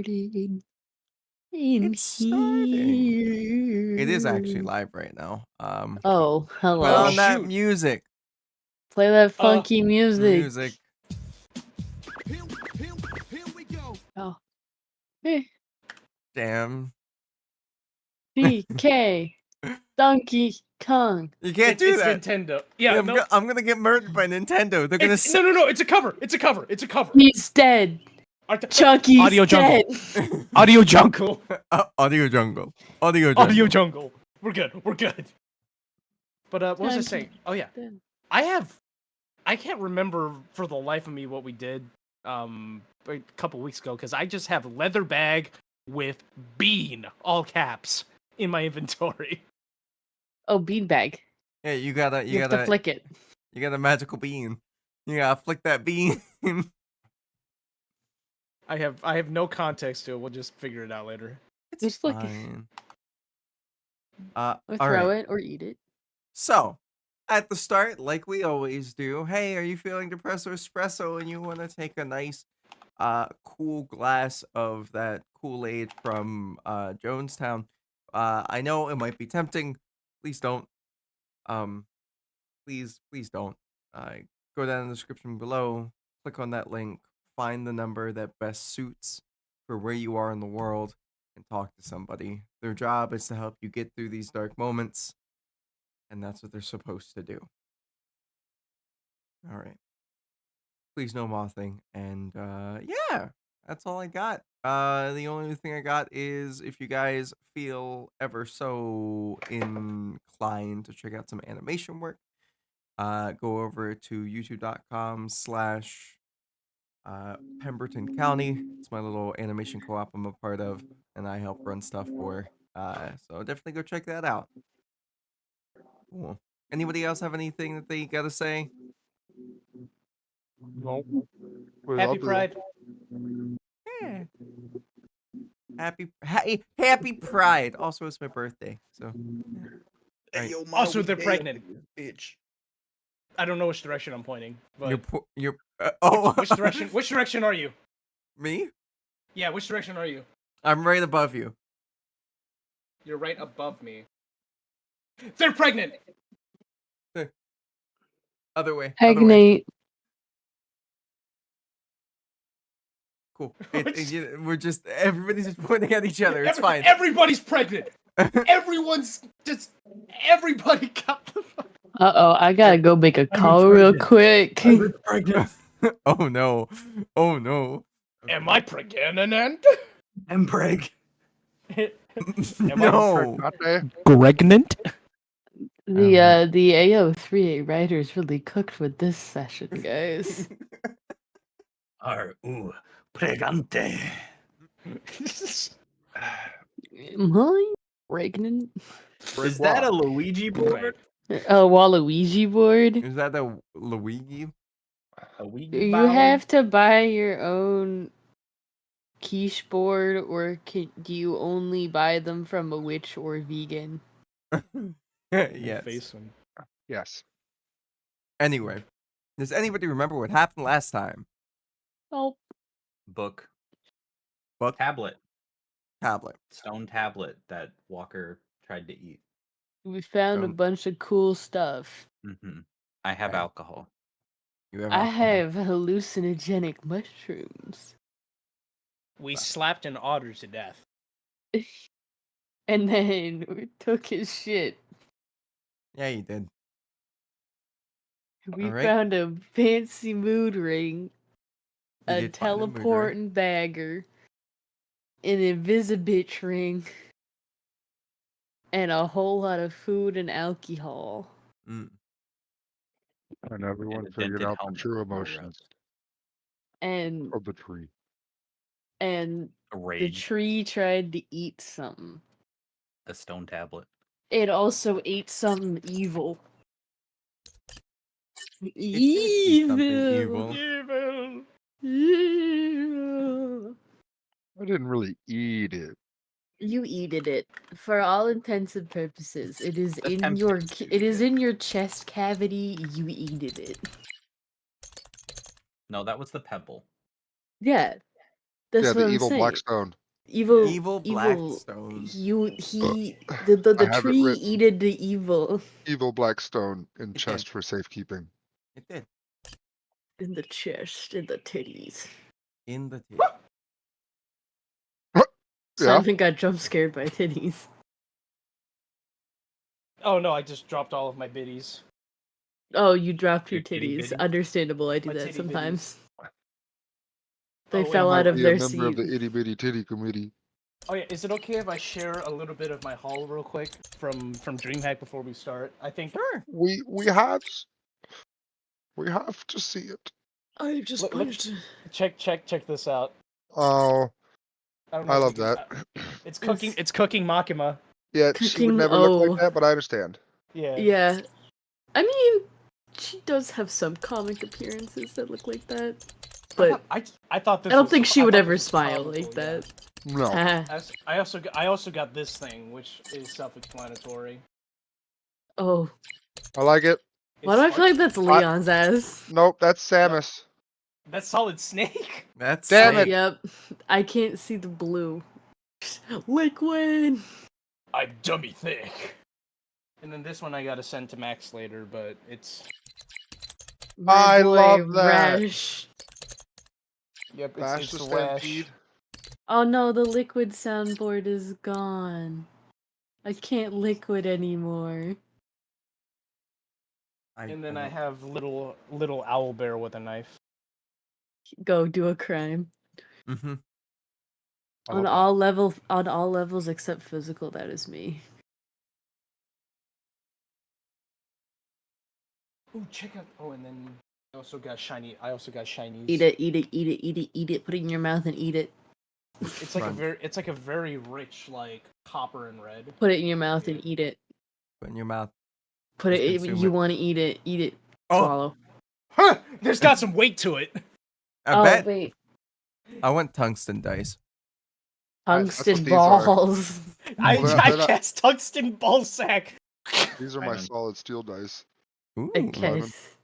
starting in It's starting. here. It is actually live right now. Oh, Put hello. on that shoot. music. Play that funky music. Here we go. Oh. Hey, Damn. DK. Donkey Kong. You can't It's do that. Nintendo. Yeah, no. I'm gonna get murdered by Nintendo. They're gonna No. It's a cover. It's a cover. It's a cover. He's dead. Chucky's Audio dead. jungle. Audio jungle. Audio jungle. Audio jungle. Audio jungle. We're good. We're good. But what was I saying? Oh yeah, I can't remember for the life of me what we did a couple weeks ago because I just have leather bag with bean all caps in my inventory. Oh, beanbag. Yeah, you gotta You have to flick it. You got a magical bean. You gotta flick that bean. I have no context to it. We'll just figure it out later. Just flick it. Fine. Or all throw right. it or eat it. So, at the start, like we always do, hey, are you feeling depressed or espresso and you want to take a nice, cool glass of that Kool-Aid from Jonestown? I know it might be tempting. Please don't. Please don't. Go down in the description below. Click on that link. Find the number that best suits for where you are in the world and talk to somebody. Their job is to help you get through these dark moments, and that's what they're supposed to do. All right. Please no mothing, and yeah, that's all I got. The only thing I got is if you guys feel ever so inclined to check out some animation work, go over to youtube.com/ Pemberton County. It's my little animation co-op I'm a part of, and I help run stuff for. So definitely go check that out. Cool. Anybody else have anything that they gotta say? Nope. Happy Pride. Yeah. Happy Pride. Also, it's my birthday, so. Yeah. Hey, yo, Also, Mom, they're we pregnant. dead, bitch. I don't know which direction I'm pointing. But You're which direction? Which direction are you? Me? Yeah, which direction are you? I'm right above you. You're right above me. They're pregnant. Other way. Pregnant. Cool. We're just everybody's just pointing at each other. It's fine. Everybody's pregnant. Everybody got the fuck. Uh-oh, I gotta go make a call real quick. Oh no. Oh no. Am I pregnant? I'm preg. No. Pregnant? The AO3A writers really cooked with this session, guys. Ooh, pregante. Am I pregnant? Is that a Luigi board? A Waluigi board? Is that the Luigi? You have to buy your own quiche board, or do you only buy them from a witch or vegan? Yes. Yes. Anyway, does anybody remember what happened last time? Oh. Book. Tablet. Stone tablet that Walker tried to eat. We found a bunch of cool stuff. Mm-hmm. I have alcohol. You have I alcohol. have hallucinogenic mushrooms. We slapped an otter to death. And then we took his shit. Yeah, you did. We Alright. found a fancy mood ring, You a did find a mood ring. teleporting bagger, an invisibitch ring, and a whole lot of food and alcohol. Mm. And everyone a figured dented out the helmet true for emotions And of the tree. and A the rage. tree tried to eat something. A stone tablet. It also ate something evil. It did eat something evil. Evil. I didn't really eat it. You eated it. For all intents and purposes, it is in Attempted your to, it is in your chest cavity. You eated it. No, that was the pebble. Yeah, That's Yeah, what the I'm evil saying. black stone. Evil Blackstone. The have it tree written. eated the evil Evil black stone in It chest did. for safekeeping. It did. in the chest, in the titties. In the titty. Yeah. Simon got jump scared by titties. Oh no, I just dropped all of my biddies. Oh, you dropped your Your titty titties. bitty? Understandable, I do My that titty sometimes. bitties. They Oh, wait, fell I out might of Be a their member of seat. the itty bitty titty committee. Oh yeah, is it okay if I share a little bit of my haul real quick from DreamHack before we start? I think Sure. We have to see it. I just Look, punched. check this out. Oh, I don't know I if love you can, that. it's cooking Makima. Yeah, she would Cooking. never look like that, but I understand. Yeah. Yeah. I mean, she does have some comic appearances that look like that. But I thought this I don't was, think she I would thought ever this was smile comical, like yeah. that. No. I also got this thing, which is self-explanatory. Oh. I like it. Why do I feel like that's Leon's ass? Nope, that's Samus. That's Solid Snake. That's Damn Snake. it. Yep. I can't see the blue. Liquid. I'm dummy thick. And then this one I gotta send to Max later, but it's My I boy, love that. Rash. yep, Bash it's the the Rash. Stampede. Oh no, the liquid soundboard is gone. I can't liquid anymore. And then I have little owl bear with a knife. Go do a crime. Mm-hmm. On all levels except physical, that is me. Ooh, check out. Oh, and then I also got shinies. Eat it, eat it, eat it, eat it, eat it. Put it in your mouth and eat it. It's like a very rich like copper and red. Put it in your mouth and eat it. Put in your mouth. Put Just it. consume You it. want to eat it? Eat it. Oh. Swallow. Huh! There's got some weight to it. I bet. Wait. I want tungsten dice. Tungsten these are. balls. I guess tungsten ball sack. These are my solid steel dice. Ooh. I guess.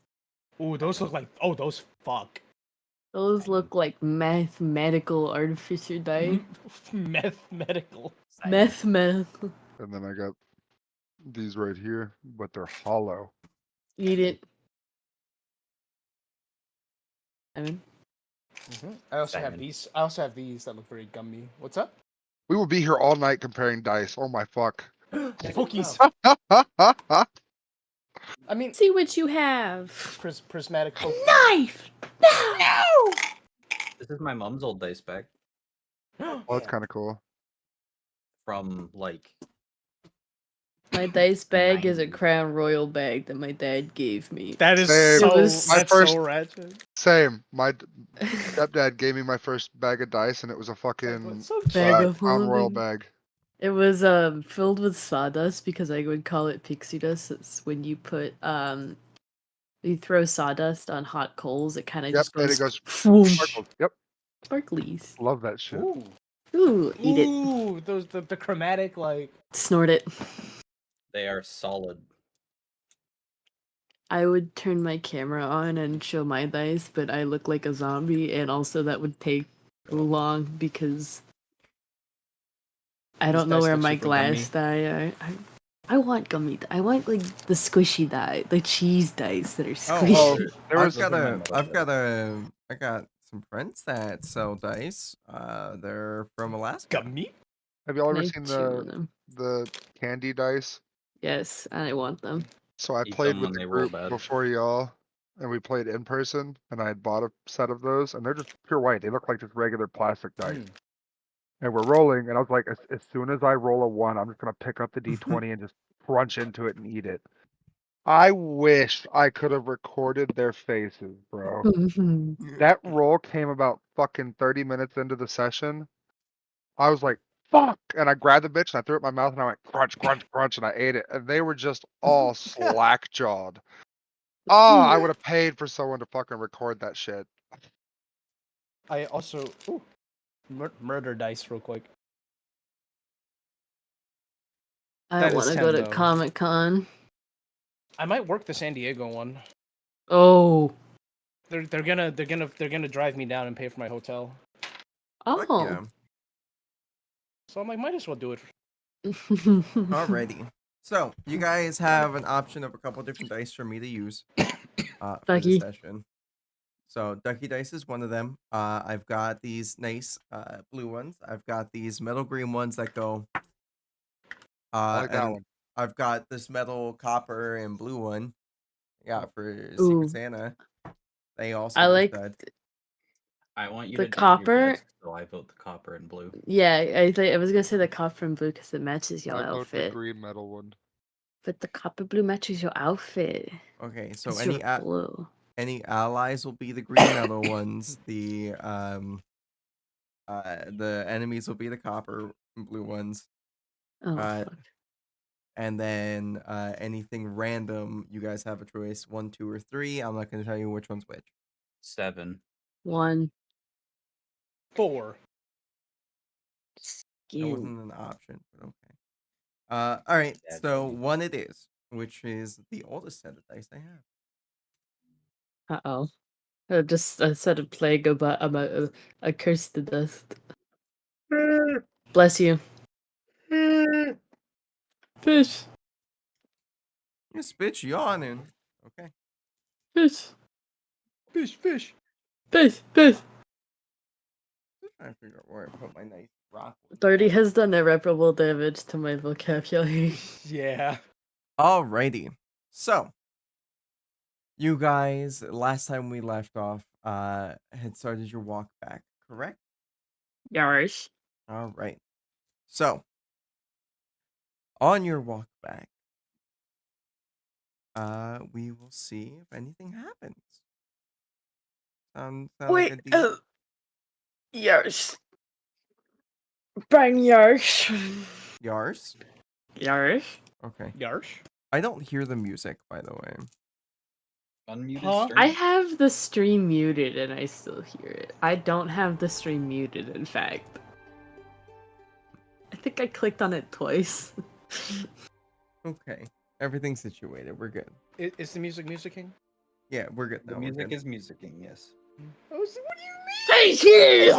Ooh, those look like those fuck. Those look like mathematical artificer die. Mathematical. Mathematical. And then I got these right here, but they're hollow. Eat it. I mean. I also have these. I also have these that look very gummy. What's up? We will be here all night comparing dice. Oh my fuck. Pokies. I mean, see what you have. Prismatic a knife. No. This is my mom's old dice bag. Oh, that's kind of cool. From like. My dice bag is a Crown Royal bag that my dad gave me. That is Same. so ratchet. Same. My stepdad gave me my first bag of dice, and it was a fucking bag of Crown Royal holding. bag. It was filled with sawdust because I would call it pixie dust. It's when you put you throw sawdust on hot coals, it kind of just goes. And it goes Whoosh. Yep. Sparklies. Love that shit. Ooh, eat it. Ooh, those the chromatic like. Snort it. They are solid. I would turn my camera on and show my dice, but I look like a zombie, and also that would take long because I don't know where my glass die. I want gummy. I want like the squishy die, the cheese dice that are squishy. I got some friends that sell dice. They're from Alaska. Gummy? Have y'all ever seen the candy dice? Yes, I want them. So I played with the group before y'all, and we played in person, and I had bought a set of those, and they're just pure white. They look like just regular plastic dice. And we're rolling, and I was like, as soon as I roll a 1, I'm just going to pick up the D20 and just crunch into it and eat it. I wish I could have recorded their faces, bro. That roll came about fucking 30 minutes into the session. I was like, fuck! And I grabbed the bitch and I threw it in my mouth and I went crunch, crunch, crunch, and I ate it. And they were just all slack-jawed. Oh, I would have paid for someone to fucking record that shit. I also murder dice real quick. I want to go to Comic-Con. I might work the San Diego one. Oh. They're gonna drive me down and pay for my hotel. Fuck Oh. yeah. So I'm like, might as well do it. Alrighty. So you guys have an option of a couple different dice for me to use for the Ducky. session. So Ducky Dice is one of them. I've got these nice blue ones. I've got these metal green ones that go. I like that and one. I've got this metal copper and blue one. Yeah, for Ooh. Secret Santa. They also I go like stud. I want you the to do copper. your best, so I vote the copper and blue. Yeah, I was gonna say the copper and blue because it matches your I vote the outfit. green metal one. But the copper blue matches your outfit. Okay, so 'Cause you're blue. any allies will be the green metal ones. The enemies will be the copper and blue ones. Oh fuck. And then anything random, you guys have a choice 1, 2, or 3. I'm not gonna tell you which one's which. 7. 1. 4. That Skin. wasn't an option, but okay. All right. Yeah, So dude. 1 it is, which is the oldest set of dice I have. Uh-oh. I said a plague about a curse to dust. Bless you. Fish. This bitch yawning. Okay. Fish. Fish, fish. Fish. Fish. Just trying to figure out where I put my nice rock. 30 has done irreparable damage to my vocabulary. Yeah. Alrighty. So, you guys, last time we left off, had started your walk back, correct? Yarish. All right. So, on your walk back, we will see if anything happens. Sound Wait, like a deal? Yarish. Bang Yarish. Yars? Yarish. Okay. Yarsh. I don't hear the music, by the way. Unmuted Huh? stream. I have the stream muted and I still hear it. I don't have the stream muted, in fact. I think I clicked on it twice. Okay. Everything's situated. We're good. Is the music musicking? Yeah, we're good now. The We're music good. is musicking, yes. I was like, what do you Thank you!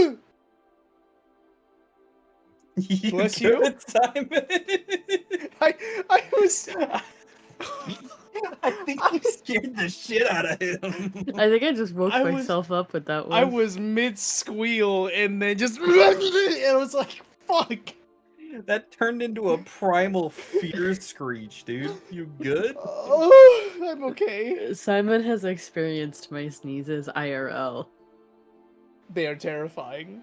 mean? You Bless you. good, Simon. I was. I think you scared the shit out of him. I think I just woke I was- myself up with that one. I was mid squeal and then just. And I was like, fuck. That turned into a primal fear screech, dude. You good? Oh, I'm okay. Simon has experienced my sneezes IRL. They are terrifying.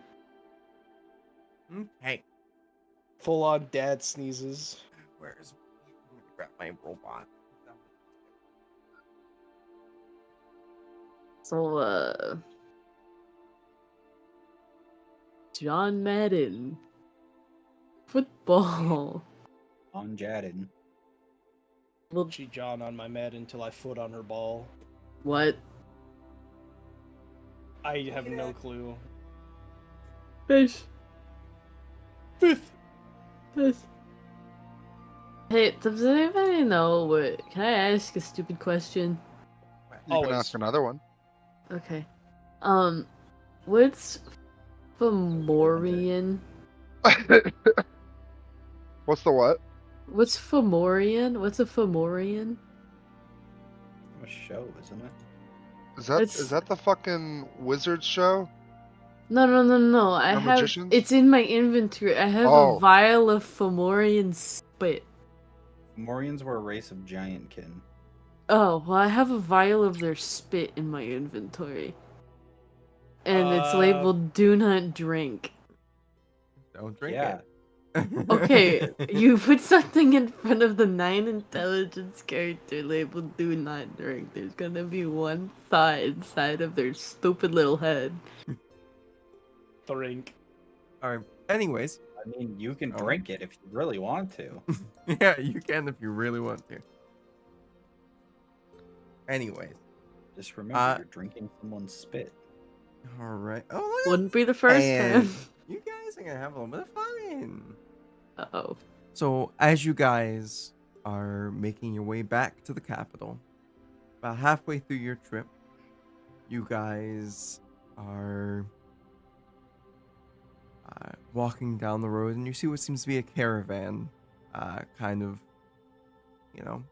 Okay. Full on dad sneezes. Where's. I'm gonna grab my robot. So, John Madden. Football. On Jaden. Well, She John on my Madden until I foot on her ball. what? I have no clue. Fish. Fifth. Fish. Hey, does anybody know what? Can I ask a stupid question? You can Always. ask another one. Okay. What's Fomorian? What's the what? What's Fomorian? What's a Fomorian? A show, isn't it? It's- Is that the fucking wizards show? No. I No have. magicians? It's in my inventory. I have Oh. a vial of Fomorian spit. Morians were a race of giantkin. Oh, well, I have a vial of their spit in my inventory. And it's labeled "Do not drink." Don't drink Yeah. it. Okay, you put something in front of the 9 intelligence character labeled "Do not drink." There's gonna be one thought inside of their stupid little head. Drink. Alright. Anyways. I mean, you can Oh. drink it if you really want to. Yeah, you can if you really want to. Anyways. Just remember, you're drinking someone's spit. Alright. Oh, look at Wouldn't be the first And time. you guys are gonna have a little bit of fun. Uh-oh. So, as you guys are making your way back to the capital, about halfway through your trip, you guys are walking down the road, and you see what seems to be a caravan, kind of, you know,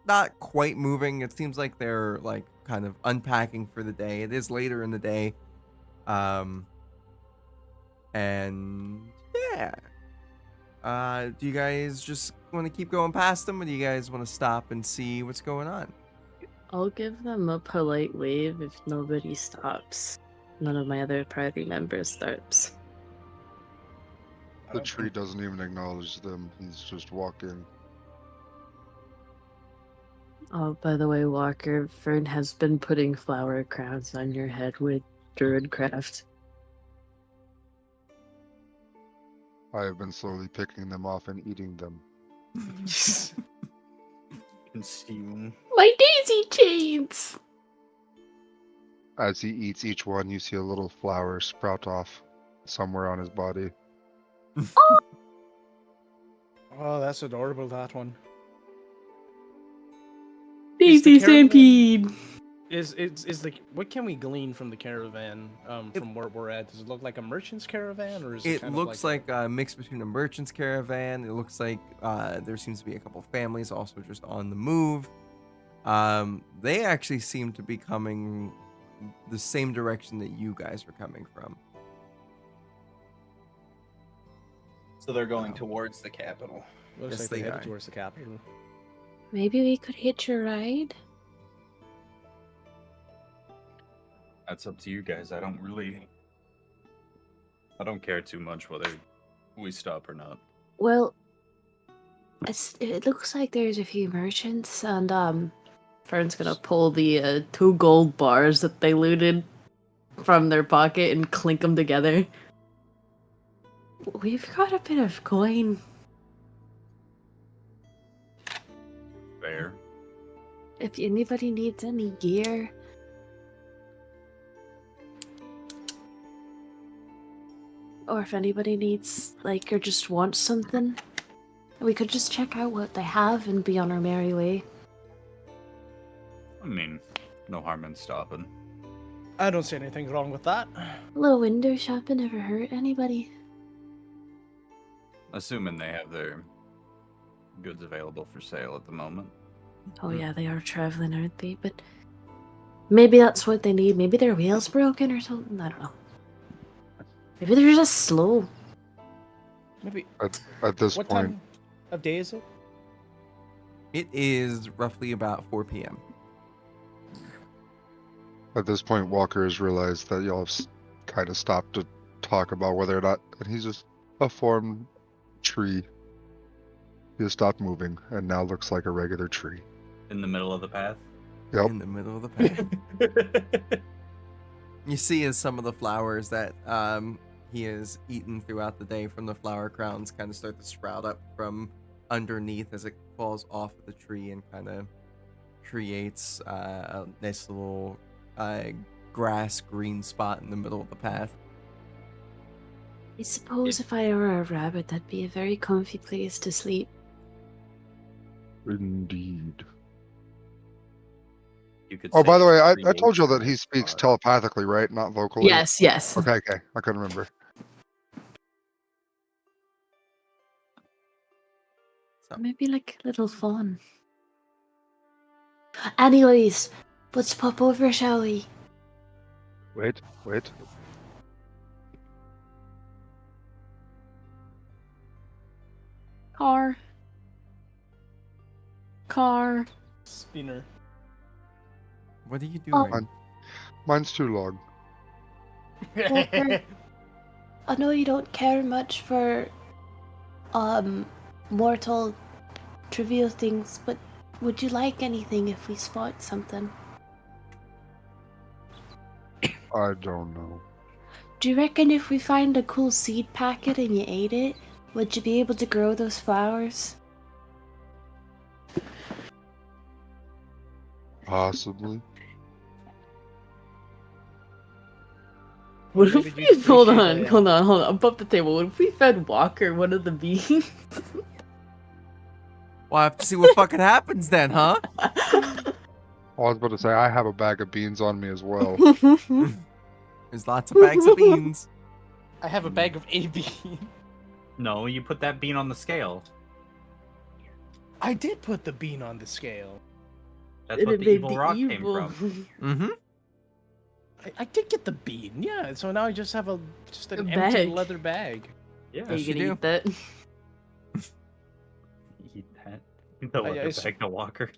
not quite moving. It seems like they're like kind of unpacking for the day. It is later in the day. And yeah. Do you guys just want to keep going past them, or do you guys want to stop and see what's going on? I'll give them a polite wave if nobody stops. None of my other party members stops. The tree doesn't even acknowledge them. He's just walking. Oh, by the way, Walker, Fern has been putting flower crowns on your head with Druidcraft. I have been slowly picking them off and eating them. Consume. My daisy chains! As he eats each one, you see a little flower sprout off somewhere on his body. Oh, that's adorable, that one. Daisy caravan- stampede! Is the what can we glean from the caravan from where we're at? Does it look like a merchant's caravan, or is it? It kind looks of like a mix between a merchant's caravan. It looks like there seems to be a couple families also just on the move. They actually seem to be coming the same direction that you guys were coming from. So they're going towards the capital. Looks Yes, like they they headed are. towards the capital. Maybe we could hitch a ride? That's up to you guys. I don't care too much whether we stop or not. Well, it looks like there's a few merchants, and Fern's gonna pull the 2 gold bars that they looted from their pocket and clink them together. We've got a bit of coin. Fair. If anybody needs any gear. Or if anybody needs, like, or just wants something, we could just check out what they have and be on our merry way. I mean, no harm in stopping. I don't see anything wrong with that. A little window shopping never hurt anybody. Assuming they have their goods available for sale at the moment. Oh yeah, they are traveling, aren't they? But maybe that's what they need. Maybe their wheel's broken or something. I don't know. Maybe they're just slow. Maybe. At this What point, time of day is it? It is roughly about 4 p.m. At this point, Walker has realized that y'all have kind of stopped to talk about whether or not, and he's just a formed tree. He has stopped moving and now looks like a regular tree. In the middle of the path. Yep. In the middle of the path. You see as some of the flowers that he has eaten throughout the day from the flower crowns kind of start to sprout up from underneath as it falls off of the tree and kind of creates a nice little grass green spot in the middle of the path. I suppose if I were a rabbit, that'd be a very comfy place to sleep. Indeed. You could Oh, by say the way, I create told you that a he speaks spot. telepathically, right? Not vocally? Yes, yes. Okay, I couldn't remember. So, Maybe like a little fun. Anyways, let's pop over, shall we? Wait. Car. Spinner. what are you Oh. doing? Mine's too long. Walker, I know you don't care much for mortal trivial things, but would you like anything if we spot something? I don't know. Do you reckon if we find a cool seed packet and you ate it, would you be able to grow those flowers? Possibly. What Maybe if you we hold appreciate on, it. hold on, above the table? What if we fed Walker one of the beans? Well, I have to see what fucking happens then, huh? I was about to say, I have a bag of beans on me as well. There's lots of bags of beans. I have a bag of a bean. No, you put that bean on the scale. I did put the bean on the scale. That's what the evil rock came from. Mm-hmm. I did get the bean, yeah. So now I just have an A empty bag. leather bag. Yeah, Are you gonna eat that? eat that. The leather s- bag to Walker.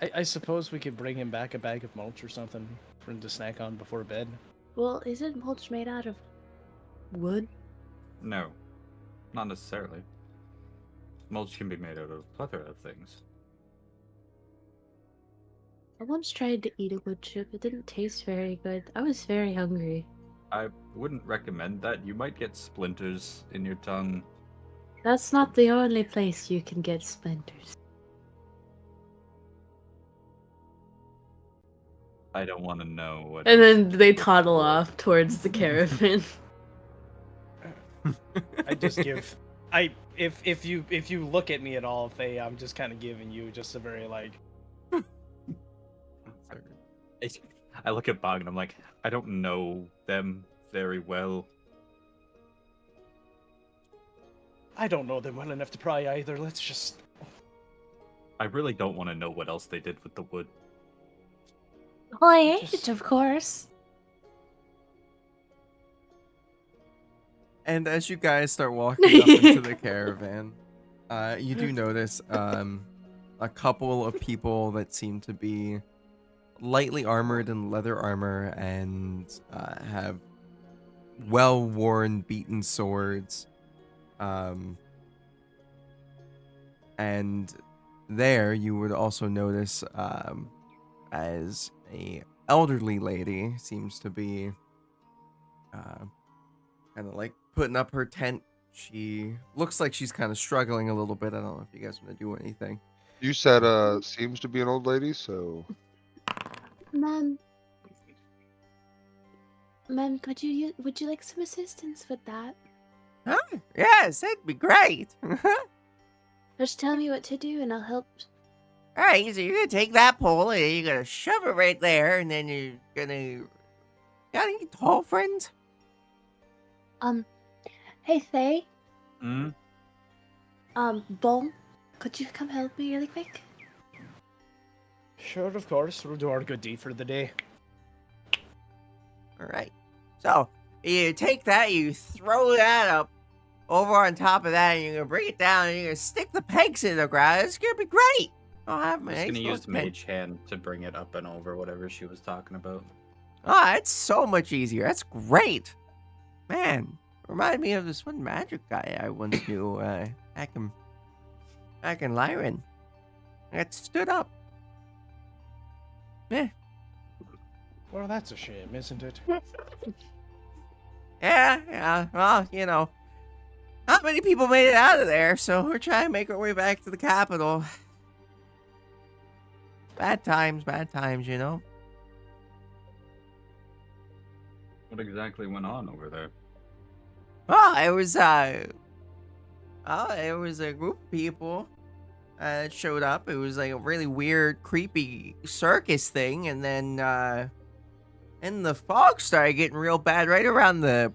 I suppose we could bring him back a bag of mulch or something for him to snack on before bed. Well, isn't mulch made out of wood? No, not necessarily. Mulch can be made out of a plethora of things. I once tried to eat a wood chip. It didn't taste very good. I was very hungry. I wouldn't recommend that. You might get splinters in your tongue. That's not the only place you can get splinters. I don't want to know what. And then they toddle off towards the caravan. I just give. If you look at me at all, Faye, I'm just kind of giving you just a very like. I look at Bog and I'm like, I don't know them very well. I don't know them well enough to pry either. Let's just. I really don't want to know what else they did with the wood. Well, I ate it, of course. And as you guys start walking up into the caravan, you do notice a couple of people that seem to be lightly armored in leather armor and have well-worn, beaten swords. And there you would also notice as a elderly lady seems to be kind of like putting up her tent. She looks like she's kind of struggling a little bit. I don't know if you guys want to do anything. You said seems to be an old lady, so Ma'am, would you like some assistance with that? Huh? Yes, that'd be great. Just tell me what to do and I'll help. Alright, so you're gonna take that pole and you're gonna shove it right there, and then you're gonna... Got any tall friends? Hey Faye. Hmm? Bon, could you come help me really quick? Sure, of course. We'll do our good deed for the day. Alright. So, you take that, you throw that up over on top of that, and you're gonna bring it down, and you're gonna stick the pegs in the ground. It's gonna be great! I'll have my I'm just gonna exposed use Mage Hand to bring it up and over whatever she was talking about. Oh, it's so much easier. That's great. Man, remind me of this one magic guy I once knew back in Lyran. That stood up. Eh. Well, that's a shame, isn't it? Yeah. Well, you know, not many people made it out of there, so we're trying to make our way back to the capital. Bad times, you know. What exactly went on over there? Oh, it was a group of people that showed up. It was like a really weird, creepy circus thing, and then the fog started getting real bad right around the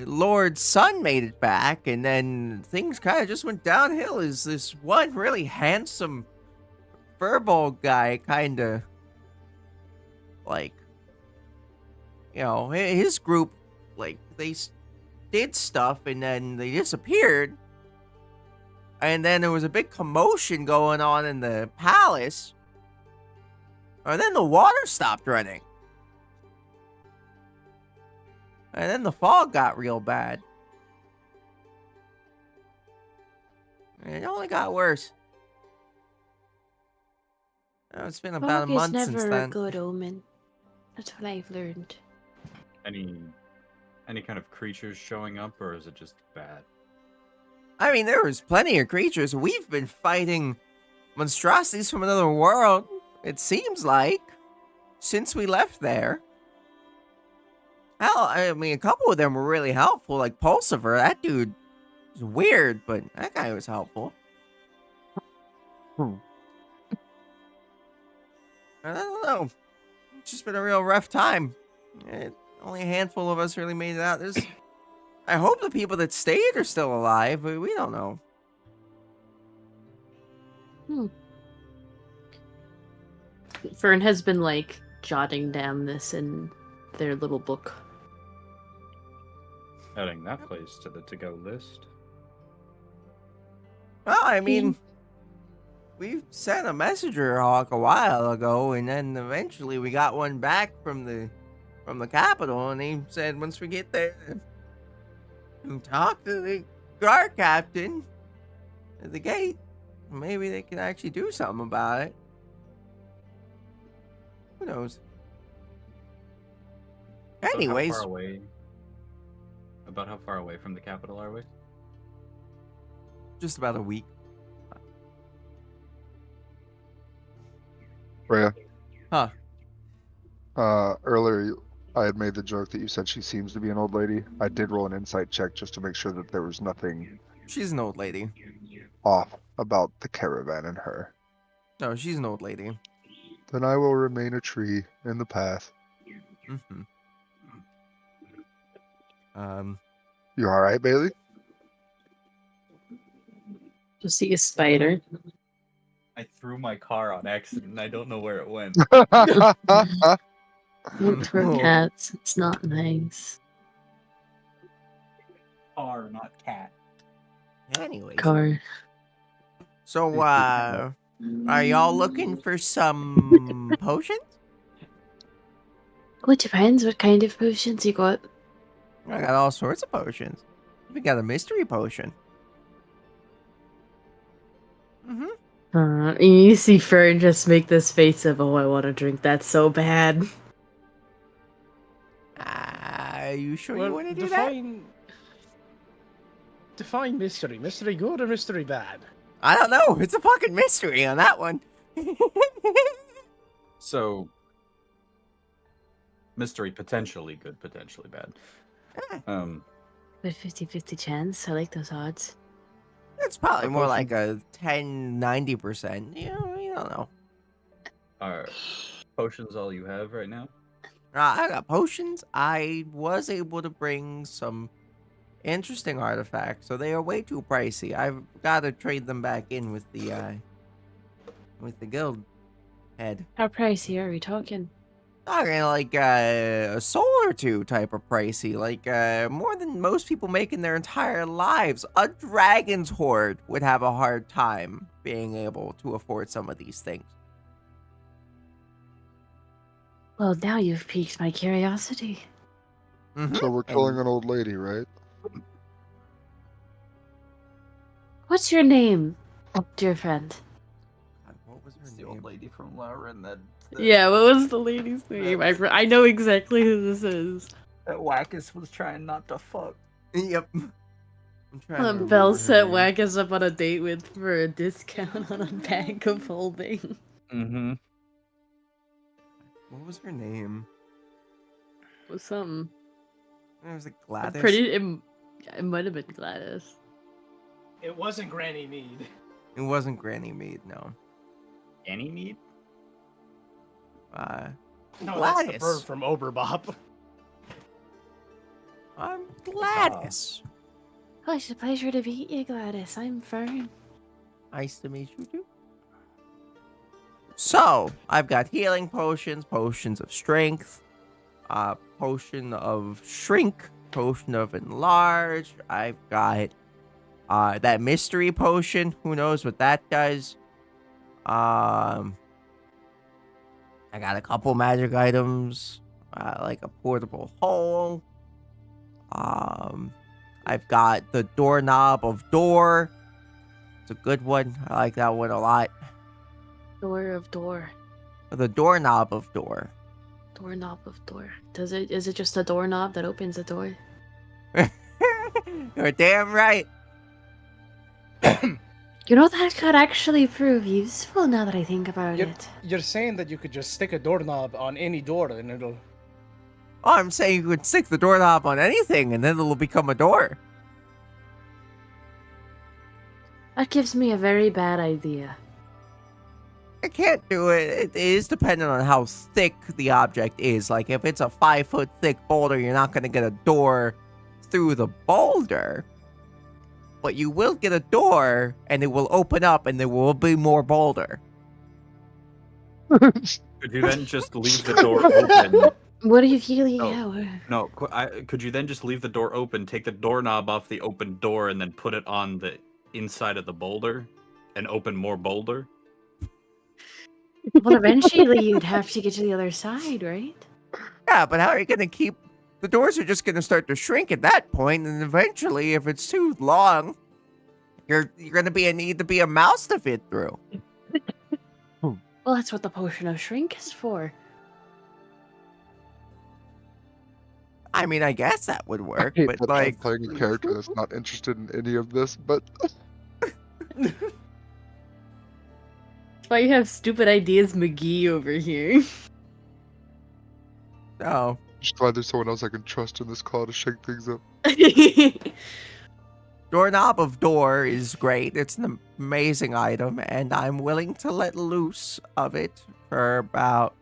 Lord's son made it back, and then things kind of just went downhill. Is this one really handsome furball guy kind of like, you know, his group, like, they did stuff and then they disappeared. And then there was a big commotion going on in the palace. And then the water stopped running. And then the fog got real bad. And it only got worse. Oh, it's been about a month since then. Fog is never a good omen. That's what I've learned. Any kind of creatures showing up, or is it just bad? I mean, there was plenty of creatures. We've been fighting monstrosities from another world, it seems like, since we left there. Hell, I mean, a couple of them were really helpful, like Pulsifer. That dude was weird, but that guy was helpful. I don't know. It's just been a real rough time. Only a handful of us really made it out. I hope the people that stayed are still alive, but we don't know. Fern has been like jotting down this in their little book. Adding that place to the to-go list. Well, I mean, we sent a messenger hawk a while ago, and then eventually we got one back from the capital, and he said once we get there, to talk to the guard captain at the gate. Maybe they can actually do something about it. Who knows? Anyways, about how far away from the capital are we? just about a week. Freya. Huh. Earlier I had made the joke that you said she seems to be an old lady. I did roll an insight check just to make sure that there was nothing She's an old lady. off about the caravan and her. No, she's an old lady. Then I will remain a tree in the path. Mm-hmm. You alright, Bailey? You see a spider. I threw my car on accident and I don't know where it went. Look for cats. It's not nice. Car, not cat. Anyways. Car. So, are y'all looking for some potions? Well, it depends what kind of potions you got. I got all sorts of potions. We got a mystery potion. Mm-hmm. You see Fern just make this face of, oh, I want to drink that so bad. Are you sure you want to do that? Define mystery. Mystery good or mystery bad? I don't know. It's a fucking mystery on that one. So, mystery potentially good, potentially bad. With 50-50 chance. I like those odds. It's probably more like a 10-90%. You don't know. Are potions all you have right now? I got potions. I was able to bring some interesting artifacts, so they are way too pricey. I've got to trade them back in with the guild head. How pricey are we talking? Talking like a soul or two type of pricey, like more than most people make in their entire lives. A dragon's horde would have a hard time being able to afford some of these things. Well, now you've piqued my curiosity. Mm-hmm. So we're killing an old lady, right? What's your name, dear friend? God, what was her It's the name? old lady from Lauren that Yeah, what was the lady's name? I know exactly who this is. Wackus was trying not to fuck. Yep. I'm trying to remember Belle her set name. Wackus up on a date with for a discount on a bag of holding. Mm-hmm. What was her name? Was something. It was like Gladys. It might have been Gladys. It wasn't Granny Mead. It wasn't Granny Mead, no. Ganymede? No, Gladys. that's the bird from Oberbop. I'm Gladys. Oh, it's a pleasure to meet you, Gladys. I'm Fern. Nice to meet you too. So, I've got healing potions, potions of strength, potion of shrink, potion of enlarge. I've got that mystery potion. Who knows what that does? I got a couple magic items, like a portable hole. I've got the doorknob of door. It's a good one. I like that one a lot. Door of door. The doorknob of door. Doorknob of door. Is it just a doorknob that opens the door? You're damn right. You know, that could actually prove useful now that I think about it. You're saying that you could just stick a doorknob on any door and it'll... Oh, I'm saying you could stick the doorknob on anything and then it'll become a door. That gives me a very bad idea. I can't do it. It is dependent on how thick the object is. Like, if it's a 5-foot thick boulder, you're not going to get a door through the boulder. But you will get a door, and it will open up, and there will be more boulder. Could you then just leave the door open? What are you feeling? No, could you then just leave the door open, take the doorknob off the open door, and then put it on the inside of the boulder, and open more boulder? Well, eventually you'd have to get to the other side, right? Yeah, but how are you going to keep... The doors are just going to start to shrink at that point, and eventually, if it's too long, you're going to need to be a mouse to fit through. Well, that's what the potion of shrink is for. I mean, I guess that would work, I hate but that like... I'm playing a character that's not interested in any of this, but... That's why you have stupid ideas McGee over here. Oh. Just glad there's someone else I can trust in this call to shake things up. Doorknob of door is great. It's an amazing item, and I'm willing to let loose of it for about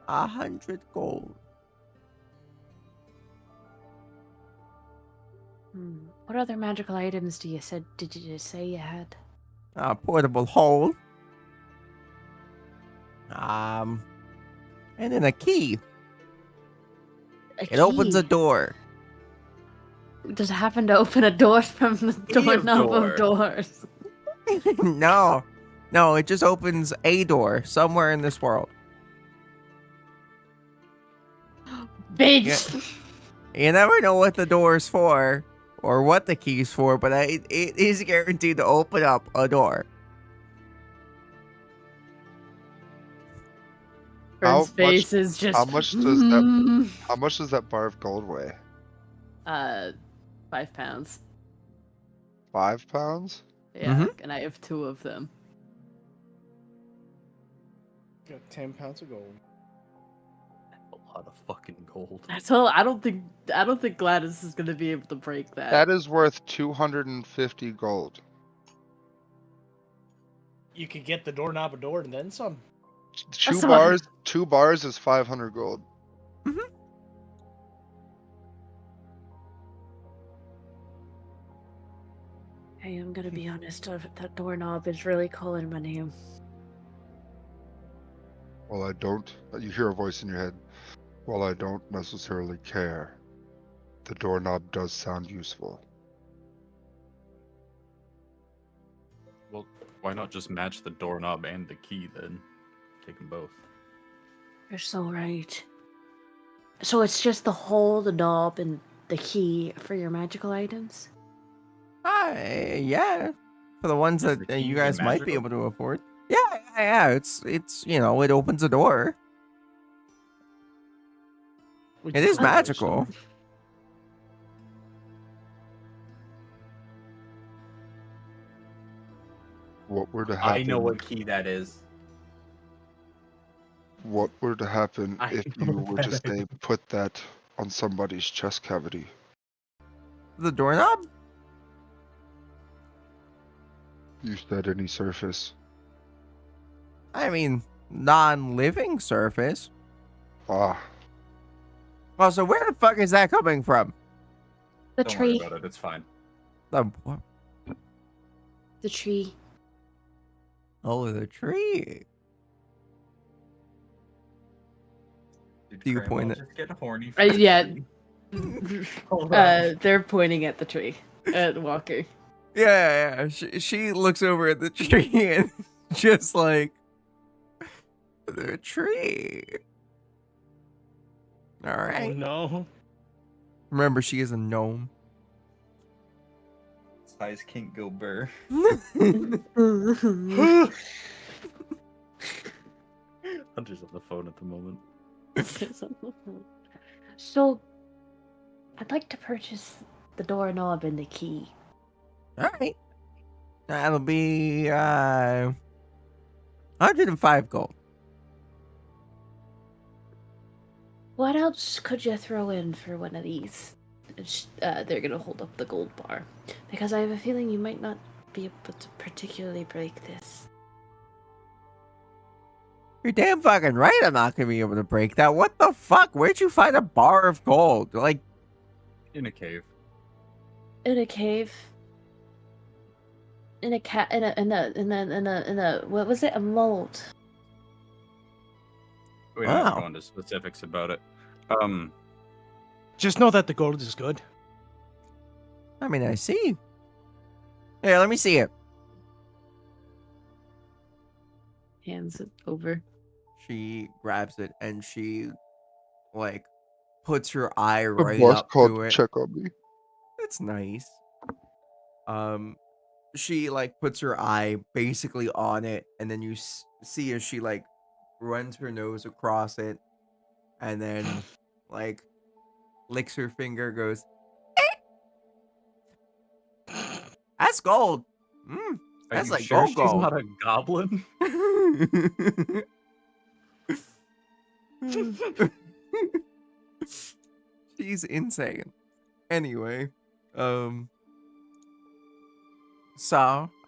100 gold. What other magical items did you just say you had? A portable hole. And then a key. It opens a door. Does it happen to open a door from the doorknob of doors? No, it just opens a door somewhere in this world. Bitch! You never know what the door's for or what the key's for, but it is guaranteed to open up a door. Fern's face is just... How much does that bar of gold weigh? 5 pounds. 5 pounds? Yeah, and I have 2 of them. Got 10 pounds of gold. A lot of fucking gold. That's all. I don't think Gladys is gonna be able to break that. That is worth 250 gold. You could get the doorknob a door and then some. Two bars is 500 gold. Hey, I'm gonna be honest. That doorknob is really calling my name. Well, I don't. You hear a voice in your head. Well, I don't necessarily care. The doorknob does sound useful. Well, why not just match the doorknob and the key then? Take them both. You're so right. So it's just the hole, the knob, and the key for your magical items? Yeah. For the ones that you guys might be able to afford. Yeah. It's it opens a door. It is magical. What were to happen? I know what key that is. What were to happen if you were to say put that on somebody's chest cavity? The doorknob? You said any surface. I mean, non-living surface. Ah. Well, so where the fuck is that coming from? The Don't tree. worry about it. It's fine. The what? The tree. Oh, the tree. Dude, Do you Grandma point it? just get horny for Yeah. Hold on. They're pointing at the tree. At Walker. Yeah. She looks over at the tree and just like, the tree. All right. Oh no. Remember, she is a gnome. Size can't go burr. Hunter's on the phone at the moment. So, I'd like to purchase the doorknob and the key. All right. That'll be 105 gold. What else could you throw in for one of these? They're gonna hold up the gold bar. Because I have a feeling you might not be able to particularly break this. You're damn fucking right I'm not gonna be able to break that. What the fuck? Where'd you find a bar of gold? Like, In a cave. In a cave. In a what was it? A mold. We don't have to Wow. go into specifics about it. Just know that the gold is good. I mean, I see. Here, let me see it. Hands it over. She grabs it and she, like, puts her eye A right boss up called to it. check on me. It's nice. She, like, puts her eye basically on it, and then you see as she, like, runs her nose across it, and then, like, licks her finger, goes, that's gold. Are That's you like sure gold she's gold. not a goblin? She's insane. Anyway, so,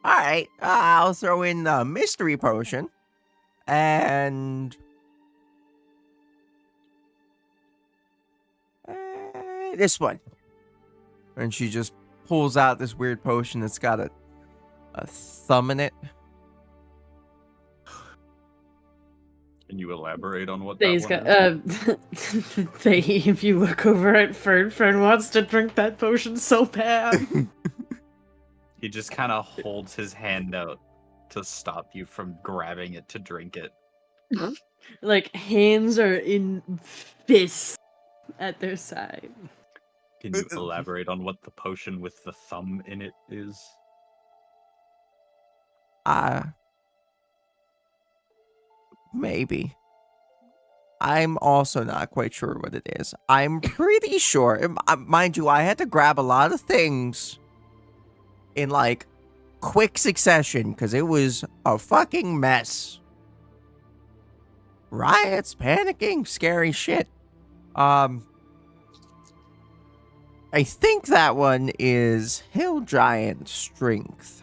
alright, I'll throw in the mystery potion, and this one. And she just pulls out this weird potion that's got a thumb in it. Can you elaborate on what They's that got one is? they if you look over at Fern wants to drink that potion so bad. He just kind of holds his hand out to stop you from grabbing it to drink it. Like hands are in fists at their side. Can you elaborate on what the potion with the thumb in it is? Maybe. I'm also not quite sure what it is. I'm pretty sure, mind you, I had to grab a lot of things in, like, quick succession, because it was a fucking mess. Riots, panicking, scary shit. I think that one is Hill Giant Strength.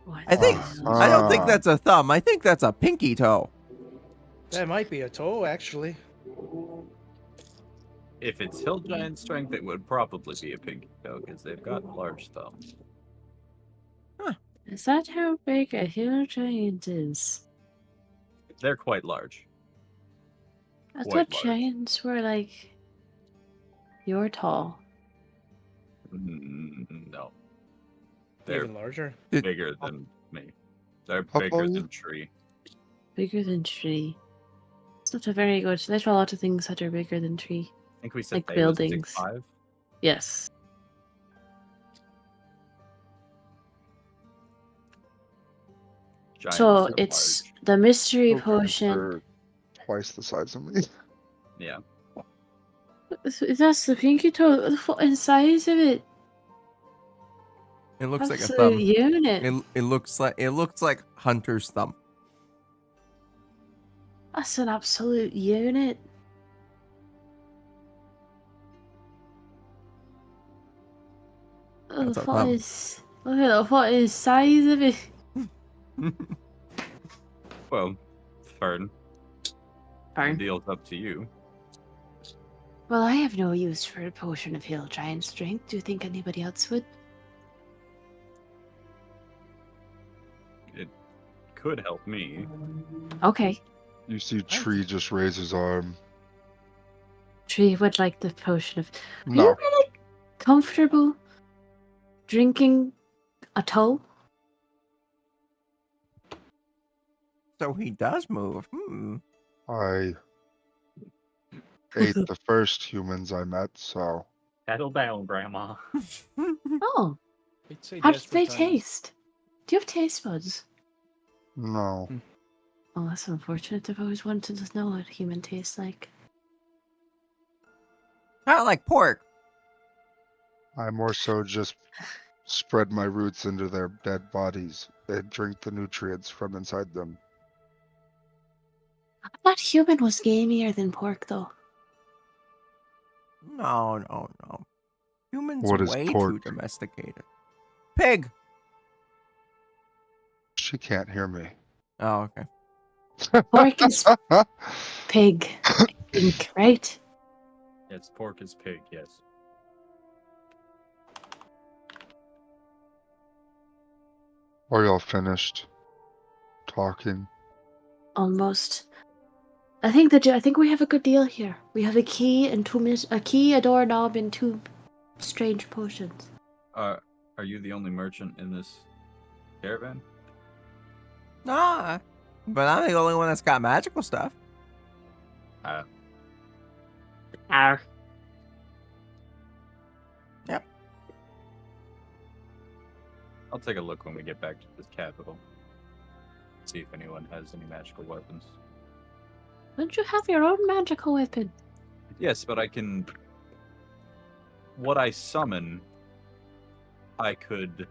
What I think I don't think that's a thumb. I think that's a pinky toe. That might be a toe, actually. If it's Hill Giant Strength, it would probably be a pinky toe, because they've got large thumbs. Is that how big a hill giant is? They're quite large. I Quite thought large. giants were like you're tall. No. They're Even larger. bigger than me. They're How bigger tall are you? than Tree. Bigger than tree. It's not a very good. There's a lot of things that are bigger than tree. I think we said Like they was buildings. 6'5". Yes. Giants So are it's large. the mystery Okay, potion. they're twice the size of me. Yeah. That's the pinky toe. The fucking size of it. It looks like a Absolute thumb. unit. It looks like Hunter's thumb. That's an absolute unit. That's a What thumb. is? Look at the what is size of it? Well, Fern, the Fern. deal's up to you. Well, I have no use for a potion of hill giant strength. Do you think anybody else would? It could help me. Okay. You see Tree just raise his arm. Tree would like the potion of. Are No. you really comfortable drinking a toe? So he does move. I ate the first humans I met, so Settle down, Grandma. Oh, I'd say how did desperate they times. taste? Do you have taste buds? no. Oh, that's unfortunate. I've always wanted to know what human tastes like. Kind of like pork. I more so just spread my roots into their dead bodies and drink the nutrients from inside them. I thought human was gamier than pork, though. No. Humans What is way pork? too domesticated. Pig. She can't hear me. Oh, okay. Pork is pig, I think, right? Yes, pork is pig, yes. Are y'all finished talking? Almost. I think we have a good deal here. We have a key and a key, a doorknob, and 2 strange potions. Are you the only merchant in this caravan? Nah, but I'm the only one that's got magical stuff. Arr. Yep. I'll take a look when we get back to this capital. See if anyone has any magical weapons. Don't you have your own magical weapon? Yes, but I can... What I summon, I could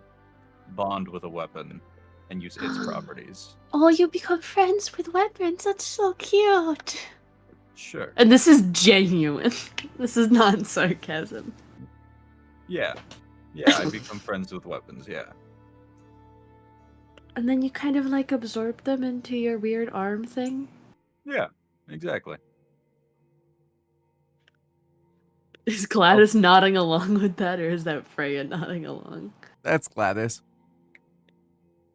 bond with a weapon and use its properties. Oh, you become friends with weapons. That's so cute. Sure. And this is genuine. This is not sarcasm. Yeah. Yeah, I become friends with weapons, yeah. And then you kind of like absorb them into your weird arm thing. Yeah, exactly. Is Gladys nodding along with that, or is that Freya nodding along? That's Gladys.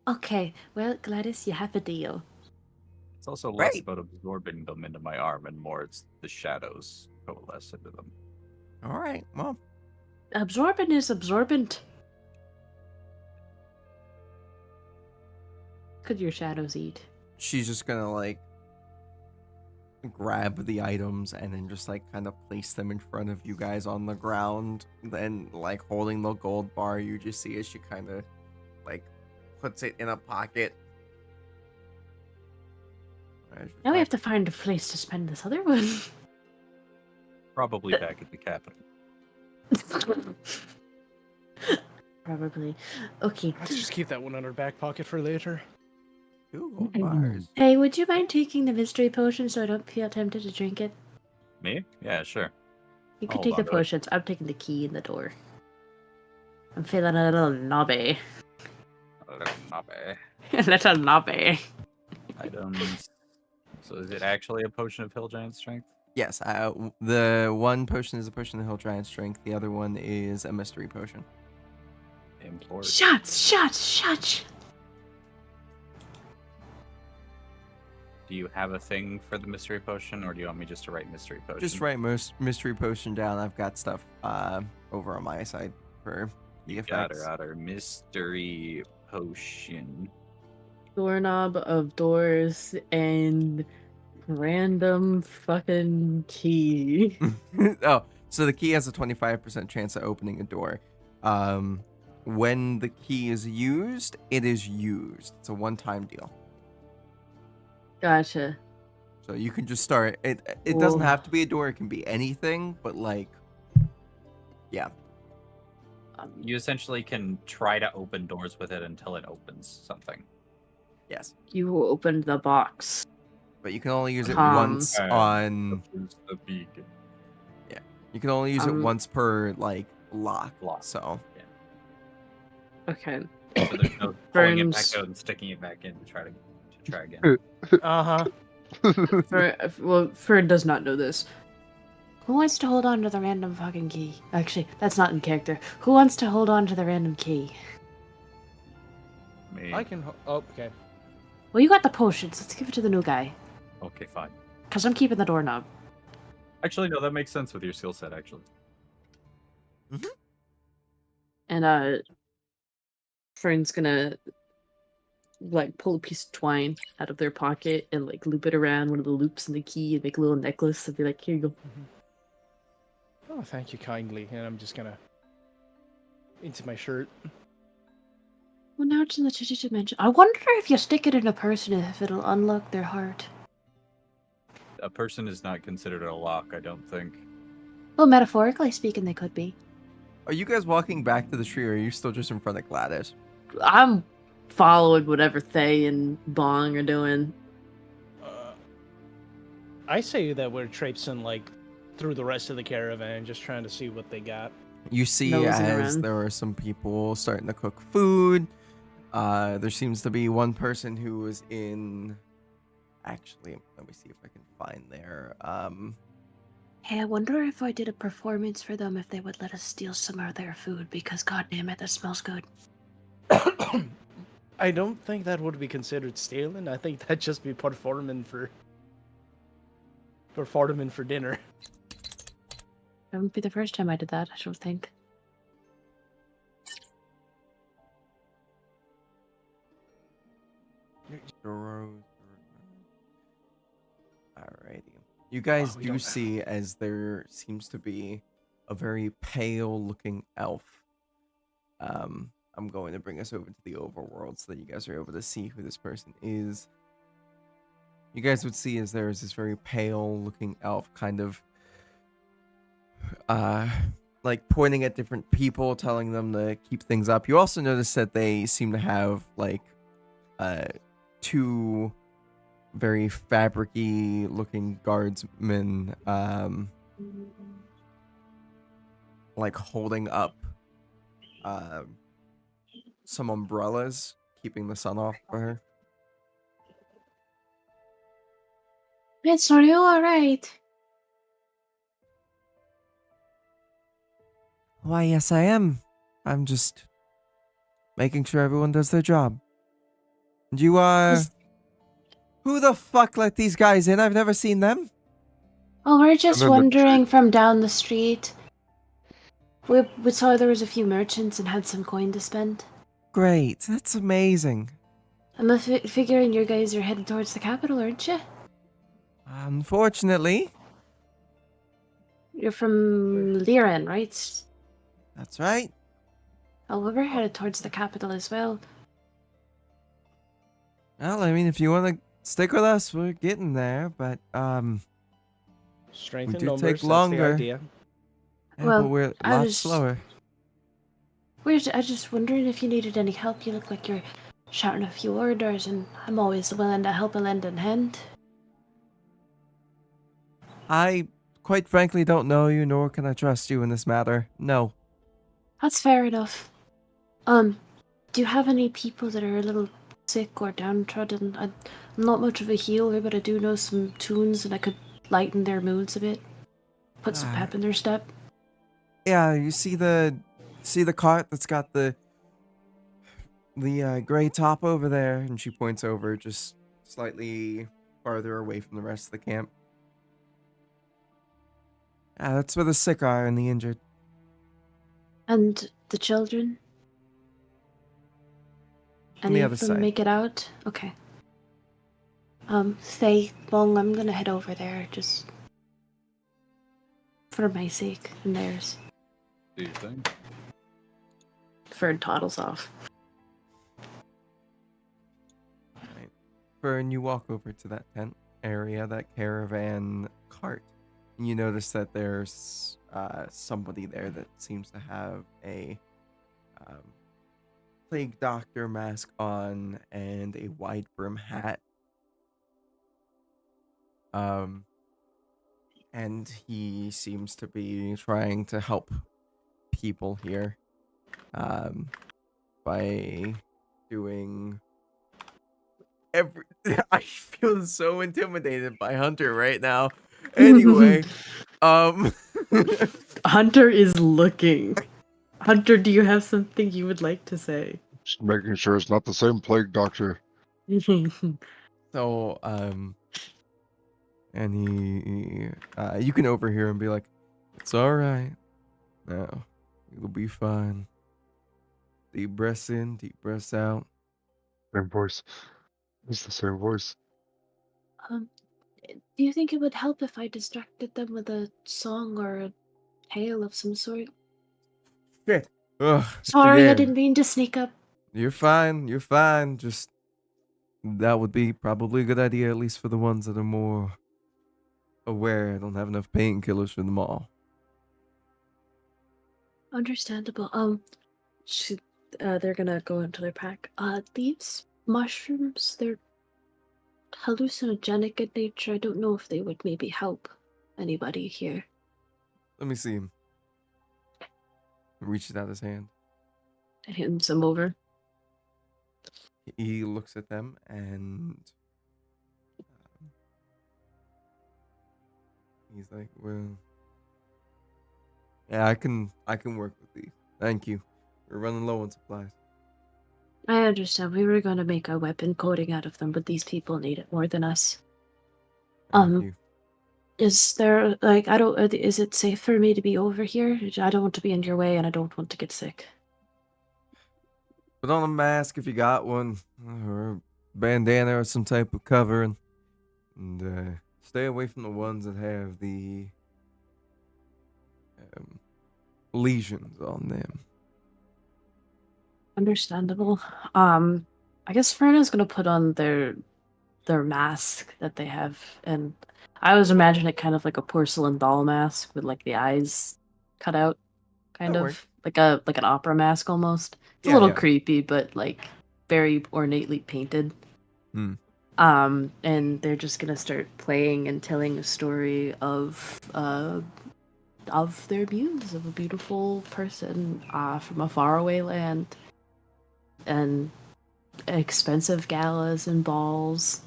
Okay, well, Gladys, you have a deal. It's also less Right. about absorbing them into my arm and more it's the shadows coalesce into them. All right. Well, Absorbent is absorbent. Could your shadows eat? she's just gonna like grab the items and then just like kind of place them in front of you guys on the ground. Then like holding the gold bar, you just see as she kind of like puts it in a pocket. Now we have to find a place to spend this other one. Probably back at the capital. Probably. Okay. Let's just keep that one in our back pocket for later. 2 gold bars. Hey, would you mind taking the mystery potion so I don't feel tempted to drink it? Me? Yeah, sure. You I'll could hold take the on to it. potions. I'm taking the key in the door. I'm feeling a little knobby. A little knobby. A little knobby. Items. So is it actually a potion of hill giant strength? Yes, the one potion is a potion of Hill Giant Strength. The other one is a mystery potion. Import. Shots! Do you have a thing for the mystery potion, or do you want me just to write mystery potion? Just write most mystery potion down. I've got stuff over on my side for the Got effects. her. Mystery potion. Doorknob of doors and random fucking key. Oh, so the key has a 25% chance of opening a door. When the key is used, it is used. It's a one-time deal. Gotcha. So you can just start. It doesn't Whoa. have to be a door. It can be anything. But like, yeah. You essentially can try to open doors with it until it opens something. Yes. You opened the box. But you can only use it Um, once on. The beacon. You can only use it once per like lock. Lock. So Okay. So there's no pulling it back Burns. out and sticking it back in to try again. Fern does not know this. Who wants to hold on to the random fucking key? Actually, that's not in character. Who wants to hold on to the random key? Me. I can. Oh, okay. Well, you got the potions. Let's give it to the new guy. Okay, fine. Because I'm keeping the doorknob. Actually, no, that makes sense with your skill set, actually. And, Fern's gonna, like, pull a piece of twine out of their pocket and, like, loop it around one of the loops in the key and make a little necklace and be like, here you go. Oh, thank you kindly. And I'm just gonna into my shirt. Well, now it's in the 2D dimension. I wonder if you stick it in a person if it'll unlock their heart. A person is not considered a lock, I don't think. Well, metaphorically speaking, they could be. are you guys walking back to the tree, or are you still just in front of Gladys? I'm following whatever Thay and Bong are doing. I say that we're traipsing like through the rest of the caravan, just trying to see what they got. You see Nosing as around. there are some people starting to cook food. There seems to be one person who is in. Actually, let me see if I can find their. Hey, I wonder if I did a performance for them, if they would let us steal some of their food, because god damn it, that smells good. I don't think that would be considered stealing. I think that'd just be performing for dinner. That wouldn't be the first time I did that, I don't think. Alrighty. You guys do see as there seems to be a very pale looking elf. I'm going to bring us over to the overworld so that you guys are able to see who this person is. You guys would see as there is this very pale looking elf kind of like pointing at different people, telling them to keep things up. You also notice that they seem to have like two very fabric-y looking guardsmen like holding up some umbrellas, keeping the sun off for her. It's are you alright? Why, yes, I am. I'm just making sure everyone does their job. And you are... Who the fuck let these guys in? I've never seen them. Oh, we're just wandering from down the street. We saw there was a few merchants and had some coin to spend. Great, that's amazing. I'm figuring you guys are headed towards the capital, aren't you? Unfortunately. You're from Liran, right? That's right. Oh, well, we're headed towards the capital as well. Well, I mean, if you want to stick with us, we're getting there, but, Strength we in do numbers, take that's longer. the idea. Yeah, Well, but we're a lot slower. I was just wondering if you needed any help. You look like you're shouting a few orders, and I'm always willing to help a lending hand. I, quite frankly, don't know you, nor can I trust you in this matter. No. That's fair enough. Do you have any people that are a little sick or downtrodden? I'm not much of a healer, but I do know some tunes, and I could lighten their moods a bit. Put some pep in their step. Yeah, you see the cart that's got the gray top over there, and she points over just slightly farther away from the rest of the camp. Yeah, that's where the sick are and the injured. And the children? On the Any other of them side. make it out? Okay. Stay long. I'm gonna head over there just for my sake and theirs. Do you think? Fern toddles off. Right. Fern, you walk over to that tent area, that caravan cart, and you notice that there's somebody there that seems to have a plague doctor mask on and a wide brim hat. And he seems to be trying to help people here by doing every I feel so intimidated by Hunter right now. Anyway, Hunter is looking. Hunter, do you have something you would like to say? Just making sure it's not the same plague doctor. so and he you can overhear him be like, "It's all right. No, it'll be fine. Deep breaths in, deep breaths out." Same voice. It's the same voice. Do you think it would help if I distracted them with a song or a tale of some sort? Shit. Ugh, Sorry, I again. didn't mean to sneak up. You're fine. You're fine. Just that would be probably a good idea, at least for the ones that are more aware. I don't have enough painkillers for them all. Understandable. They're gonna go into their pack. These mushrooms, they're hallucinogenic in nature. I don't know if they would maybe help anybody here. Let me see him. He reaches out his hand. It hands him over. He looks at them and he's like, "Well, yeah, I can work with these. Thank you. We're running low on supplies." I understand. We were going to make a weapon coating out of them, but these people need it more than us. Thank you. Is there, like, I don't, is it safe for me to be over here? I don't want to be in your way and I don't want to get sick. Put on a mask if you got one, or a bandana or some type of cover, and stay away from the ones that have the lesions on them. Understandable. I guess Ferna's gonna put on their mask that they have, and I always imagine it kind of like a porcelain doll mask with like the eyes cut out, kind That of works. like an opera mask almost. It's a Yeah, little yeah. creepy, but like very ornately painted. Hmm. And they're just gonna start playing and telling a story of their muse, of a beautiful person from a faraway land, and expensive galas and balls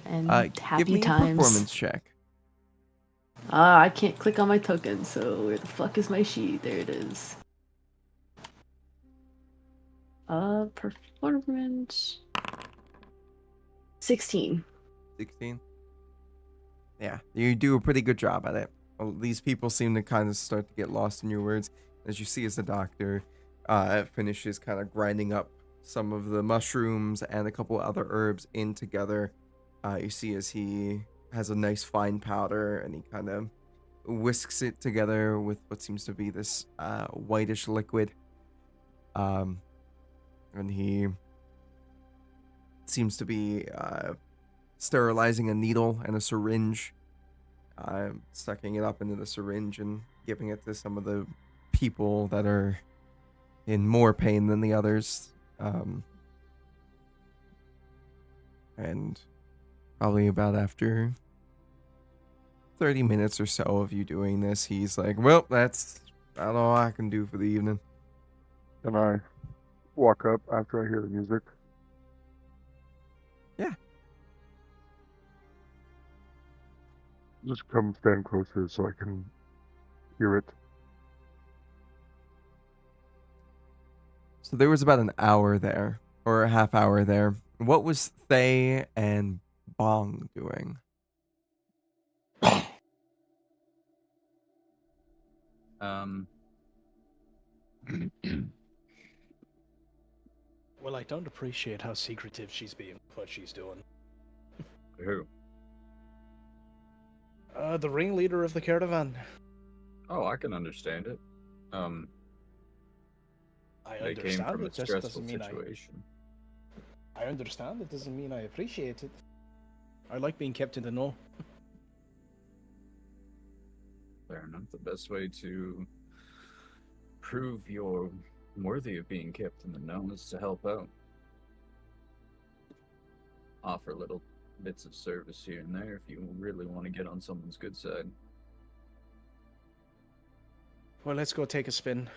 and Give happy me a times. performance check. I can't click on my token, so where the fuck is my sheet? There it is. Performance 16. 16. Yeah, you do a pretty good job at it. Well, these people seem to kind of start to get lost in your words as you see as the doctor finishes kind of grinding up some of the mushrooms and a couple other herbs in together. You see as he has a nice fine powder and he kind of whisks it together with what seems to be this whitish liquid. And he seems to be sterilizing a needle and a syringe, sucking it up into the syringe and giving it to some of the people that are in more pain than the others. And probably about after 30 minutes or so of you doing this, he's like, "Well, that's all I can do for the evening." And I walk up after I hear the music. Yeah. Just come stand closer so I can hear it. So there was about an hour there, or a half hour there. What was Thay and Bong doing? Well, I don't appreciate how secretive she's being with what she's doing. Who? The ringleader of the caravan. Oh, I can understand it. I They came understand from a it, just stressful doesn't mean situation. I understand it doesn't mean I appreciate it. I like being kept in the know. Fair enough. The best way to prove you're worthy of being kept in the know is to help out. Offer little bits of service here and there if you really want to get on someone's good side. Well, let's go take a spin.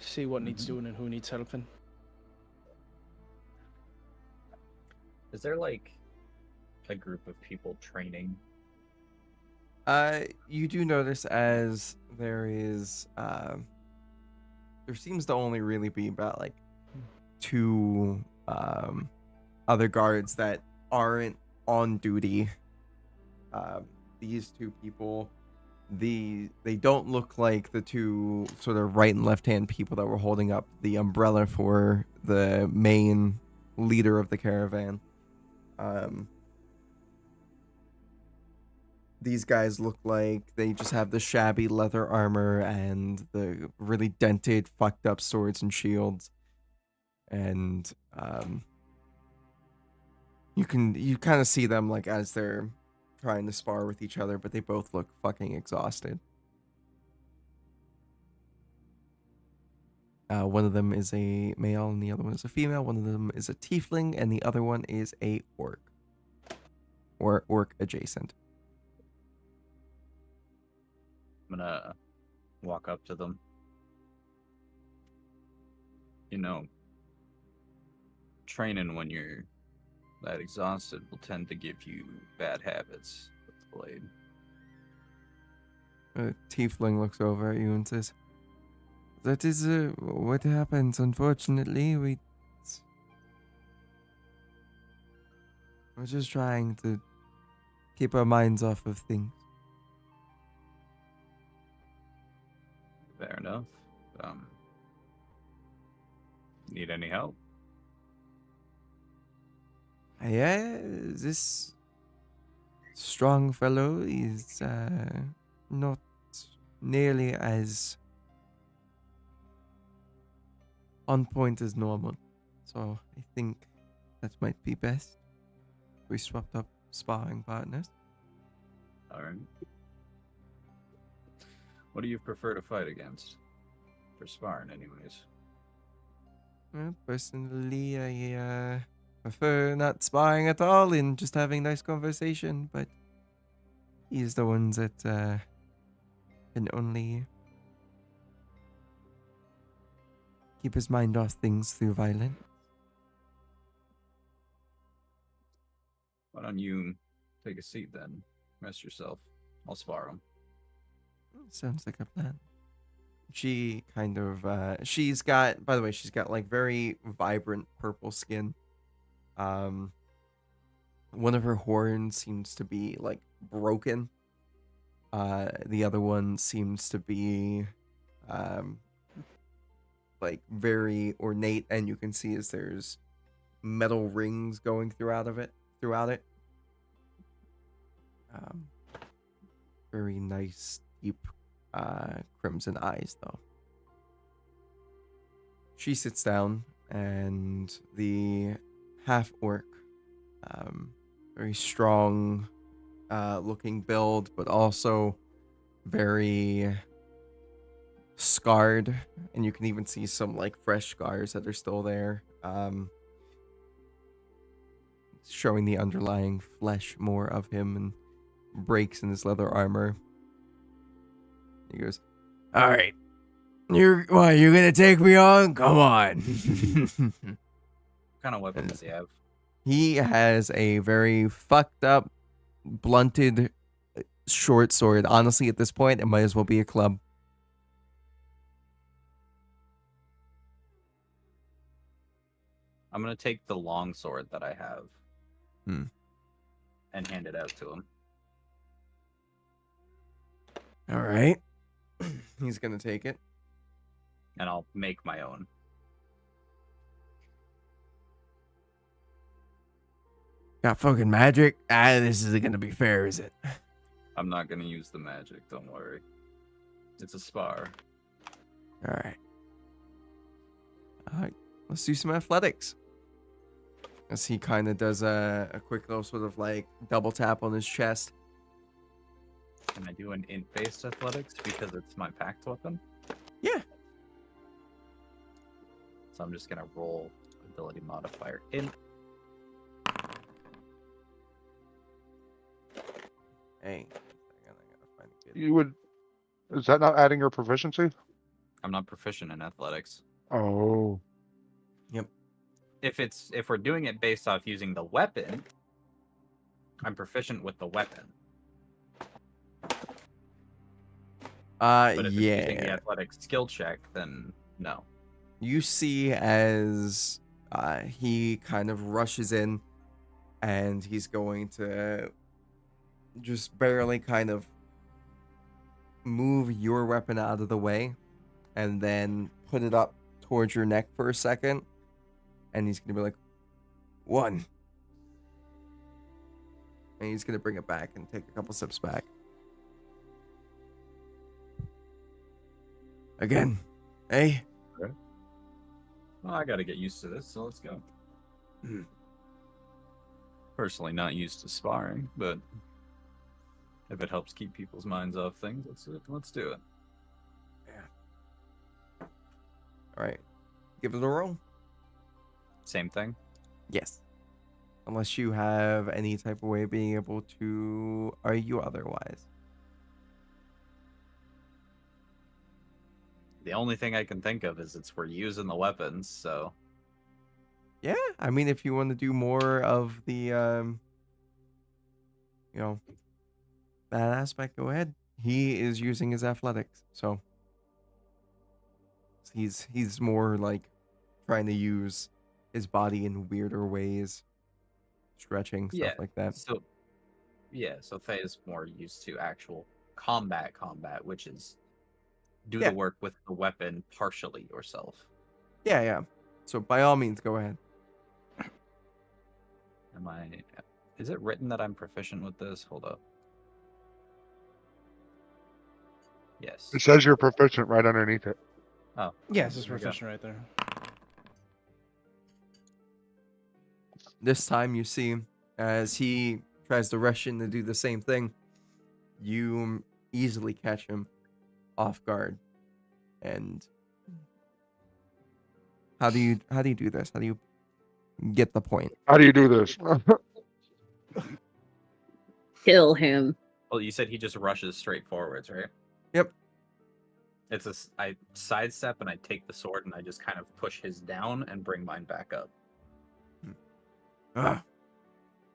See what needs doing and who needs helping. Is there like a group of people training? You do notice as there is, there seems to only really be about like 2 other guards that aren't on duty. These 2 people, they don't look like the 2 sort of right and left hand people that were holding up the umbrella for the main leader of the caravan. These guys look like they just have the shabby leather armor and the really dented, fucked up swords and shields. And you kind of see them like as they're trying to spar with each other, but they both look fucking exhausted. One of them is a male and the other one is a female. One of them is a tiefling and the other one is a orc. Or orc adjacent. I'm gonna walk up to them. You know, training when you're that exhausted will tend to give you bad habits with the blade. A tiefling looks over at you and says, "That is what happens. Unfortunately, we're just trying to keep our minds off of things." Fair enough. Need any help? Yeah, this strong fellow is not nearly as on point as normal. So I think that might be best. We swapped up sparring partners. Alright. What do you prefer to fight against? For sparring, anyways. Well, personally, I prefer not sparring at all and just having nice conversation, but he's the one that can only keep his mind off things through violence. Why don't you take a seat then? Rest yourself. I'll spar him. Sounds like a plan. She kind of, she's got, by the way, she's got like very vibrant purple skin. One of her horns seems to be like broken. The other one seems to be, like very ornate, and you can see as there's metal rings going throughout it. Very nice, deep, crimson eyes, though. She sits down, and the half orc, very strong, looking build, but also very scarred, and you can even see some like fresh scars that are still there, showing the underlying flesh more of him and breaks in his leather armor. He goes, "All right, you're gonna take me on? Come on." What kind of weapon does he have? He has a very fucked up, blunted, short sword. Honestly, at this point, it might as well be a club. I'm gonna take the long sword that I have and hand it out to him. All right. He's gonna take it. And I'll make my own. Got fucking magic? This isn't gonna be fair, is it? I'm not gonna use the magic, don't worry. It's a spar. All right, let's do some athletics. As he kind of does a quick little sort of like double tap on his chest. Can I do an int-based athletics because it's my packed weapon? Yeah. So I'm just gonna roll ability modifier int. Hey. You would. Is that not adding your proficiency? I'm not proficient in athletics. Oh. Yep. If we're doing it based off using the weapon, I'm proficient with the weapon. But if it's using the athletic skill check, then no. You see as he kind of rushes in, and he's going to just barely kind of move your weapon out of the way and then put it up towards your neck for a second, and he's gonna be like, 1, and he's gonna bring it back and take a couple steps back. Again, hey. Okay. Well, I gotta get used to this, so let's go. Personally, not used to sparring, but if it helps keep people's minds off things, let's do it. Yeah. All right, give it a roll. Same thing. Yes. Unless you have any type of way of being able to argue otherwise. The only thing I can think of is we're using the weapons, so Yeah, I mean, if you want to do more of the, you know, that aspect, go ahead. He is using his athletics, so he's more like trying to use his body in weirder ways, stretching stuff Yeah. like that. So yeah, so Faye is more used to actual combat, which is do Yeah. the work with the weapon partially yourself. Yeah, yeah. So by all means, go ahead. Am I? Is it written that I'm proficient with this? Hold up. Yes. It says you're proficient right underneath it. Oh. Yes, it's there we go. proficient right there. This time you see, as he tries to rush in to do the same thing, you easily catch him off guard. And how do you do this? How do you get the point? How do you do this? Kill him. Well, you said he just rushes straight forwards, right? Yep. I sidestep and I take the sword and I just kind of push his down and bring mine back up. Ah,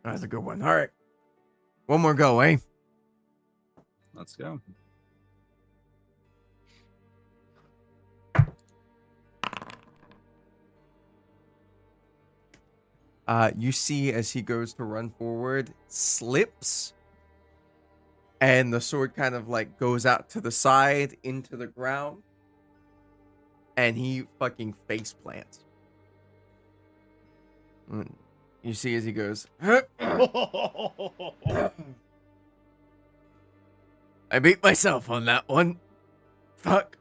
that's a good one. All right. One more go, eh? Let's go. You see as he goes to run forward, slips, and the sword kind of like goes out to the side into the ground, and he fucking face plants. You see as he goes, I beat myself on that one. Fuck.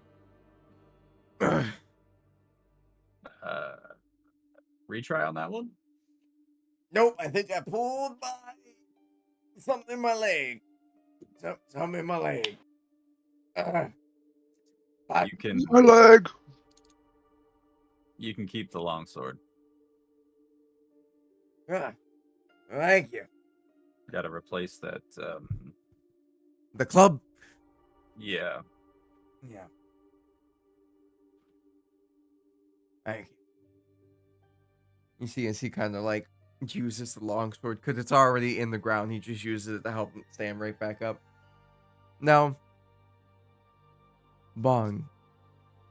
Retry on that one? Nope, I think I pulled something in my leg. Something in my leg. You can My leg. you can keep the longsword. Thank you. Got to replace that. The club. Yeah. Yeah. Thank you. You see, as he kind of like uses the longsword because it's already in the ground. He just uses it to help him stand right back up. Now, Bong,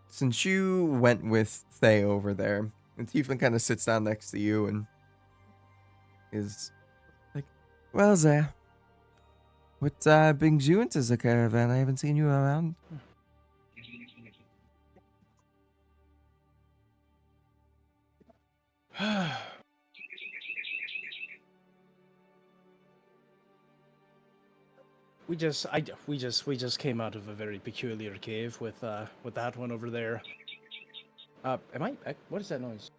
since you went with Thay over there, and Tiefling kind of sits down next to you and is like, well, there. What brings you into the caravan? I haven't seen you around. We just came out of a very peculiar cave with that one over there. What is that noise?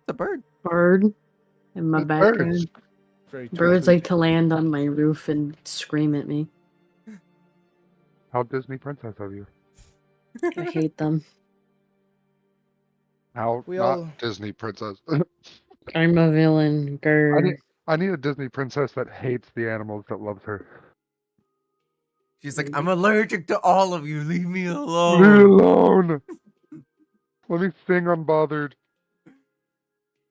It's a bird. Bird in my It's background. Very Birds tweet. like to land on my roof and scream at me. How Disney princess of you. I hate them. How We not all- Disney princess. I'm a villain. Grr. I need a Disney princess that hates the animals that loves her. She's like, I'm allergic to all of you. Leave me Leave me alone. alone. Let me sing unbothered.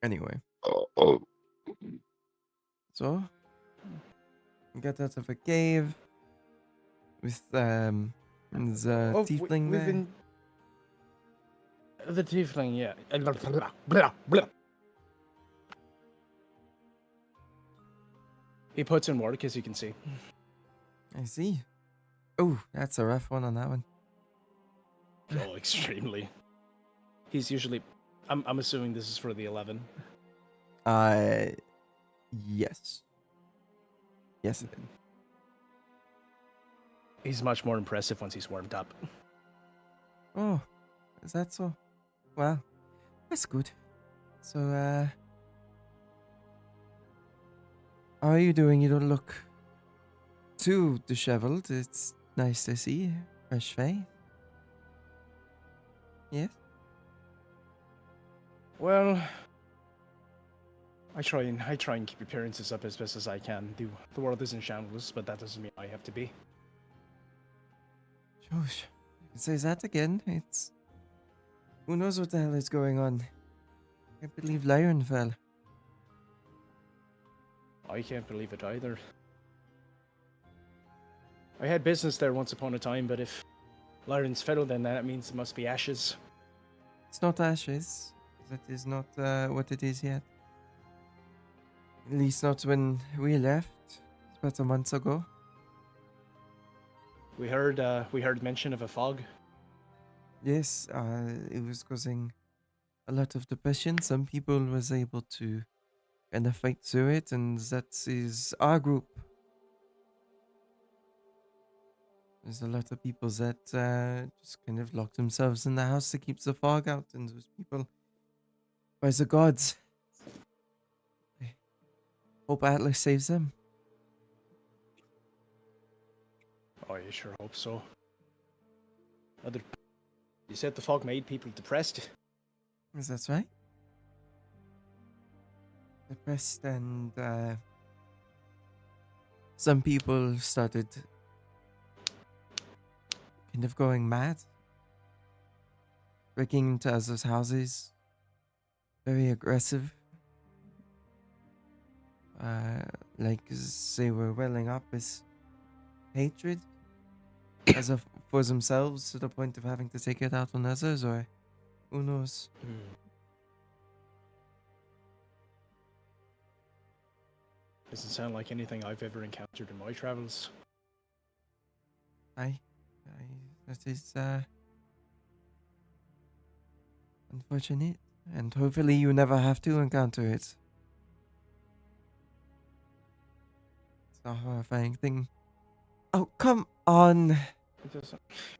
Anyway, Oh. so we got out of a cave with the tiefling we've there. been the tiefling, yeah. He puts in work, as you can see. I see. Oh, that's a rough one on that one. Oh, extremely. He's usually. I'm assuming this is for the 11. Yes. Yes, it is. He's much more impressive once he's warmed up. Oh, is that so? Well, that's good. So, how are you doing? You don't look too disheveled. It's nice to see. Fresh face. Yes? Well, I try and keep appearances up as best as I can. The world is in shambles, but that doesn't mean I have to be. Josh, you can say that again. It's... Who knows what the hell is going on? Can't believe Lyron fell. I can't believe it either. I had business there once upon a time, but if Lyron's fell, then that means it must be ashes. It's not ashes. That is not what it is yet. At least not when we left. It's about a month ago. We heard mention of a fog. Yes, it was causing a lot of depression. Some people was able to kind of fight through it, and that is our group. There's a lot of people that just kind of lock themselves in the house to keep the fog out, and those people, by the gods, I hope Atlas saves them. Oh, I sure hope so. You said the fog made people depressed. Is that right? Depressed, and some people started kind of going mad, breaking into others' houses, very aggressive. Like they were welling up with hatred as of for themselves to the point of having to take it out on others, or who knows. Doesn't sound like anything I've ever encountered in my travels. That is unfortunate, and hopefully you never have to encounter it. It's a horrifying thing. Oh, come on.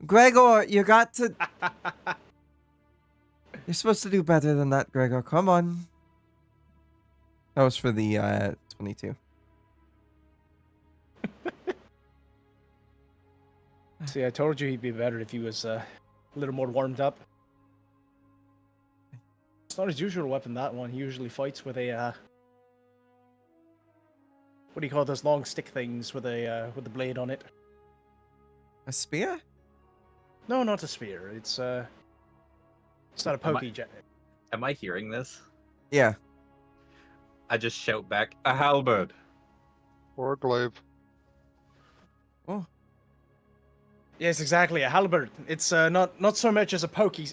Gregor, you got to... You're supposed to do better than that, Gregor. Come on. That was for the 22. See, I told you he'd be better if he was a little more warmed up. It's not his usual weapon, that one. He usually fights with a what do you call those long stick things with the blade on it? A spear? No, not a spear. It's not a pokey. Am I hearing this? Yeah. I just shout back, a halberd. Or a glaive. Oh. Yes, exactly, a halberd. It's not so much as a pokey.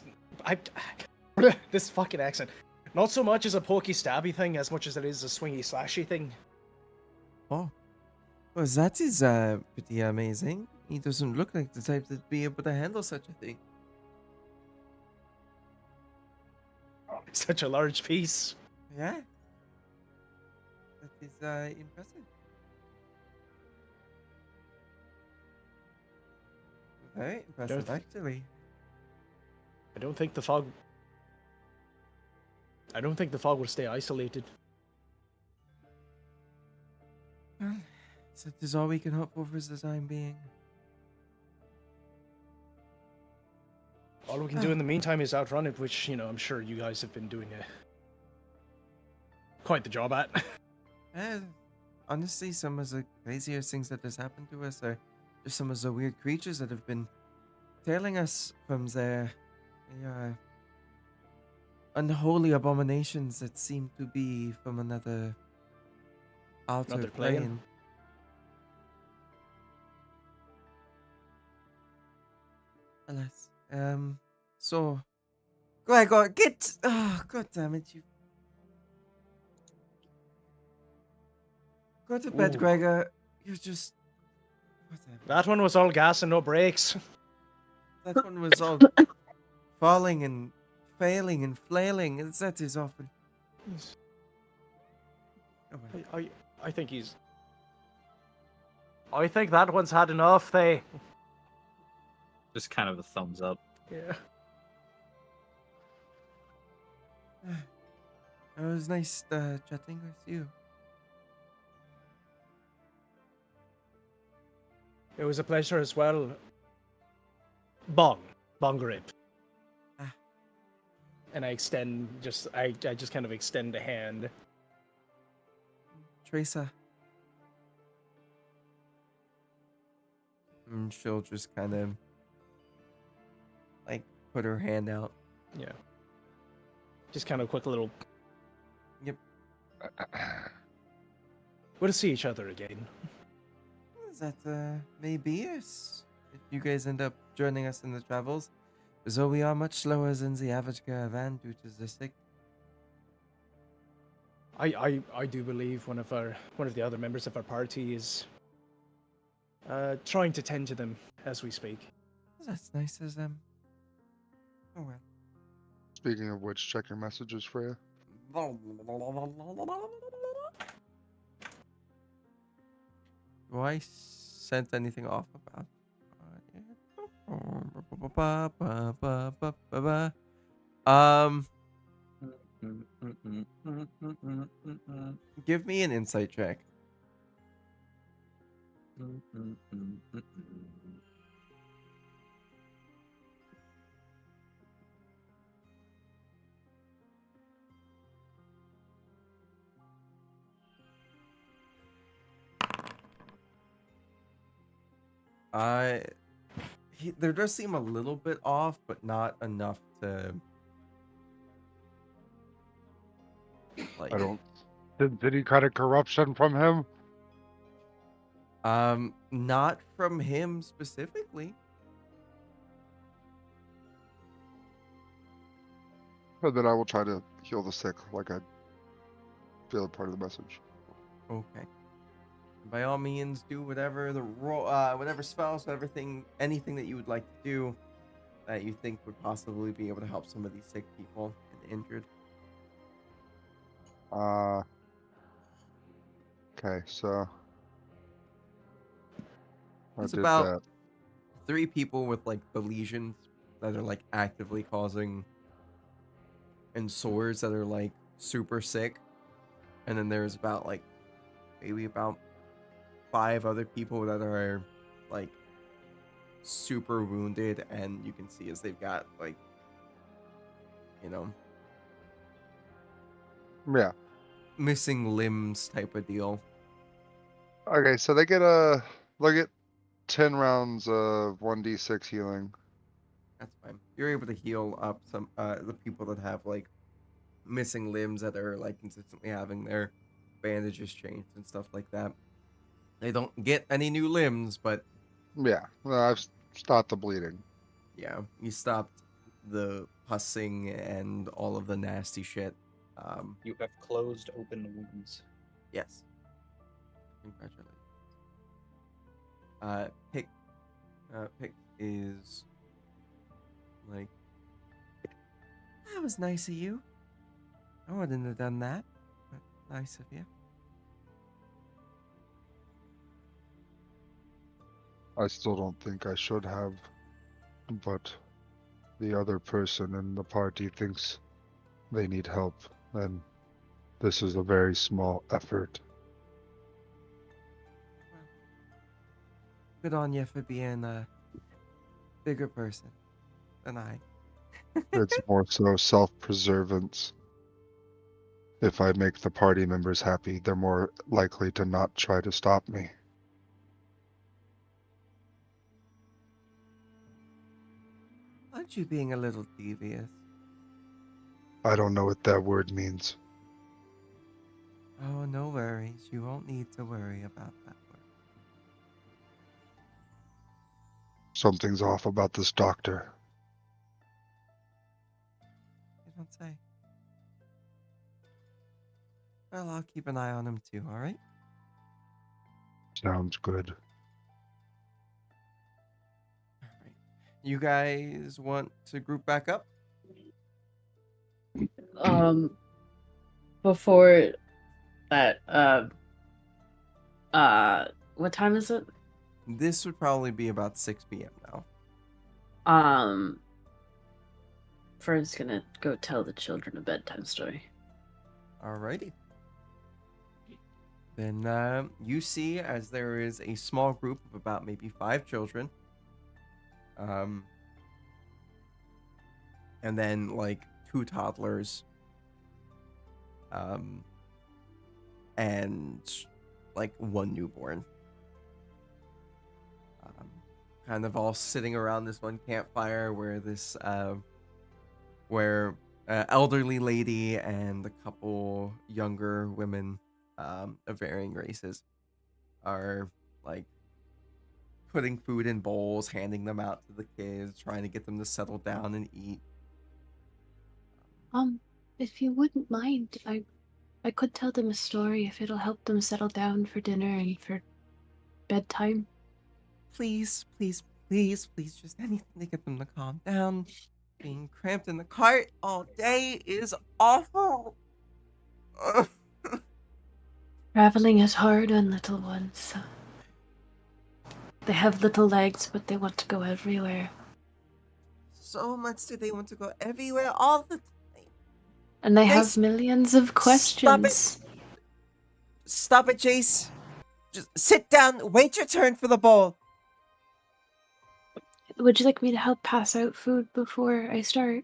This fucking accent. Not so much as a pokey stabby thing as much as it is a swingy slashy thing. Oh. Well, that is pretty amazing. He doesn't look like the type that'd be able to handle such a thing. Such a large piece. Yeah. That is impressive. Very impressive, actually. I don't think the fog will stay isolated. Well, that is all we can hope for the time being. All we can do in the meantime is outrun it, which, I'm sure you guys have been doing quite the job at. Honestly, some of the craziest things that has happened to us are just some of the weird creatures that have been tailing us from their unholy abominations that seem to be from another outer plane. Alas. So, Gregor, get... Oh, God damn it, you... Go to bed, Ooh. Gregor. You're just... Whatever. That one was all gas and no brakes. That one was all falling and failing and flailing, and that is often... Oh, well. I think he's... I think that one's had enough, they... Just kind of a thumbs up. Yeah. It was nice chatting with you. It was a pleasure as well. Bong grip. Ah. And I just kind of extend a hand. Teresa. And she'll just kind of like put her hand out. Yeah. Just kind of quick little We'll see each other again. That may be it. If you guys end up joining us in the travels, though we are much slower than the average caravan due to the sick. I do believe one of the other members of our party is trying to tend to them as we speak. That's nice of them. Oh well. Speaking of which, check your messages, Freya. Do I sent anything off about? Give me an insight check. There does seem a little bit off, but not enough to like. I don't. Did he credit corruption from him? Not from him specifically. But then I will try to heal the sick, like I feel a part of the message. Okay. By all means, do whatever whatever spells, anything that you would like to do that you think would possibly be able to help some of these sick people and injured. Okay, so I It's did about that. 3 people with like the lesions that are like actively causing, and sores that are like super sick, and then there's about like maybe about 5 other people that are like super wounded, and you can see as they've got like, you know, Yeah. missing limbs type of deal. Okay, so they get 10 rounds of 1d6 healing. That's fine. You're able to heal up some the people that have like missing limbs that are like consistently having their bandages changed and stuff like that. They don't get any new limbs, but Yeah, well, I've stopped the bleeding. yeah, you stopped the pussing and all of the nasty shit. You have closed open wounds. Yes. Congratulations. Pick is like, that was nice of you. I wouldn't have done that, but nice of you. I still don't think I should have, but the other person in the party thinks they need help, and this is a very small effort. Well, good on you for being a bigger person than I. It's more so self-preservance. If I make the party members happy, they're more likely to not try to stop me. Aren't you being a little devious? I don't know what that word means. Oh, no worries. You won't need to worry about that word. Something's off about this doctor. You don't say. Well, I'll keep an eye on him too, alright? Sounds good. Alright. You guys want to group back up? Before that, what time is it? This would probably be about 6 p.m. now. Fern's gonna go tell the children a bedtime story. Alrighty. Then you see as there is a small group of about maybe 5 children. And then like 2 toddlers. And like 1 newborn. Kind of all sitting around this one campfire where this where elderly lady and a couple younger women of varying races are like putting food in bowls, handing them out to the kids, trying to get them to settle down and eat. If you wouldn't mind, I could tell them a story if it'll help them settle down for dinner and for bedtime. Please, please, please, please, just anything to get them to calm down. Being cramped in the cart all day is awful. Traveling is hard on little ones. They have little legs, but they want to go everywhere. So much do they want to go everywhere all the time. And they Jace, have millions of questions. Stop it, Jace. Just sit down. Wait your turn for the bowl. Would you like me to help pass out food before I start?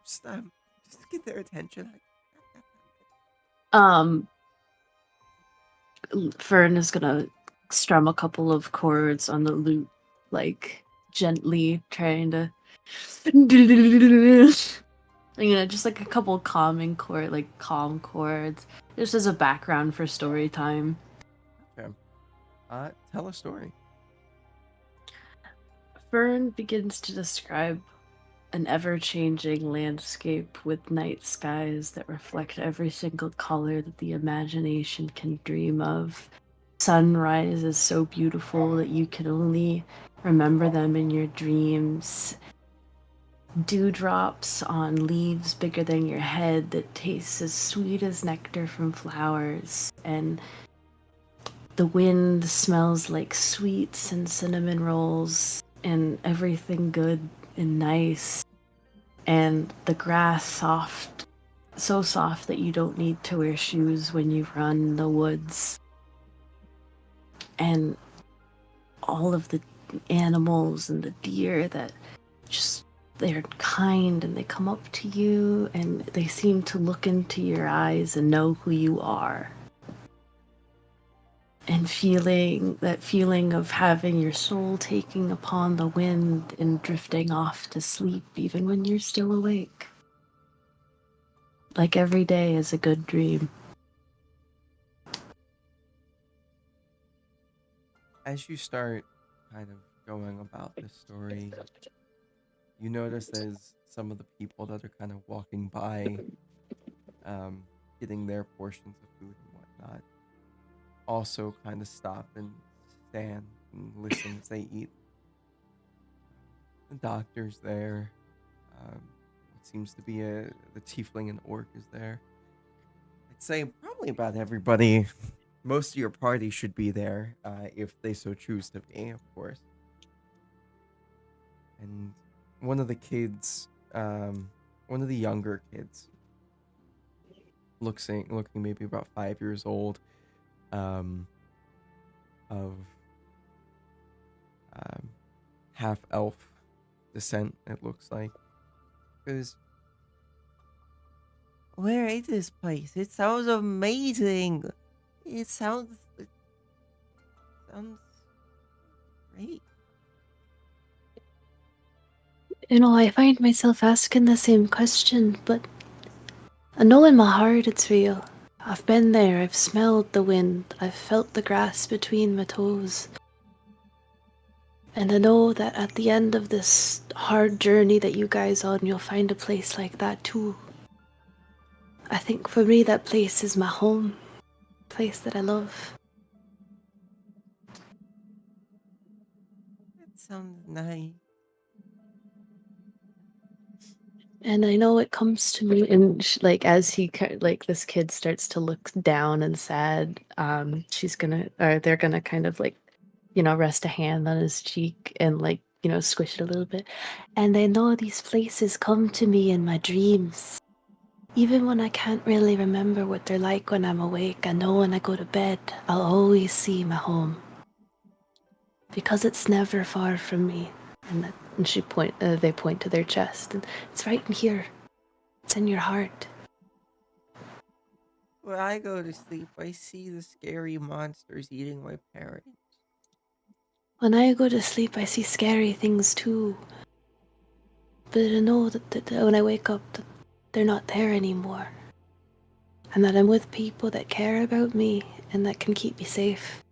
Just get their attention. Fern is gonna strum a couple of chords on the lute, like gently trying to, just like a couple calm chords, just as a background for story time. Okay. Tell a story. Fern begins to describe an ever-changing landscape with night skies that reflect every single color that the imagination can dream of. Sunrises so beautiful that you can only remember them in your dreams. Dewdrops on leaves bigger than your head that tastes as sweet as nectar from flowers, and the wind smells like sweets and cinnamon rolls and everything good and nice, and the grass soft, so soft that you don't need to wear shoes when you run in the woods, and all of the animals and the deer that just, they're kind and they come up to you and they seem to look into your eyes and know who you are. And that feeling of having your soul taking upon the wind and drifting off to sleep even when you're still awake. Like every day is a good dream. As you start kind of going about this story, you notice there's some of the people that are kind of walking by, getting their portions of food and whatnot, also kind of stop and stand and listen as they eat. The doctor's there. It seems to be the tiefling and orc is there. I'd say probably about everybody. Most of your party should be there, if they so choose to be, of course. And one of the kids, one of the younger kids, looking maybe about 5 years old, of half elf descent, it looks like. Because, where is this place? It sounds amazing. It sounds great. I find myself asking the same question, but I know in my heart it's real. I've been there, I've smelled the wind, I've felt the grass between my toes. And I know that at the end of this hard journey that you guys on, you'll find a place like that too. I think for me that place is my home, place that I love. That sounds nice. And I know it comes to me, and as this kid starts to look down and sad, they're gonna kind of rest a hand on his cheek and squish it a little bit. And I know these places come to me in my dreams. Even when I can't really remember what they're like when I'm awake, I know when I go to bed, I'll always see my home. Because it's never far from me. And they point to their chest, and it's right in here. It's in your heart. When I go to sleep, I see the scary monsters eating my parents. When I go to sleep, I see scary things too. But I know that when I wake up, they're not there anymore. And that I'm with people that care about me and that can keep me safe.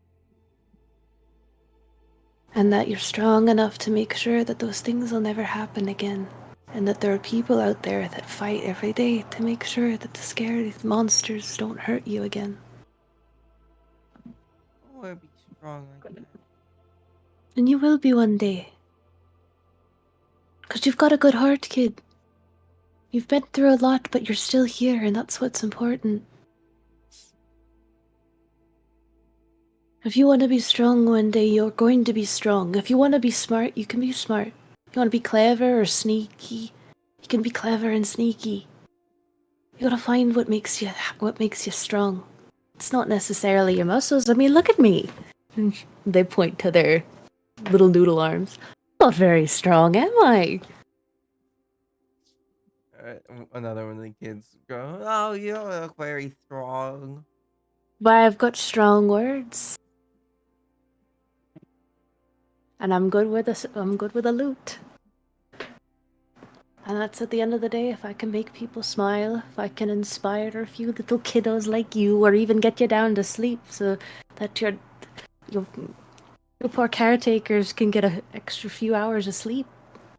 And that you're strong enough to make sure that those things will never happen again. And that there are people out there that fight every day to make sure that the scary monsters don't hurt you again. I want to be strong like that. And you will be one day. 'Cause you've got a good heart, kid. You've been through a lot, but you're still here, and that's what's important. If you want to be strong one day, you're going to be strong. If you want to be smart, you can be smart. If you want to be clever or sneaky, you can be clever and sneaky. You gotta find what makes you strong. It's not necessarily your muscles. I mean, look at me. They point to their little noodle arms. Not very strong, am I? Another one of the kids go, "Oh, you don't look very strong." But I've got strong words. And I'm good with a loot. And that's at the end of the day, if I can make people smile, if I can inspire a few little kiddos like you, or even get you down to sleep so that your poor caretakers can get an extra few hours of sleep,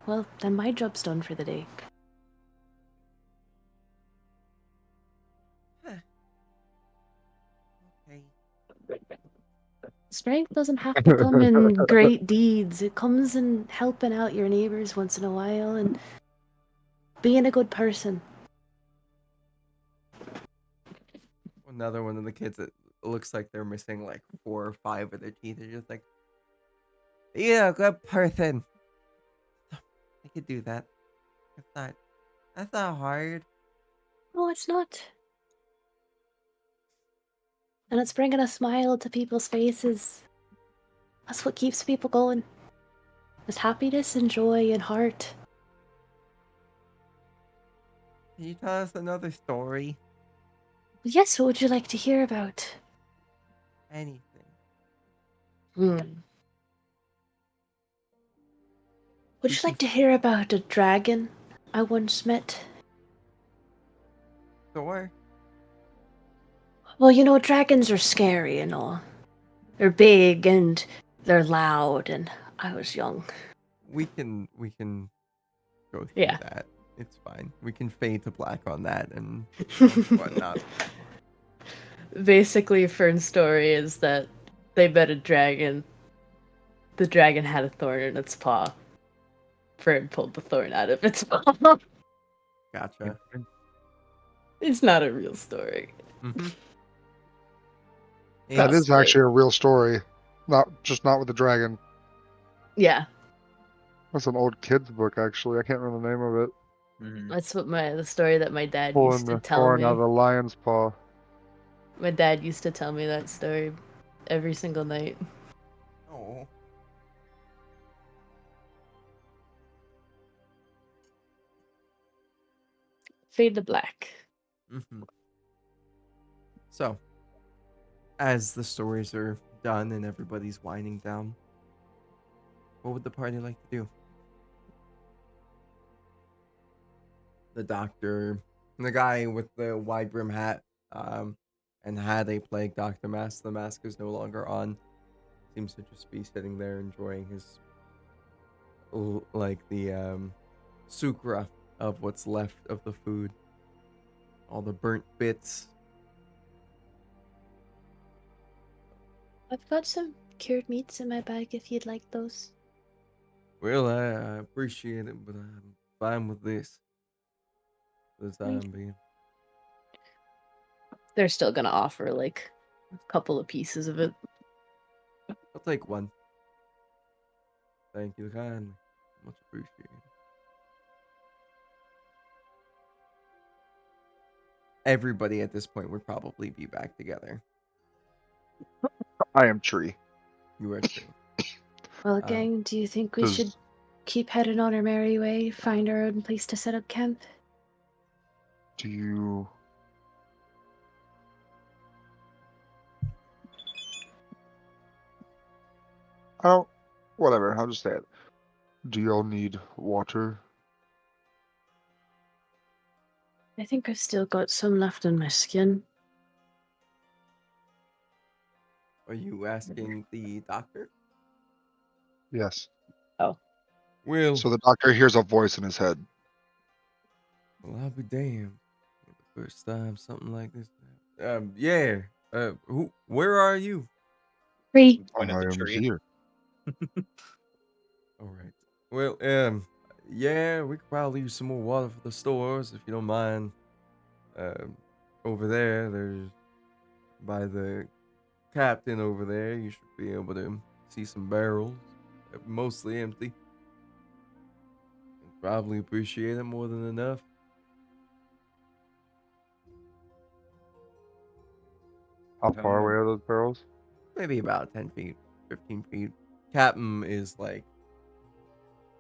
well, then my job's done for the day. Okay. Strength doesn't have to come in great deeds. It comes in helping out your neighbors once in a while and being a good person. Another one of the kids that looks like they're missing like 4 or 5 of their teeth. They're just like, "Yeah, good person. I could do that. That's not hard." No, it's not. And it's bringing a smile to people's faces. That's what keeps people going. There's happiness and joy and heart. Can you tell us another story? Yes, what would you like to hear about? Anything. Would you like to hear about a dragon I once met? Sure. Well, you know, dragons are scary and all. They're big and they're loud, and I was young. We can go through Yeah. that. It's fine. We can fade to black on that and whatnot. Basically, Fern's story is that they met a dragon. The dragon had a thorn in its paw. Fern pulled the thorn out of its paw. Gotcha. It's not a real story. Mm-hmm. That is actually a real story. Not with the dragon. Yeah. That's an old kid's book, actually. I can't remember the name of it. Mm-hmm. That's what the story that my dad Pulling used to the tell thorn me. out of the lion's paw. My dad used to tell me that story every single night. Oh. Fade to black. Mm-hmm. So, as the stories are done and everybody's winding down, what would the party like to do? The doctor, the guy with the wide brim hat, and had a plague doctor mask. The mask is no longer on. Seems to just be sitting there enjoying his, the sucra of what's left of the food. All the burnt bits. I've got some cured meats in my bag if you'd like those. Well, I appreciate it, but I'm fine with this. For the time being. They're still gonna offer like a couple of pieces of it. I'll take one. Thank you kindly. Much appreciated. Everybody at this point would probably be back together. I am Tree. You are true. Well, gang, do you think we should keep heading on our merry way, find our own place to set up camp? Do you... Oh, whatever. I'll just say it. Do y'all need water? I think I've still got some left in my skin. Are you asking the doctor? Yes. Oh. Well, So the doctor hears a voice in his head. well, I'll be damned. The first time something like this. Yeah. Where are you? Free. Point at I the am tree. here. All right. Well, yeah, we could probably use some more water for the stores if you don't mind. Over there, there's by the captain over there. You should be able to see some barrels, mostly empty. Probably appreciate it more than enough. How How far many- away are those barrels? Maybe about 10 feet, 15 feet. Captain is like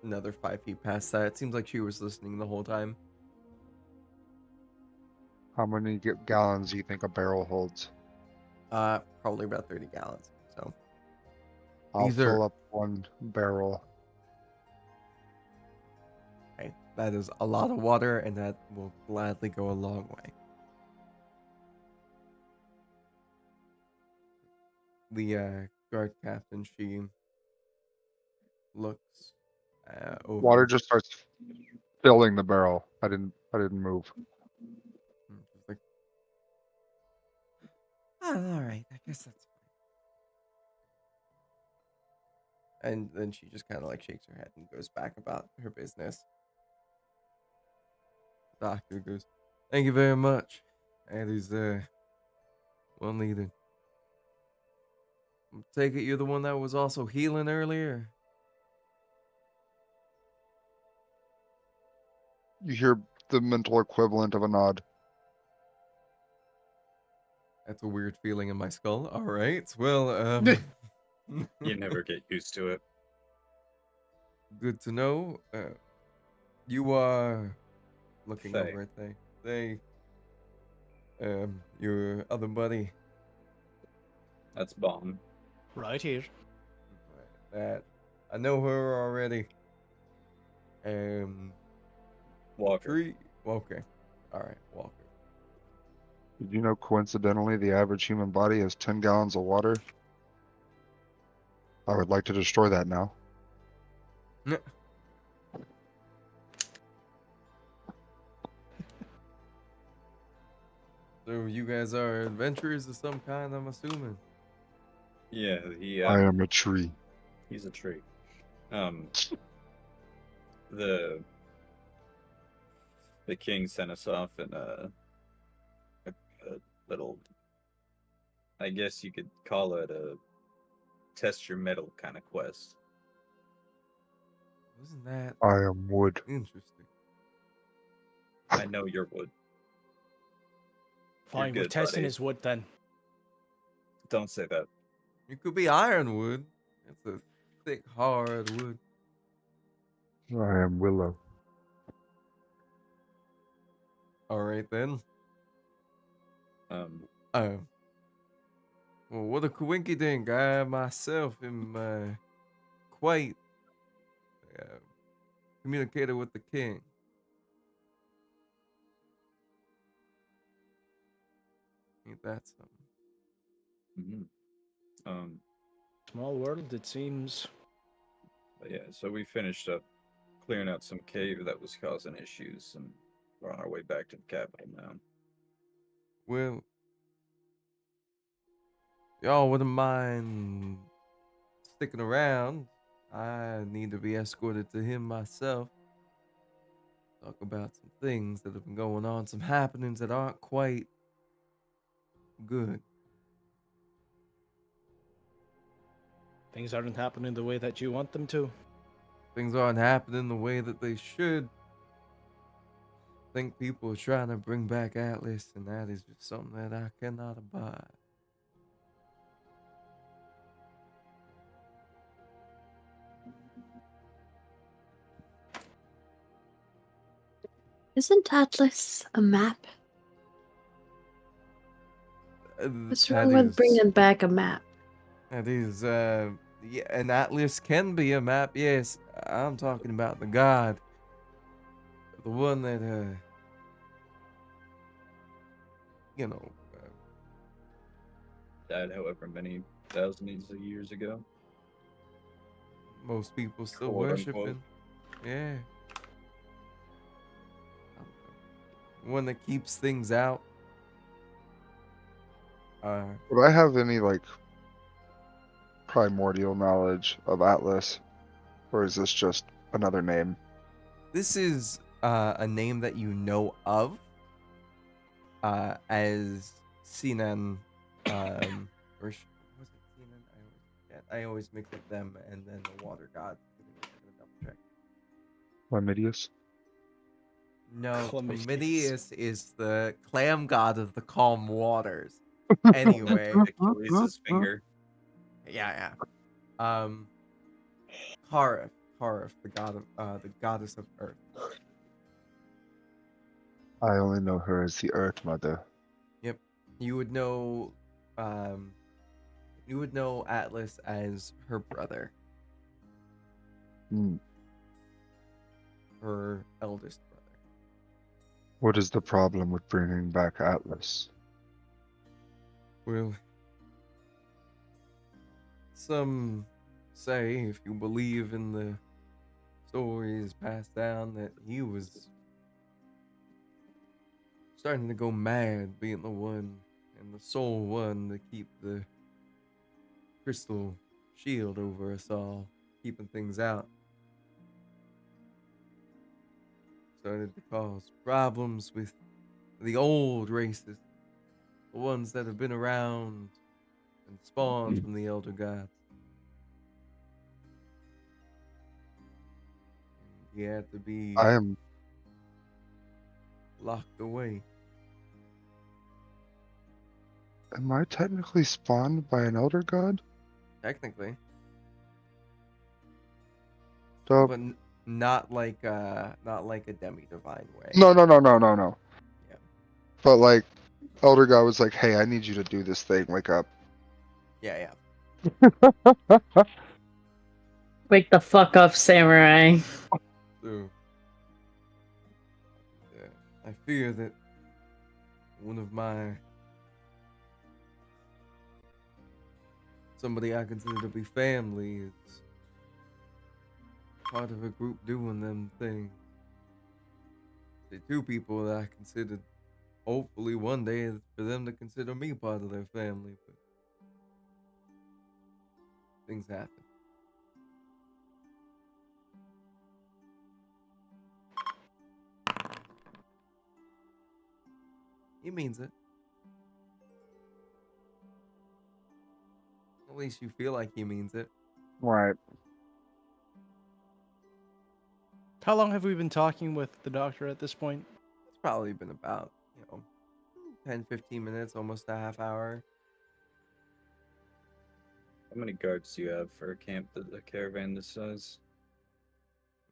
another 5 feet past that. It seems like she was listening the whole time. How many gallons do you think a barrel holds? Probably about 30 gallons. So I'll these are fill up one barrel. okay, that is a lot of water, and that will gladly go a long way. The guard captain, she looks over. Water just starts filling the barrel. I didn't move. She's like, oh, all right, I guess that's fine. And then she just kind of like shakes her head and goes back about her business. The doctor goes, thank you very much. That is well needed. Take it you're the one that was also healing earlier. You hear the mental equivalent of a nod. That's a weird feeling in my skull. All right. Well, You never get used to it. good to know. You are looking Faye. over at your other buddy. That's bomb. Right here. That I know her already. Walker. Tree. Okay. All right, Walker. Did you know coincidentally the average human body has 10 gallons of water? I would like to destroy that now. Yeah. So you guys are adventurers of some kind, I'm assuming. Yeah, I am a tree. he's a tree. The king sent us off in a little, I guess you could call it a test your metal kind of quest. Wasn't that I am wood. interesting? I know your wood. Fine, we're good, testing buddy. his wood then. Don't say that. You could be ironwood. It's a thick, hard wood. I am willow. All right then. Well, what a coinky dink. I myself am quite communicated with the king. Ain't that something? Small world, it seems. But yeah, so we finished up clearing out some cave that was causing issues, and we're on our way back to the capital now. Well, y'all wouldn't mind sticking around. I need to be escorted to him myself. Talk about some things that have been going on, some happenings that aren't quite good. Things aren't happening the way that you want them to. Things aren't happening the way that they should. I think people are trying to bring back Atlas, and that is just something that I cannot abide. Isn't Atlas a map? What's wrong with bringing back a map? That is, yeah, an atlas can be a map, yes. I'm talking about the god. The one that, you know, Died however many thousands of years ago. most people still Quote, unquote. worshiping. Yeah. One that keeps things out. Would I have any like primordial knowledge of Atlas, or is this just another name? This is a name that you know of as Sinan, or was it Sinan? I always forget. I always mix up them and then the water god. I'm gonna double check. Chlamydius? No, Chlamydius. Chlamydius is the clam god of the calm waters. Anyway, Achilles' finger. yeah. Karif, the god of the goddess of earth. I only know her as the Earth Mother. Yep. You would know Atlas as her brother. Hmm. Her eldest brother. What is the problem with bringing back Atlas? Well, some say, if you believe in the stories passed down, that he was starting to go mad, being the one and the sole one to keep the crystal shield over us all, keeping things out. Started to cause problems with the old races, the ones that have been around and spawned from the elder gods. And he had to be I am. locked away. Am I technically spawned by an elder god? Technically. So, But not like a demi-divine way. no. Yeah. But like, elder god was like, "Hey, I need you to do this thing. Wake up." Yeah. Wake the fuck up, samurai. So, I fear that one of somebody I consider to be family is part of a group doing them things. The two people that I considered, hopefully one day for them to consider me part of their family, but things happen. He means it. At least you feel like he means it. Right. How long have we been talking with the doctor at this point? It's probably been about, 10, 15 minutes, almost a half hour. How many guards do you have for a camp that a caravan this size?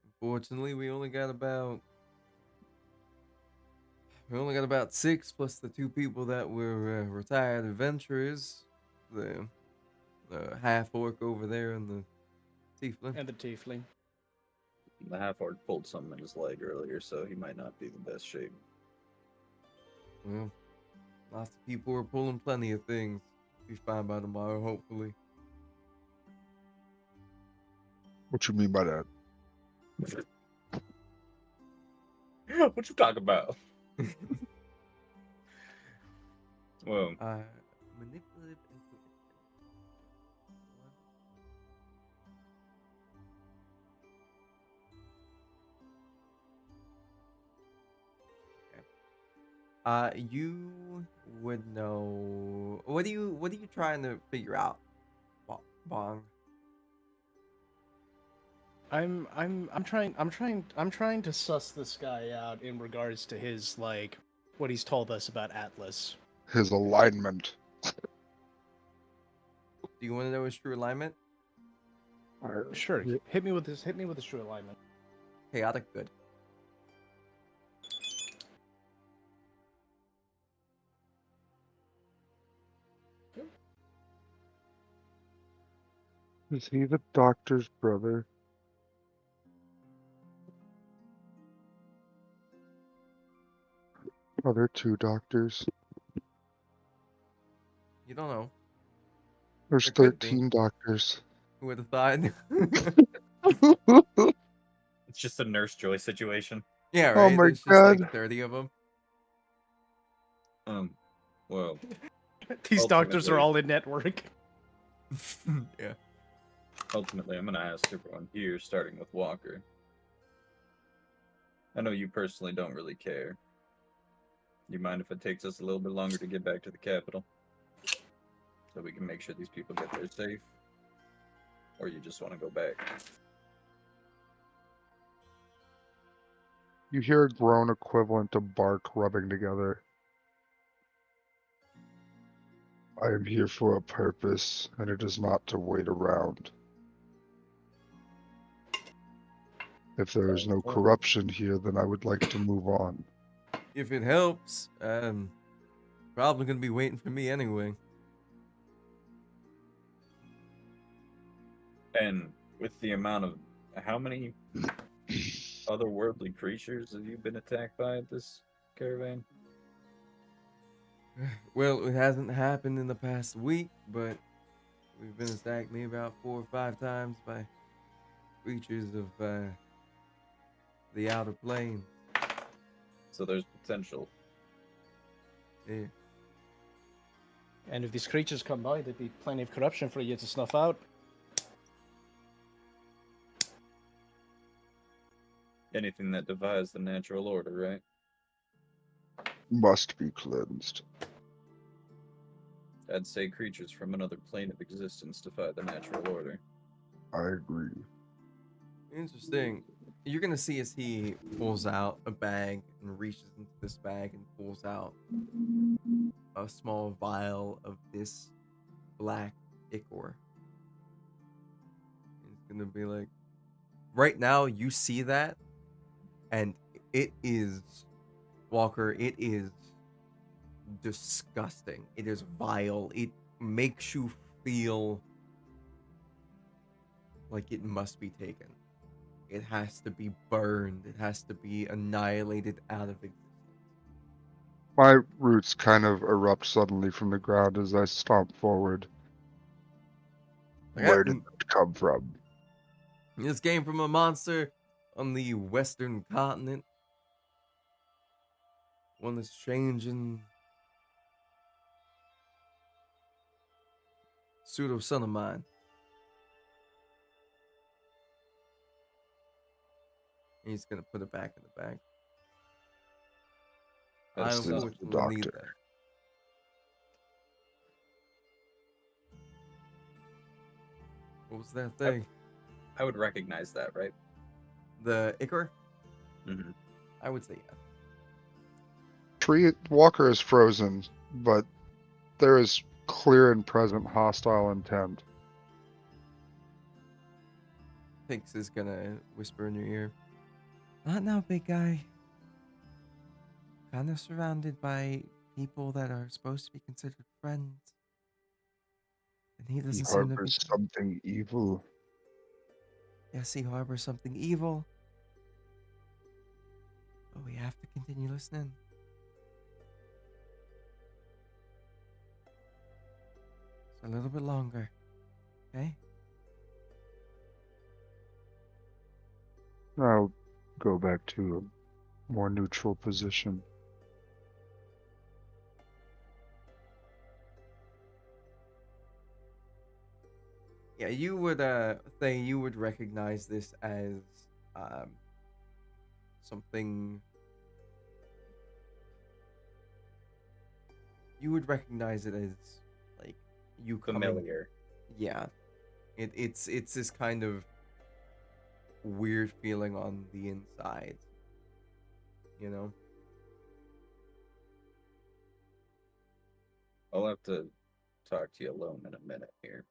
Unfortunately, we only got about 6 plus the 2 people that were retired adventurers. The half orc over there and the tiefling. And the tiefling. The half-orc pulled something in his leg earlier, so he might not be in the best shape. Well, lots of people were pulling plenty of things. Be fine by tomorrow, hopefully. What you mean by that? What you talking about? Well, Manipulative intuition. You would know. What are you trying to figure out, Bong? I'm trying to suss this guy out in regards to his like what he's told us about Atlas. His alignment. Do you want to know his true alignment? Sure, hit me with his true alignment. Chaotic good. Is he the doctor's brother? Are there 2 doctors? You don't know. There's There could be. 13 doctors. Who would have thought? It's just a Nurse Joy situation. Yeah, Oh right. my There's just like God. 30 of them. Well, These doctors are ultimately- all in network. Yeah. ultimately, I'm gonna ask everyone here, starting with Walker. I know you personally don't really care. You mind if it takes us a little bit longer to get back to the capital? So we can make sure these people get there safe? Or you just want to go back? You hear a groan equivalent to bark rubbing together. I am here for a purpose, and it is not to wait around. If there is no corruption here, then I would like to move on. If it helps, probably gonna be waiting for me anyway. And with the amount of how many otherworldly creatures have you been attacked by at this caravan? Well, it hasn't happened in the past week, but we've been attacked maybe about 4 or 5 times by creatures of the outer plane. So there's potential. Yeah. And if these creatures come by, there'd be plenty of corruption for you to snuff out. Anything that defies the natural order, right? Must be cleansed. I'd say creatures from another plane of existence defy the natural order. I agree. Interesting. You're gonna see as he pulls out a bag and reaches into this bag and pulls out a small vial of this black ichor. He's gonna be like, right now you see that, and it is, Walker, it is disgusting. It is vile. It makes you feel like it must be taken. It has to be burned. It has to be annihilated out of existence. My roots kind of erupt suddenly from the ground as I stomp forward. Like, Where did it come from? This came from a monster on the western continent. One that's changing. Pseudo son of mine. And he's gonna put it back in the bag. I That's the unfortunately need that. doctor. What was that thing? I would recognize that, right? The ichor? Mm-hmm. I would say yeah. Tree Walker is frozen, but there is clear and present hostile intent. Pix is gonna whisper in your ear. Not now, big guy. Kind of surrounded by people that are supposed to be considered friends. And he He doesn't seem to be. harbors something evil. Yes, he harbors something evil. But we have to continue listening. Just a little bit longer. Okay? I'll go back to a more neutral position. Yeah, you would say you would recognize this as something. You would recognize it as like you coming. Familiar. Yeah, it's this kind of weird feeling on the inside. You know. I'll have to talk to you alone in a minute here.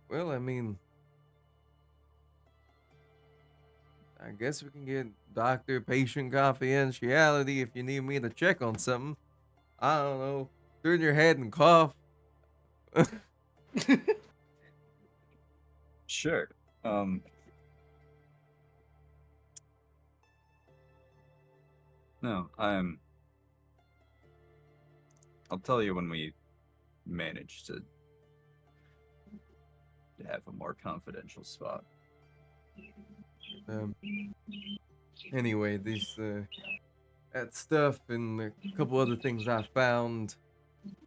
Well, I mean, I guess we can get doctor-patient confidentiality if you need me to check on something. I don't know. Turn your head and cough. Sure. No, I'm I'll tell you when we manage to have a more confidential spot. Anyway, that stuff and a couple other things I found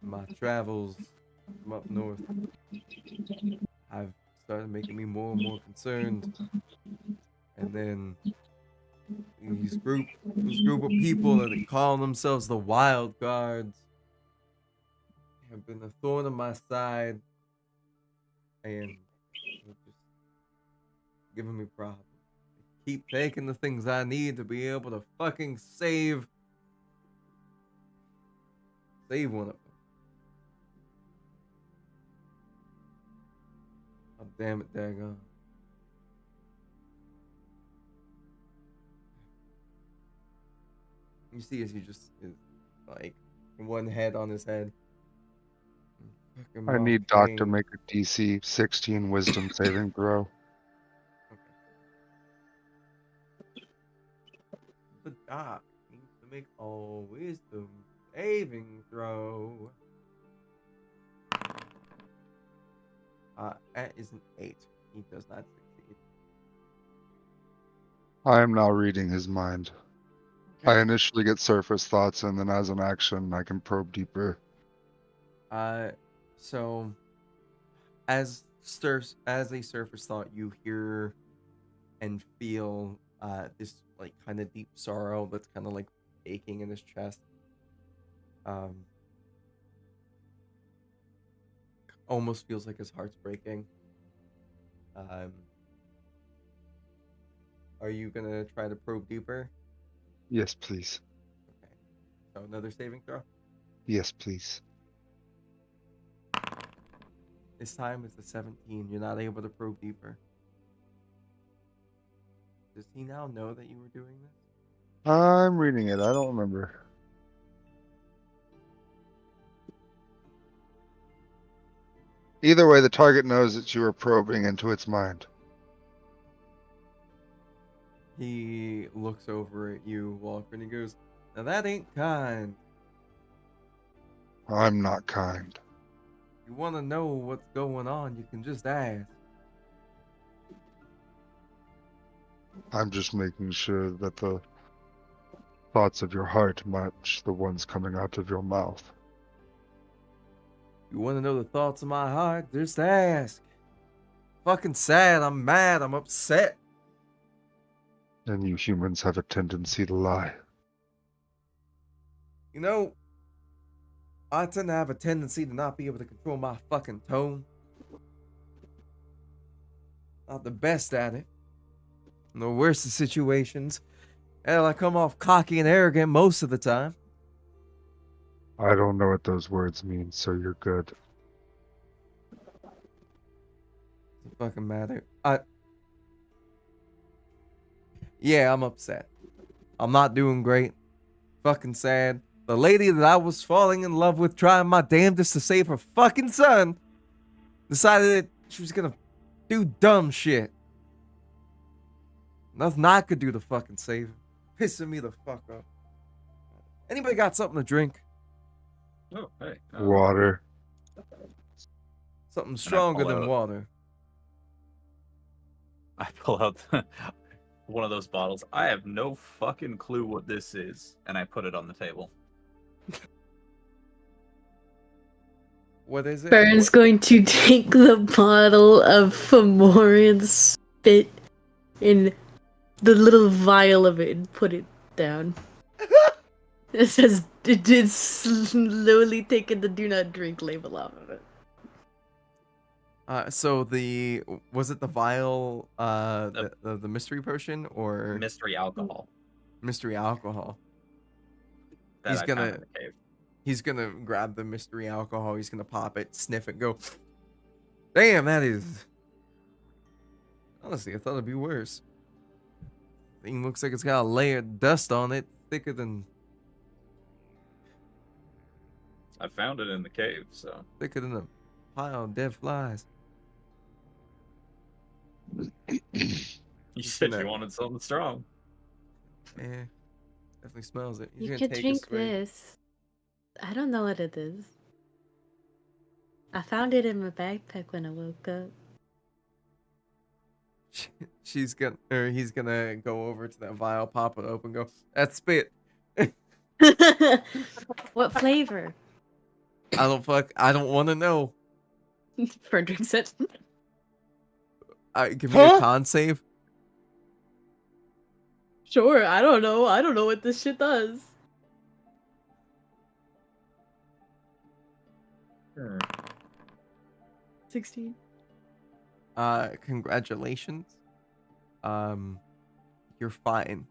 in my travels from up north have started making me more and more concerned. And then this group of people that call themselves the Wild Guards have been a thorn in my side and just giving me problems. They keep taking the things I need to be able to fucking save one of them. Oh, damn it, daggone. You see as he just is like one head on his head. Fucking I Moth need Doc to King. make a DC 16 Wisdom saving throw. The Doc needs to make a wisdom saving throw. That is an 8. He does not succeed. I am now reading his mind. I initially get surface thoughts, and then as an action, I can probe deeper. So as a surface thought, you hear and feel this like kind of deep sorrow that's kind of like aching in his chest. Almost feels like his heart's breaking. Are you gonna try to probe deeper? Yes, please. Okay. So another saving throw? Yes, please. This time it's a 17. You're not able to probe deeper. Does he now know that you were doing this? I'm reading it. I don't remember. Either way, the target knows that you are probing into its mind. He looks over at you, Walker, and he goes, "Now that ain't kind. I'm not kind. If you want to know what's going on, you can just ask." I'm just making sure that the thoughts of your heart match the ones coming out of your mouth. You want to know the thoughts of my heart? Just ask. Fucking sad. I'm mad. I'm upset. And you humans have a tendency to lie. You know, I tend to have a tendency to not be able to control my fucking tone. Not the best at it. In the worst of situations. Hell, I come off cocky and arrogant most of the time. I don't know what those words mean, so you're good. Doesn't fucking matter. Yeah, I'm upset. I'm not doing great. Fucking sad. The lady that I was falling in love with, trying my damnedest to save her fucking son, decided that she was gonna do dumb shit. Nothing I could do to fucking save her. Pissing me the fuck off. Anybody got something to drink? Oh, hey. Water. Something stronger than water. I pull out one of those bottles. I have no fucking clue what this is, and I put it on the table. What is it? Baron's going to take the bottle of Fomorian spit in the little vial of it and put it down. It says it did slowly taking the do not drink label off of it. So was it the vial, the mystery potion or mystery alcohol? Mystery alcohol. That He's I found gonna in the cave. He's gonna grab the mystery alcohol. He's gonna pop it, sniff it, go. Damn, that is. Honestly, I thought it'd be worse. Thing looks like it's got a layer of dust on it, thicker than. I found it in the cave, so. Thicker than a pile of dead flies. You said you wanted something strong. Yeah, definitely smells it. He's You gonna could take a drink swig. this. I don't know what it is. I found it in my backpack when I woke up. He's gonna go over to that vial, pop it open, go, that's spit. What flavor? I don't want to know. Fern drinks it. Give me a con save. Sure, I don't know. I don't know what this shit does. Hmm. 16. Congratulations. You're fine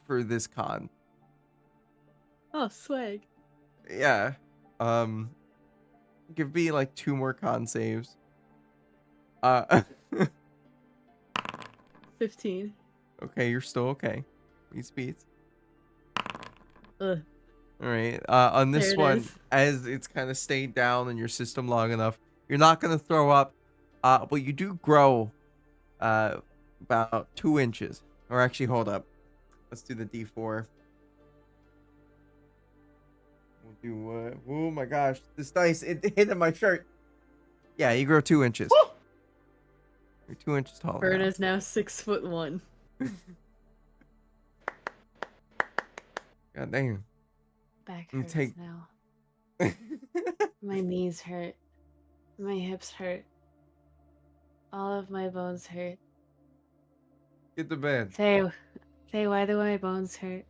for this con. Oh, swag. Yeah. Give me like 2 more con saves. 15. Okay, you're still okay. These speeds. Ugh. All right. On this There it one, is. as it's kind of stayed down in your system long enough, you're not gonna throw up. But you do grow, about 2 inches. Or actually, hold up. Let's do the D4. We'll do. Oh my gosh, this dice it hit in my shirt. Yeah, you grow 2 inches. You're 2 inches taller. Fern now. is now 6'1". God damn. Back You hurts take- now. My knees hurt. My hips hurt. All of my bones hurt. Get to bed. Say, why do my bones hurt?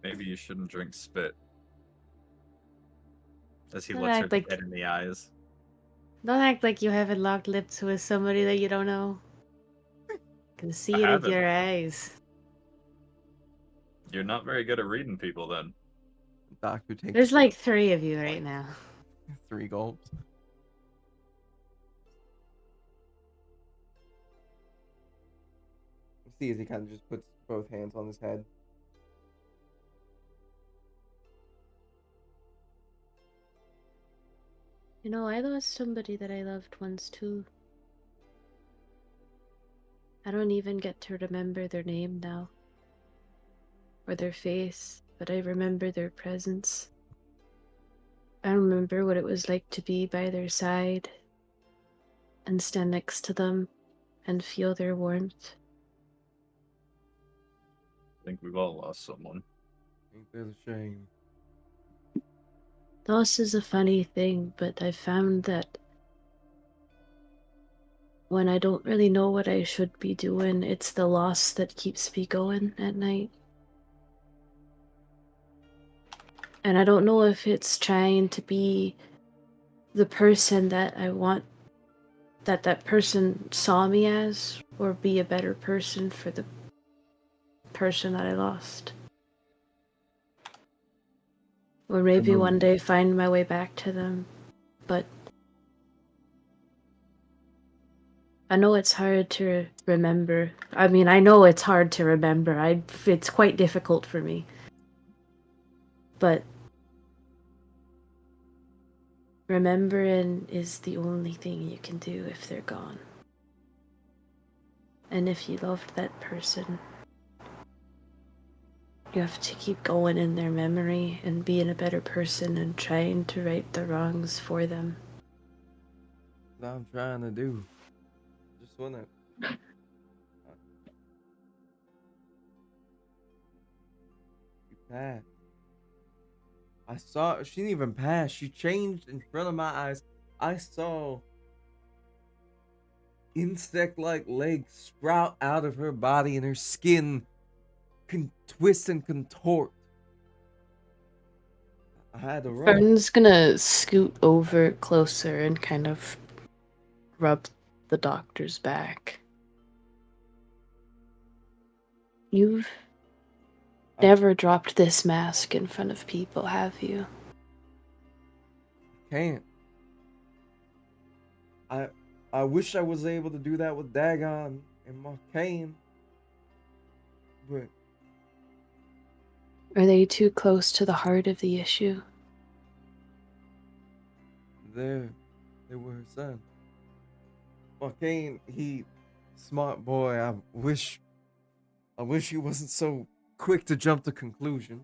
Maybe you shouldn't drink spit. As he Don't looks her act like- dead in the eyes. Don't act like you haven't locked lips with somebody that you don't know. Can see I it in haven't. your eyes. You're not very good at reading people then. Doctor takes There's like 3 of you right now. 3 gulps. See as he kind of just puts both hands on his head. You know, I lost somebody that I loved once too. I don't even get to remember their name now. Or their face, but I remember their presence. I remember what it was like to be by their side and stand next to them and feel their warmth. I think we've all lost someone. Ain't that a shame? Loss is a funny thing, but I've found that when I don't really know what I should be doing, it's the loss that keeps me going at night. And I don't know if it's trying to be the person that I want that person saw me as, or be a better person for the person that I lost. Or maybe one day find my way back to them. But I know it's hard to remember. I mean, I know it's hard to remember. It's quite difficult for me. But remembering is the only thing you can do if they're gone. And if you loved that person, you have to keep going in their memory and being a better person and trying to right the wrongs for them. What I'm trying to do. Just wanna. You passed. I saw. She didn't even pass. She changed in front of my eyes. I saw insect-like legs sprout out of her body and her skin twist and contort. I had to run. Fern's gonna scoot over closer and kind of rub the doctor's back. You've never dropped this mask in front of people, have you? Can't. I wish I was able to do that with Dagon and Marcane. But Are they too close to the heart of the issue? they were her son. Marcane, smart boy. I wish he wasn't so quick to jump to conclusions.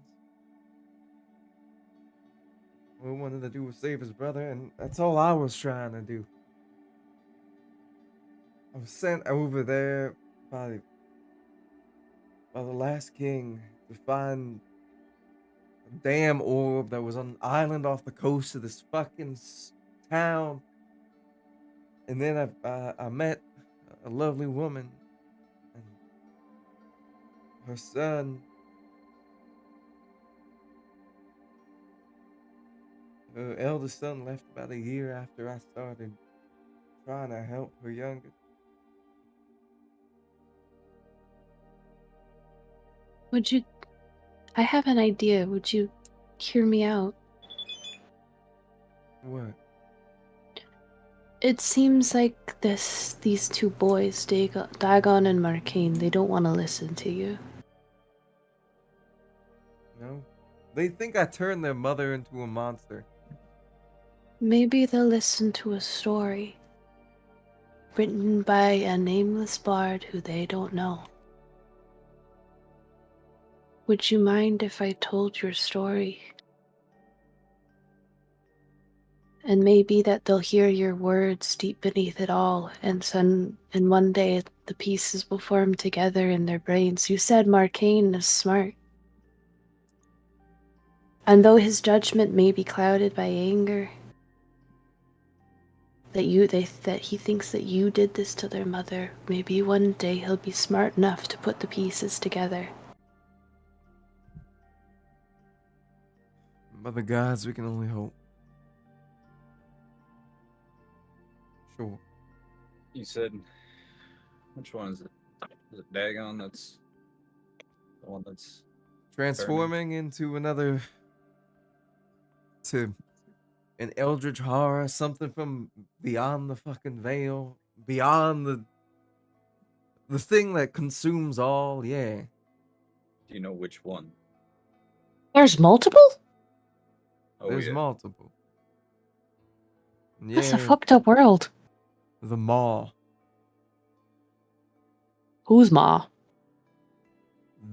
All he wanted to do was save his brother, and that's all I was trying to do. I was sent over there by the last king to find a damn orb that was on an island off the coast of this fucking town. And then I met a lovely woman and her son. Her eldest son left about a year after I started trying to help her youngest. Would you? I have an idea. Would you hear me out? What? It seems like these two boys, Dagon and Marcane, they don't want to listen to you. No? They think I turned their mother into a monster. Maybe they'll listen to a story written by a nameless bard who they don't know. Would you mind if I told your story? And maybe that they'll hear your words deep beneath it all, and one day the pieces will form together in their brains. You said Marcane is smart. And though his judgment may be clouded by anger, that he thinks that you did this to their mother, maybe one day he'll be smart enough to put the pieces together. By the gods, we can only hope. Sure. You said, which one is it? Is it Dagon? That's the one that's Transforming into another. To an eldritch horror, something from beyond the fucking veil, beyond the thing that consumes all, yeah. Do you know which one? There's multiple? Oh, There's yeah. multiple. That's a Yeah, fucked up world. the Maw. Who's Ma?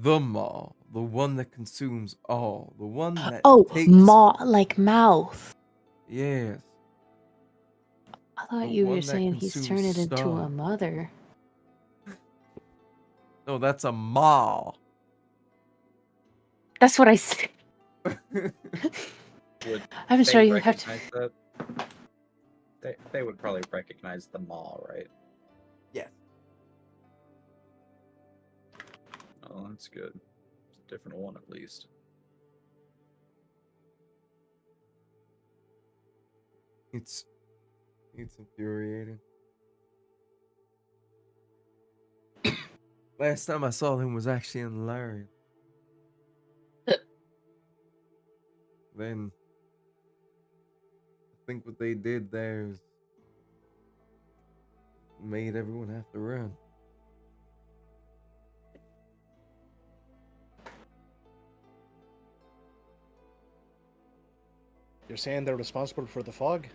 The Maw. The one that consumes all. The one that Oh, takes. Ma, like mouth. Yes. I thought The you were one that saying he's consumes turned it into a stars. mother. No, that's a Maw. That's what I said. Would I'm they sorry, you have to. recognize that? They would probably recognize the Maw, right? Yes. Oh, that's good. It's a different one at least. It's infuriating. Last time I saw him was actually in Larian. Then I think what they did there is made everyone have to run. You're saying they're responsible for the fog?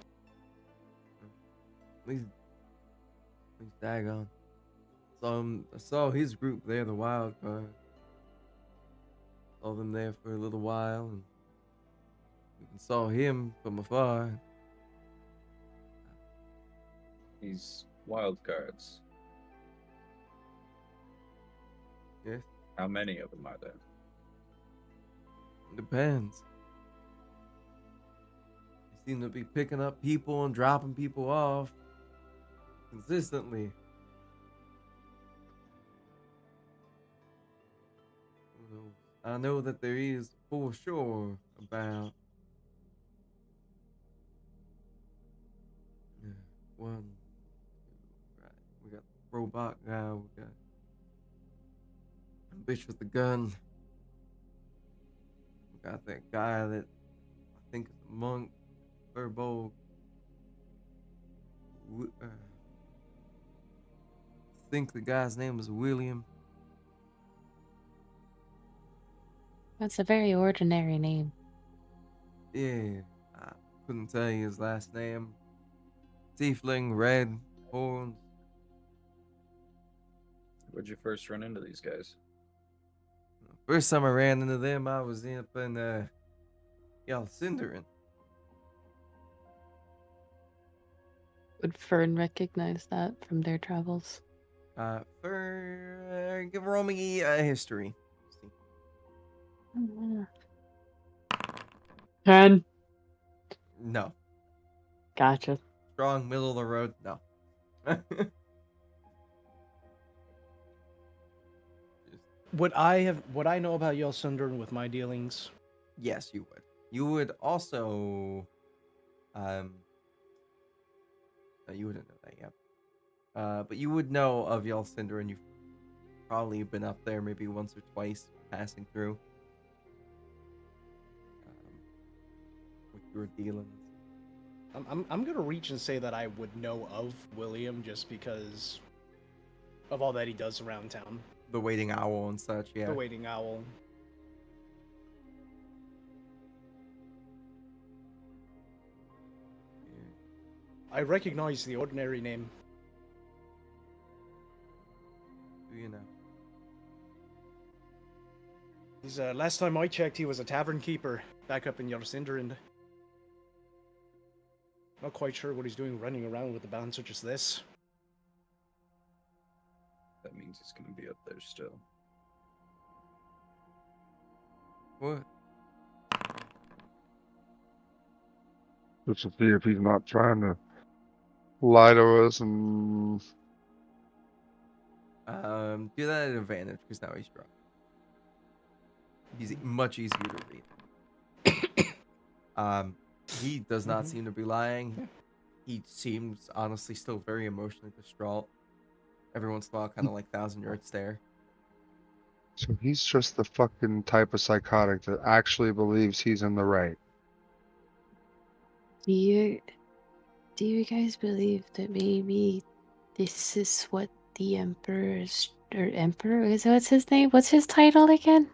At least Dagon. I saw his group there, the wild card. Saw them there for a little while, and even saw him from afar. These wild cards. Yes, How many of them are there? depends. They seem to be picking up people and dropping people off consistently. Who knows? I know that there is for sure about one. Right, we got the robot guy. We got a bitch with the gun. We got that guy that I think is a monk, Furbolg. I think the guy's name is William. That's a very ordinary name. Yeah, I couldn't tell you his last name. Tiefling, red, horns. Where'd you first run into these guys? First time I ran into them, I was up in Cinderin. Would Fern recognize that from their travels? Roll me history. 10. No. Gotcha. Strong, middle of the road. No. Would I know about Yelsundern with my dealings? Yes, you would. You would also, no, you wouldn't know that yet. But you would know of Yelcinder, and you've probably been up there maybe once or twice, passing through. With your dealings. I'm gonna reach and say that I would know of William just because of all that he does around town. The waiting owl and such, yeah. The waiting owl. I recognize the ordinary name. Do you know? He's last time I checked, he was a tavern keeper back up in Yelcinder. Not quite sure what he's doing running around with a band such as this. That means he's gonna be up there still. What? Just to see if he's not trying to lie to us and... Do that at advantage, because now he's drunk. He's much easier to read. He does not seem to be lying. He seems, honestly, still very emotionally distraught. Every once in a while, kind of like 1,000-yard stare. So he's just the fucking type of psychotic that actually believes he's in the right. Do you guys believe that maybe this is what the emperor is? What's his name? What's his title again?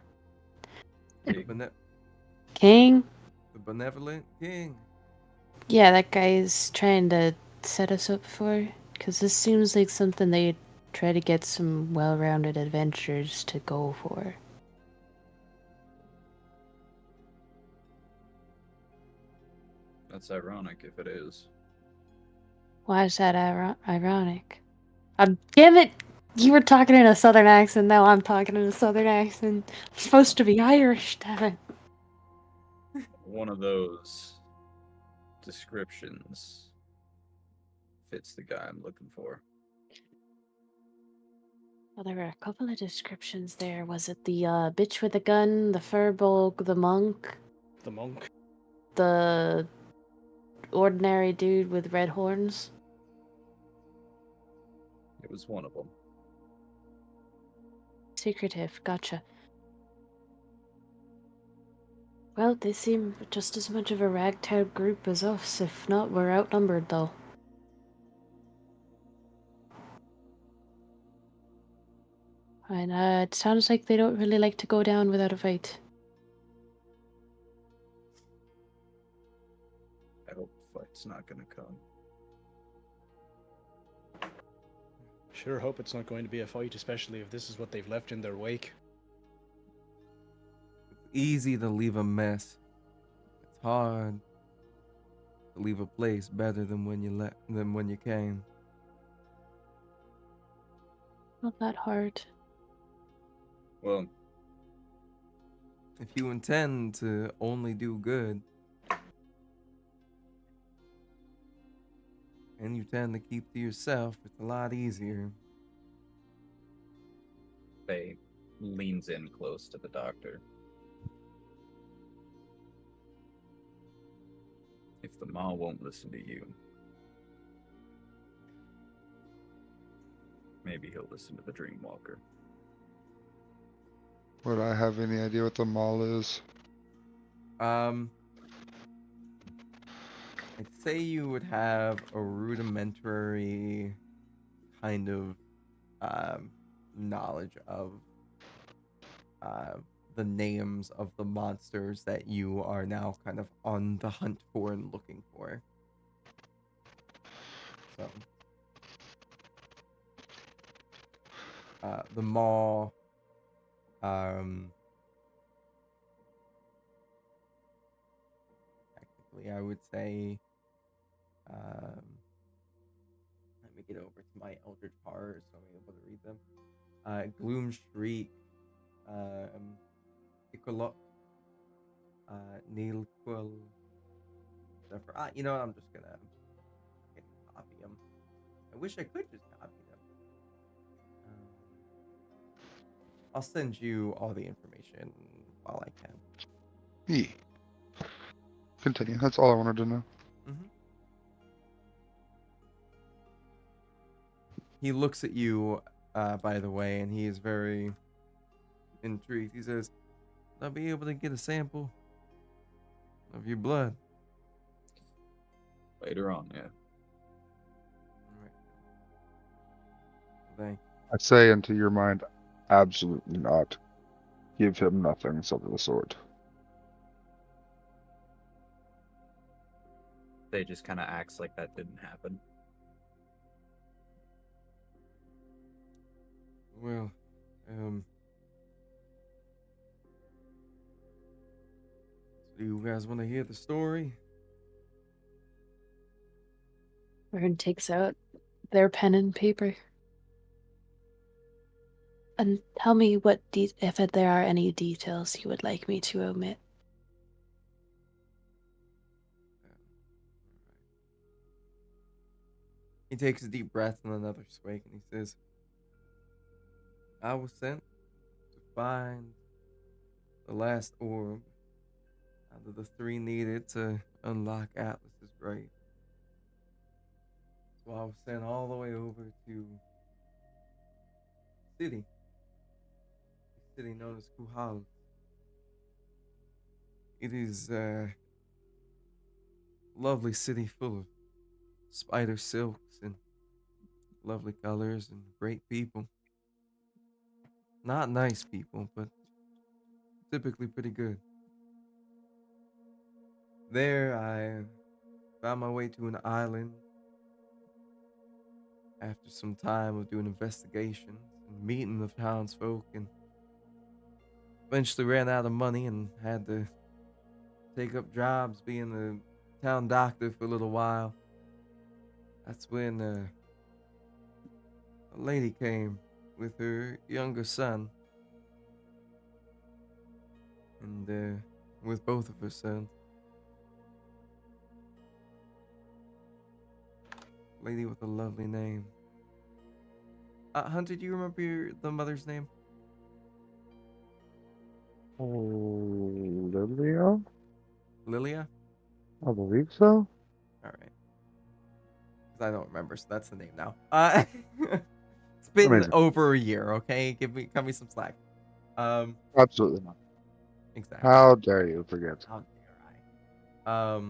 King? The benevolent king. Yeah, that guy is trying to set us up for. Because this seems like something they'd try to get some well-rounded adventurers to go for. That's ironic if it is. Why is that ironic? Damn it! You were talking in a southern accent, now I'm talking in a southern accent. I'm supposed to be Irish, damn it. One of those descriptions fits the guy I'm looking for. Well, there were a couple of descriptions there. Was it the bitch with a gun, the furbolg, the monk? The monk? The ordinary dude with red horns? It was one of them. Secretive, gotcha. Well, they seem just as much of a ragtag group as us. If not, we're outnumbered, though. And it sounds like they don't really like to go down without a fight. I hope the fight's not gonna come. Sure hope it's not going to be a fight, especially if this is what they've left in their wake. It's easy to leave a mess. It's hard to leave a place better than when you came. Not that hard. Well, if you intend to only do good, and you tend to keep to yourself, it's a lot easier. Faye leans in close to the doctor. If the Maw won't listen to you, maybe he'll listen to the Dreamwalker. Would I have any idea what the mall is? I'd say you would have a rudimentary kind of knowledge of the names of the monsters that you are now kind of on the hunt for and looking for. So, the Maw, technically, I would say, it over to my Eldritch Horror so I'm able to read them. Gloom Shriek, Icolok, Neilquil. You know what? I'm just gonna copy them. I wish I could just copy them. I'll send you all the information while I can. Yeah. Continue. That's all I wanted to know. Mm-hmm. He looks at you, by the way, and he is very intrigued. He says, I'll be able to get a sample of your blood. Later on, yeah. Right. Thank I say into your mind, absolutely not. Give him nothing of the sort. They just kind of acts like that didn't happen. Well, do you guys want to hear the story? Vern takes out their pen and paper. And tell me what if there are any details you would like me to omit. He takes a deep breath and another swig, and he says, I was sent to find the last orb out of the 3 needed to unlock Atlas's grave. So I was sent all the way over to city. A city known as Kuhal. It is a lovely city full of spider silks and lovely colors and great people. Not nice people, but typically pretty good. There, I found my way to an island after some time of doing investigations and meeting the townsfolk, and eventually ran out of money and had to take up jobs being a town doctor for a little while. That's when a lady came with her younger son, and with both of her sons. Lady with a lovely name. Hunter, do you remember the mother's name? Oh, Lilia? Lilia? I believe so. All right. Because I don't remember, so that's the name now. It's been Amazing. over a year, okay? Cut me some slack. Absolutely not. Exactly. How dare you forget? How dare I?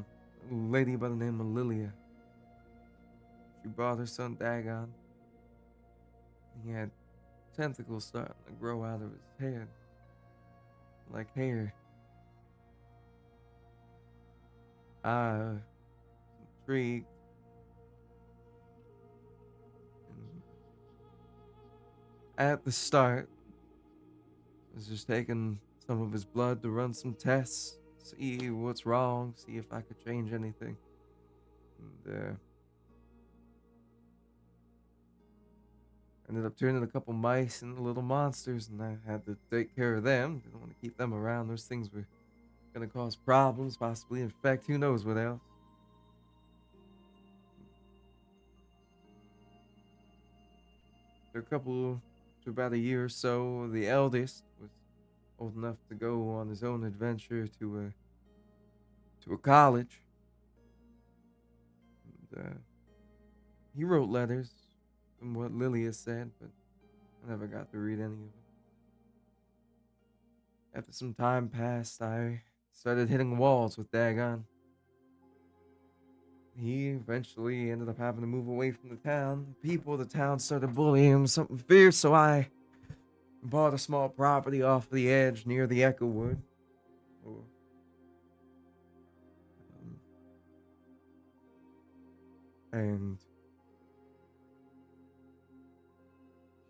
Lady by the name of Lilia. She brought her son Dagon. He had tentacles starting to grow out of his head, like hair. I was intrigued. And at the start, I was just taking some of his blood to run some tests, see what's wrong, see if I could change anything. And ended up turning a couple mice into little monsters, and I had to take care of them. Didn't want to keep them around. Those things were gonna cause problems, possibly infect who knows what else. To about a year or so, the eldest was old enough to go on his own adventure to a college. And, he wrote letters, from what Lilia said, but I never got to read any of them. After some time passed, I started hitting walls with Dagon. He eventually ended up having to move away from the town. People of the town started bullying him something fierce, so I bought a small property off the edge near the Echo Wood. And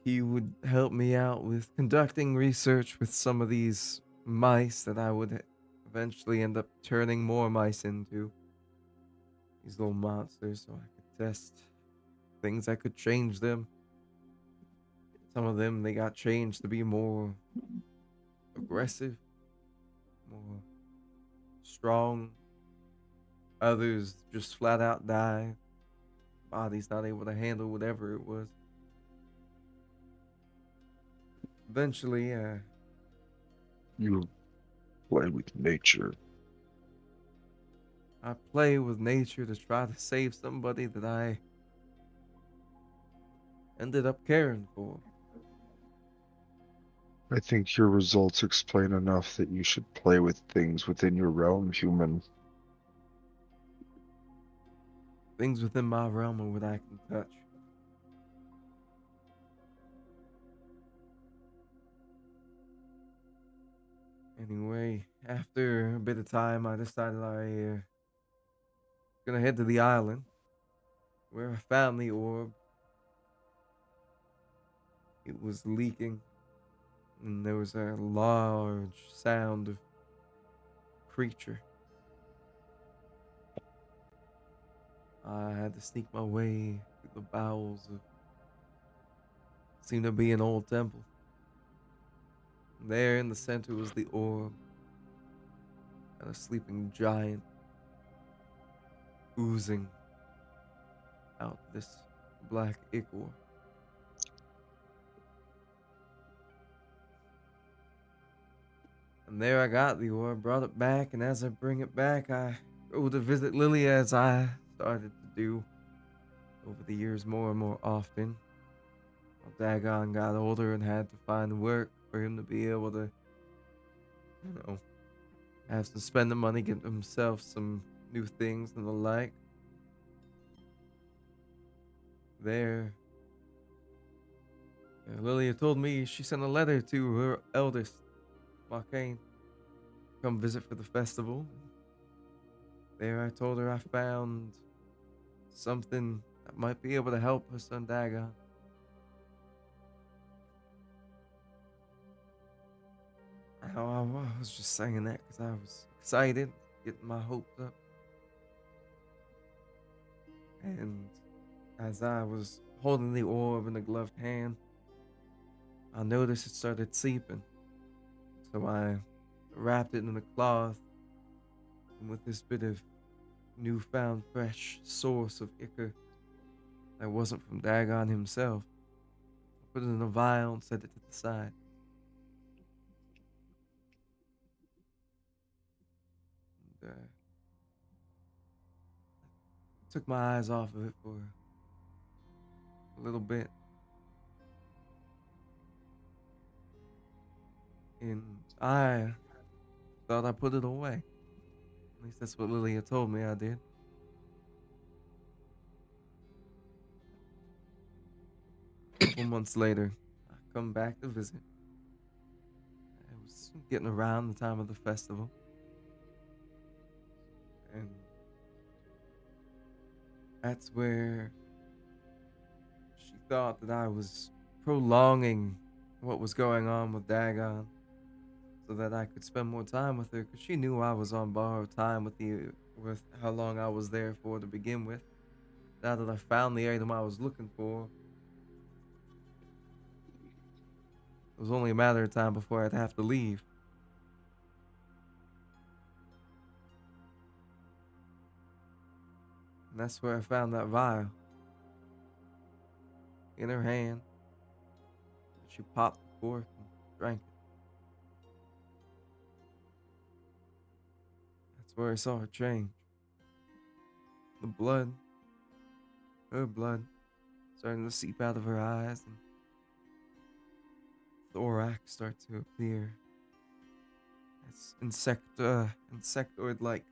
he would help me out with conducting research with some of these mice that I would eventually end up turning more mice into. These little monsters, so I could test things that could change them. Some of them, they got changed to be more aggressive, more strong. Others just flat out die. Body's not able to handle whatever it was. Eventually, You play with nature. I play with nature to try to save somebody that I ended up caring for. I think your results explain enough that you should play with things within your realm, human. Things within my realm are what I can touch. Anyway, after a bit of time, I decided I gonna head to the island where I found the orb. It was leaking, and there was a large sound of creature. I had to sneak my way through the bowels of seemed to be an old temple. There in the center was the orb, and a sleeping giant oozing out this black ichor. And there I got the orb, brought it back, and as I bring it back, I go to visit Lily as I started to do over the years more and more often. While Dagon got older and had to find work for him to be able to, have to spend the money, get himself some new things and the like. There, Lilia told me she sent a letter to her eldest, Marcane, come visit for the festival. There I told her I found something that might be able to help her son Dagon. I was just saying that because I was excited, getting my hopes up. And as I was holding the orb in a gloved hand, I noticed it started seeping. So I wrapped it in a cloth, and with this bit of newfound fresh source of ichor that wasn't from Dagon himself, I put it in a vial and set it to the side. And, took my eyes off of it for a little bit. And I thought I put it away. At least that's what Lilia told me I did. A couple months later, I come back to visit. I was getting around the time of the festival. And that's where she thought that I was prolonging what was going on with Dagon so that I could spend more time with her, because she knew I was on borrowed time with how long I was there for to begin with. Now that I found the item I was looking for, it was only a matter of time before I'd have to leave. And that's where I found that vial in her hand. She popped the cork and drank it. That's where I saw her change. The blood, her blood, starting to seep out of her eyes, and thorax start to appear. As insectoid-like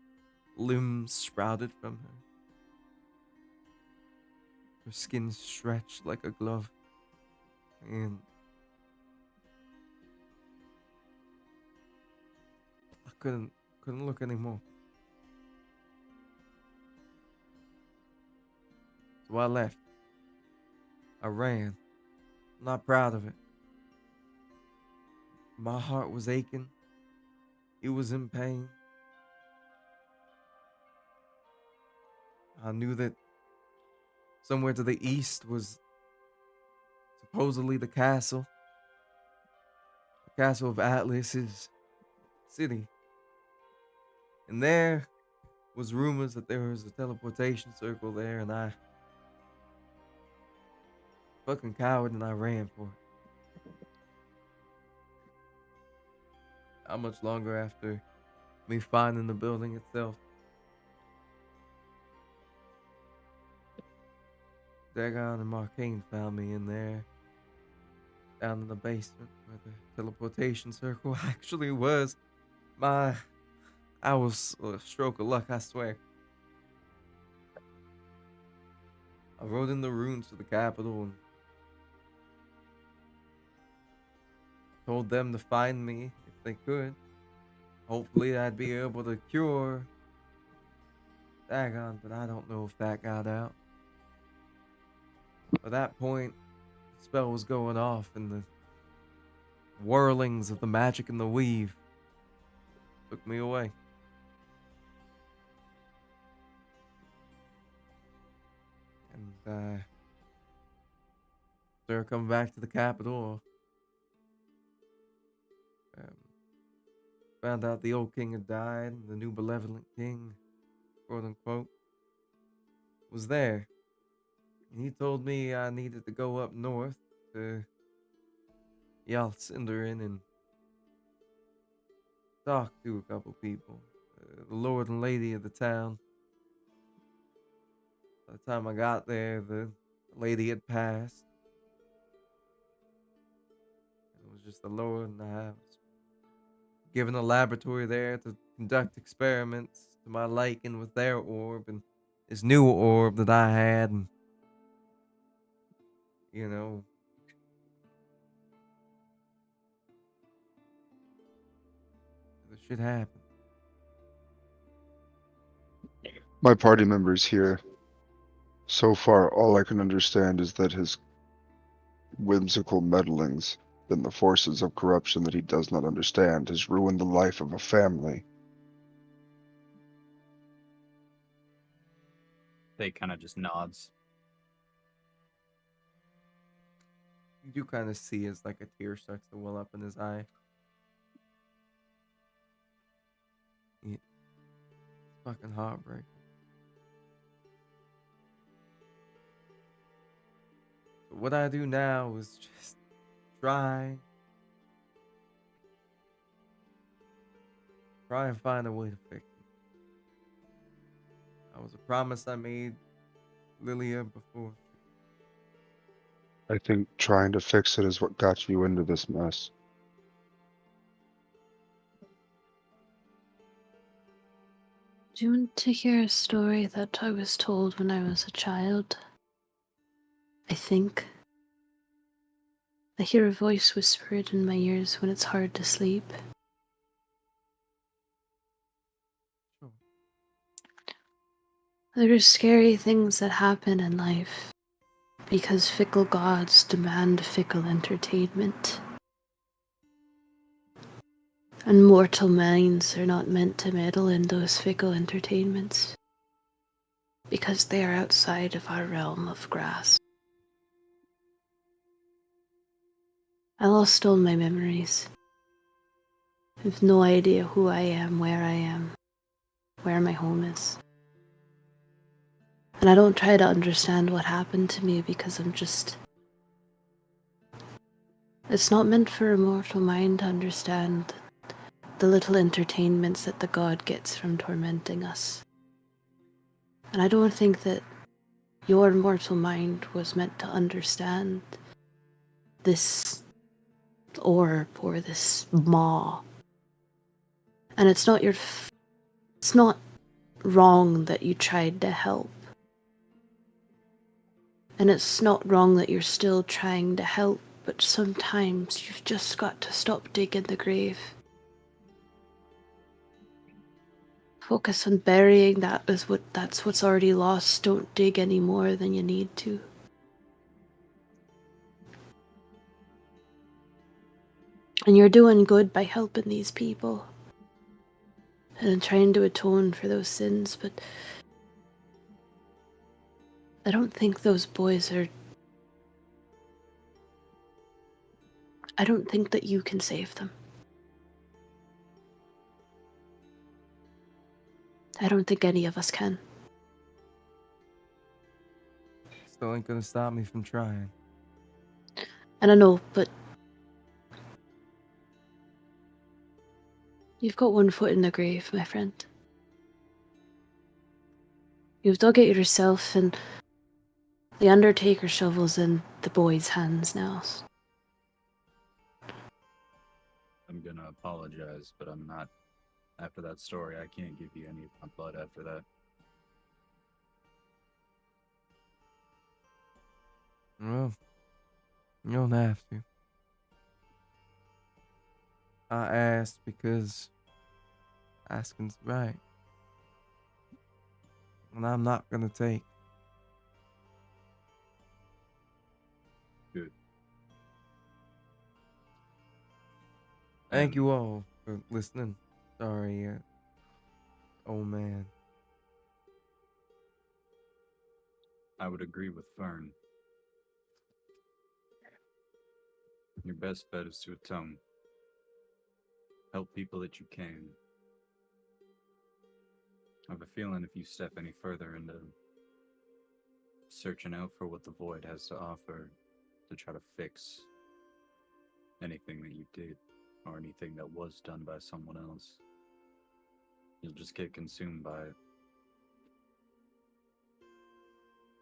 limbs sprouted from her. Her skin stretched like a glove, and I couldn't look anymore. So I left. I ran. I'm not proud of it. My heart was aching. It was in pain. I knew that somewhere to the east was supposedly the castle. The castle of Atlas's city. And there was rumors that there was a teleportation circle there, and I fucking coward and I ran for it. How much longer after me finding the building itself? Dagon and Marcane found me in there, down in the basement where the teleportation circle actually was. I was a stroke of luck, I swear. I rode in the runes to the capital and told them to find me if they could. Hopefully I'd be able to cure Dagon, but I don't know if that got out. By that point, the spell was going off and the whirlings of the magic and the weave took me away. And after coming back to the capital, found out the old king had died and the new benevolent king, quote unquote, was there. And he told me I needed to go up north to Yalcinderin and talk to a couple people. The lord and lady of the town. By the time I got there, the lady had passed. It was just the lord and I was given a laboratory there to conduct experiments to my liking with their orb and this new orb that I had, and you know, the shit happened. My party members here. So far, all I can understand is that his whimsical meddlings and the forces of corruption that he does not understand has ruined the life of a family. They kind of just nods. You do kind of see as like a tear starts to well up in his eye. It's fucking heartbreaking. But what I do now is just try and find a way to fix it. That was a promise I made Lilia before. I think trying to fix it is what got you into this mess. Do you want to hear a story that I was told when I was a child? I think. I hear a voice whispered in my ears when it's hard to sleep. Sure. There are scary things that happen in life because fickle gods demand fickle entertainment. And mortal minds are not meant to meddle in those fickle entertainments because they are outside of our realm of grasp. I lost all my memories. I have no idea who I am, where my home is. And I don't try to understand what happened to me because it's not meant for a mortal mind to understand the little entertainments that the god gets from tormenting us. And I don't think that your mortal mind was meant to understand this orb or this maw. And it's not it's not wrong that you tried to help. And it's not wrong that you're still trying to help, but sometimes you've just got to stop digging the grave. Focus on burying that's what's already lost. Don't dig any more than you need to. And you're doing good by helping these people. And trying to atone for those sins, but I don't think those boys are... I don't think that you can save them. I don't think any of us can. Still ain't gonna stop me from trying. I don't know, but... You've got one foot in the grave, my friend. You've dug it yourself, and the Undertaker shovel's in the boys' hands now. I'm gonna apologize, but I'm not. After that story, I can't give you any of my blood after that. Well, you don't have to. I asked because asking's right. And I'm not gonna take. Good. Thank you all for listening. Sorry, old man. I would agree with Fern. Your best bet is to atone. Help people that you can. I have a feeling if you step any further into searching out for what the void has to offer to try to fix anything that you did or anything that was done by someone else, you'll just get consumed by it.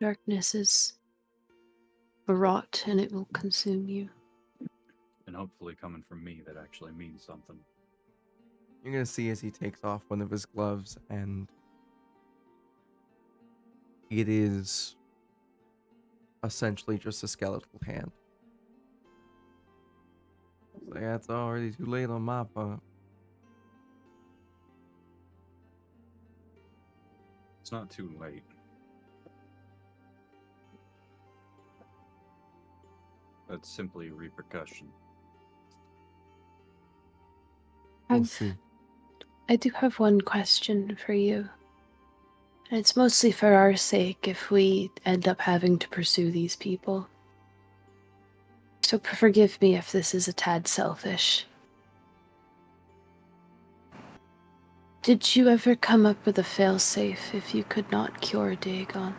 Darkness is a rot, and it will consume you. And hopefully coming from me, that actually means something. You're gonna see as he takes off one of his gloves, and it is essentially just a skeletal hand. So that's already too late on my part. It's not too late. That's simply a repercussion. We'll see. I do have one question for you. And it's mostly for our sake if we end up having to pursue these people. So forgive me if this is a tad selfish. Did you ever come up with a failsafe if you could not cure Dagon?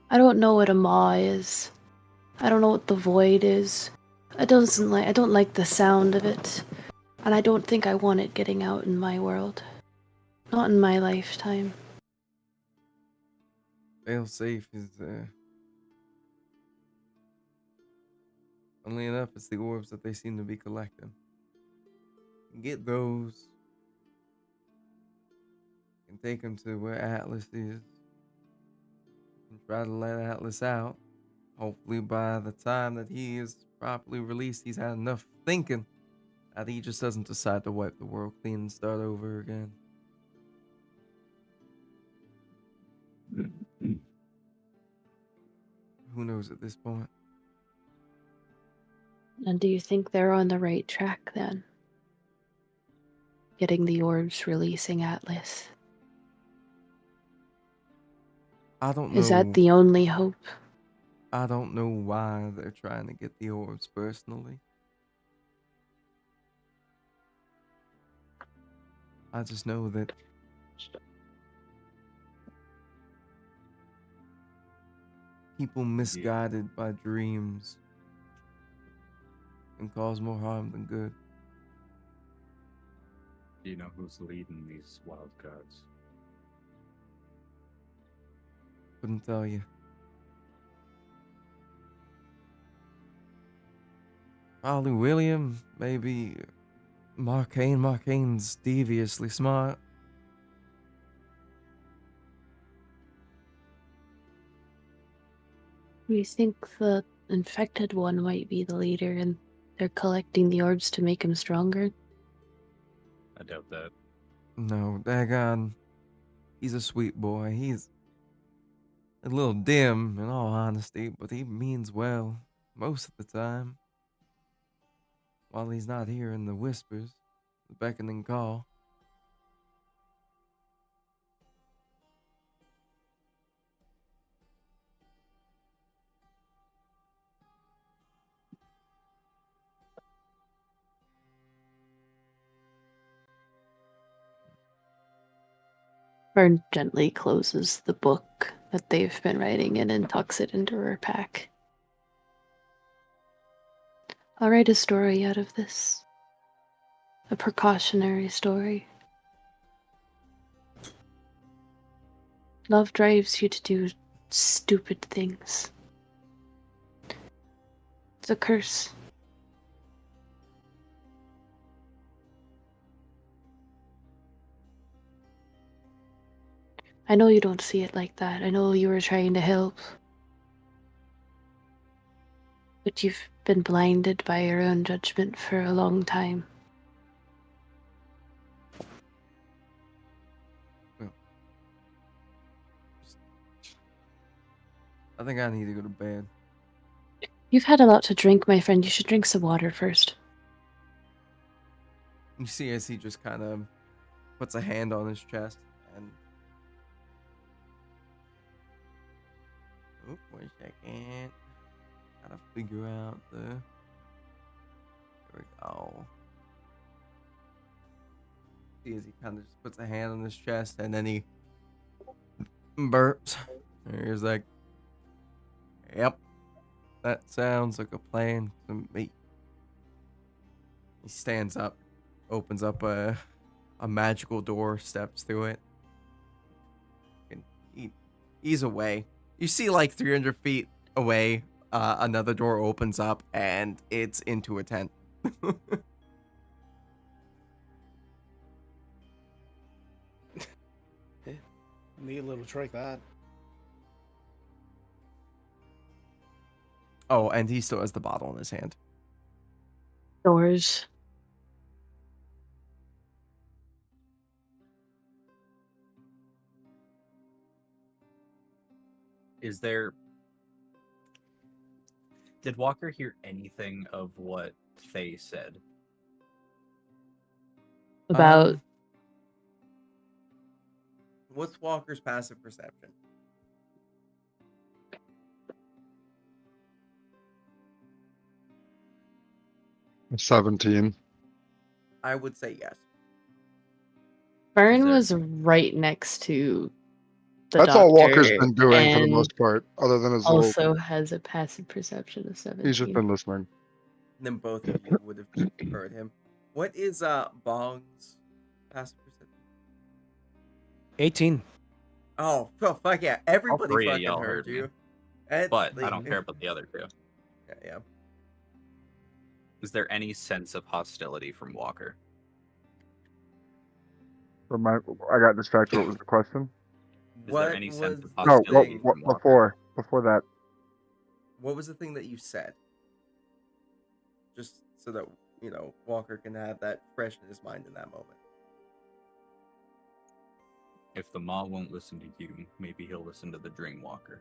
I don't know what a maw is. I don't know what the void is. I don't like the sound of it. And I don't think I want it getting out in my world. Not in my lifetime. Fail safe is funnily enough, it's the orbs that they seem to be collecting. Get those and take them to where Atlas is and try to let Atlas out. Hopefully by the time that he is properly released, he's had enough thinking that he just doesn't decide to wipe the world clean and start over again. Who knows at this point? And do you think they're on the right track then? Getting the orbs, releasing Atlas. I don't know. Is that the only hope? I don't know why they're trying to get the orbs personally. I just know that people misguided by dreams can cause more harm than good. Do you know who's leading these wild cards? Couldn't tell you. Probably William, maybe Marcane. Marcane's deviously smart. We think the infected one might be the leader and they're collecting the orbs to make him stronger. I doubt that. No, Dagon, he's a sweet boy. He's a little dim, in all honesty, but he means well most of the time. While he's not hearing the whispers, the beckoning call. Fern gently closes the book that they've been writing in and tucks it into her pack. I'll write a story out of this. A precautionary story. Love drives you to do stupid things. It's a curse. I know you don't see it like that. I know you were trying to help. But you've been blinded by your own judgment for a long time. I think I need to go to bed. You've had a lot to drink, my friend. You should drink some water first. You see as he just kind of puts a hand on his chest and... Oop, 1 second. Gotta figure out the... There we go. See as he kind of just puts a hand on his chest and then he burps. And he's like, yep, that sounds like a plan to me. He stands up, opens up a magical door, steps through it. And he's away. You see like 300 feet away, another door opens up and it's into a tent. Neat little trick, that. Oh, and he still has the bottle in his hand. Doors. Is there... Did Walker hear anything of what Faye said? About What's Walker's passive perception? A 17. I would say yes. Fern there- was right next to the That's all doctor, Walker's been doing for the and most part, other than his little. also has a passive perception of 17. He's just been listening. Then both of you would have heard him. What is Bong's passive perception? 18. Oh, fuck yeah! Everybody three of fucking y'all heard heard me. you. It's But I like- don't care about the other two. Yeah. Is there any sense of hostility from Walker? I got distracted. What was the question? Is there any sense of No, hostility what from Walker? before that? What was the thing that you said? Just so that Walker can have that fresh in his mind in that moment. If the Maw won't listen to you, maybe he'll listen to the Dreamwalker.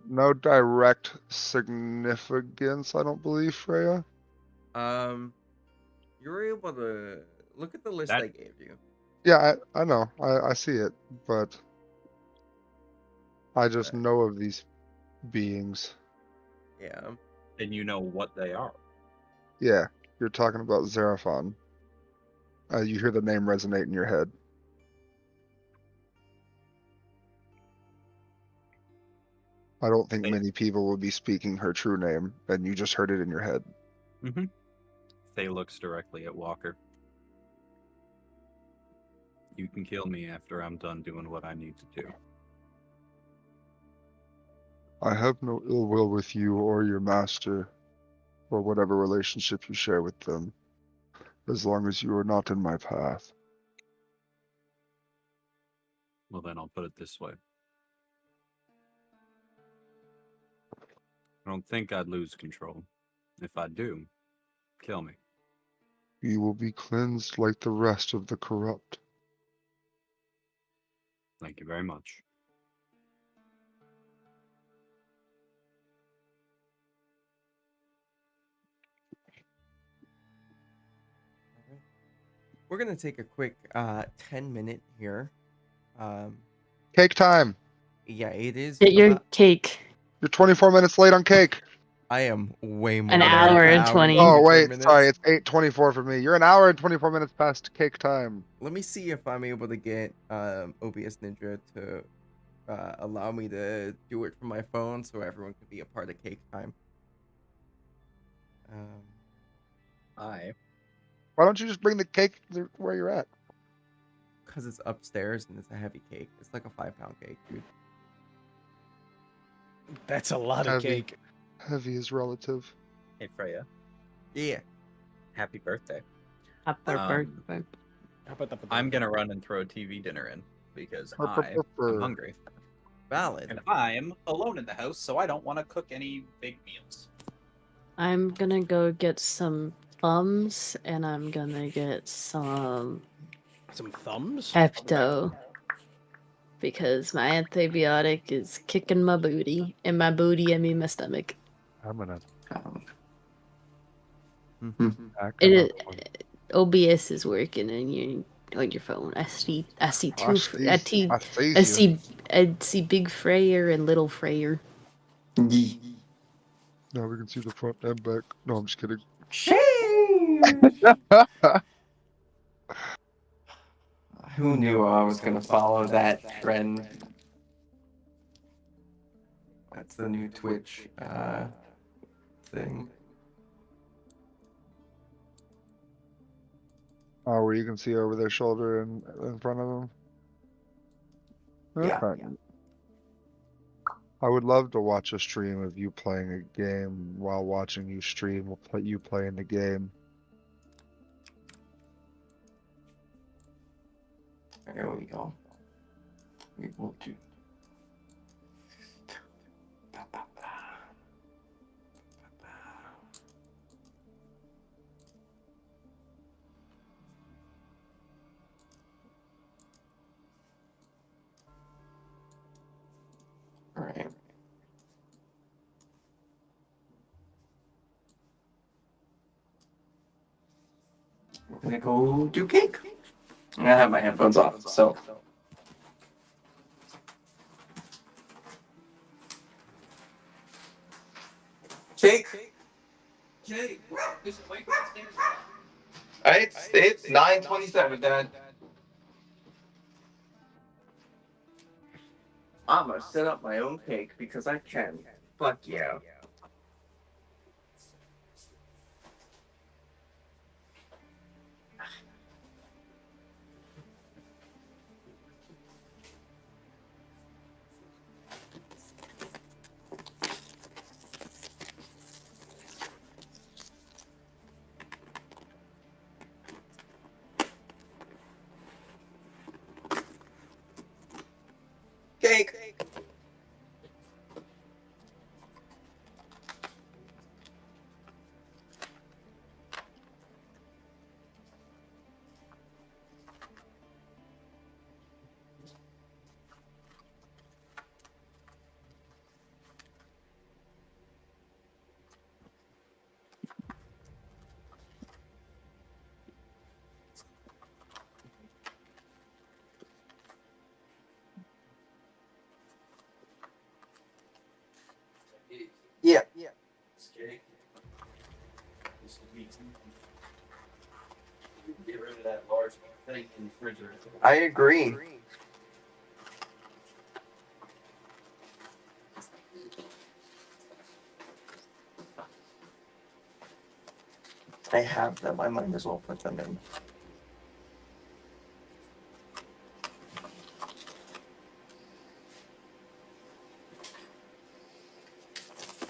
No direct significance, I don't believe, Freya. You were able to look at the list That- I gave you. Yeah, I know. I see it, but I just know of these beings. Yeah. And you know what they are. Yeah, you're talking about Xeraphon. You hear the name resonate in your head. I don't think Faye. many people will be speaking her true name, and you just heard it in your head. Mm-hmm. Faye looks directly at Walker. You can kill me after I'm done doing what I need to do. I have no ill will with you or your master, or whatever relationship you share with them, as long as you are not in my path. Well, then I'll put it this way. I don't think I'd lose control. If I do, kill me. You will be cleansed like the rest of the corrupt. Thank you very much. We're gonna take a quick 10-minute here. Cake time! Yeah, it is. Get your about- cake. You're 24 minutes late on cake! I am way more An than hour and 20. Oh 24 wait, minutes. sorry, it's 8:24 for me. You're an hour and 24 minutes past cake time. Let me see if I'm able to get OBS Ninja to allow me to do it from my phone so everyone can be a part of cake time. I Why don't you just bring the cake where you're at? Because it's upstairs and it's a heavy cake. It's like a 5-pound cake, dude. That's a lot of Heavy. cake. Heavy is relative. Hey Freya, Yeah. happy birthday. Happy birthday. I'm gonna run and throw a TV dinner in because I'm hungry. Valid. And I'm alone in the house, so I don't want to cook any big meals. I'm gonna go get some thumbs, and I'm gonna get some thumbs? Pepto. Because my antibiotic is kicking my booty. And my booty, I mean my stomach. I'm gonna. OBS is working on your phone. I see Big Freyer and Little Freyer. Now we can see the front and back. No, I'm just kidding. Who knew I was gonna follow that trend? That's the new Twitch thing. Oh, where you can see over their shoulder and in front of them. Yeah. Okay. I would love to watch a stream of you playing a game while watching you stream you playing the game. There we go. We will do. All right. We're gonna go do cake. I have my headphones off, so. Cake. It's 9:27, Dad. I'm gonna set up my own cake because I can. Fuck yeah. Cake. Yeah. Get rid of that large thing in the refrigerator. I agree. I have them. I might as well put them in.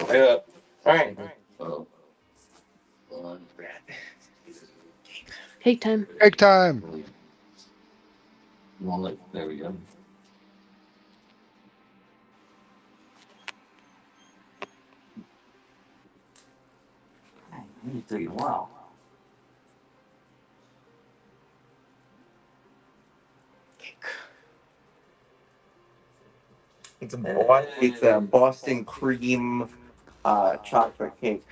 Yeah. All right. Cake time. Cake time. Wallet. There we go. Let me tell you, wow. It's a Boston cream chocolate cake.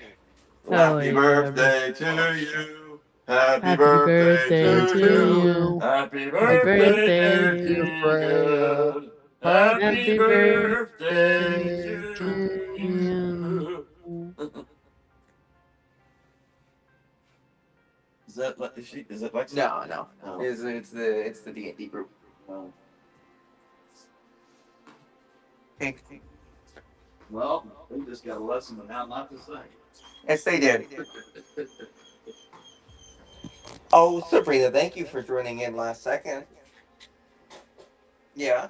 Happy birthday to you. Happy birthday to you. Happy birthday, dear Freya. Happy birthday to you. Is that is it Lexi? No, no. Oh. It's the D&D group. Oh. Well, we just got a lesson on how not to say. Yes, they did. Oh, Sabrina, thank you for joining in last second. Yeah.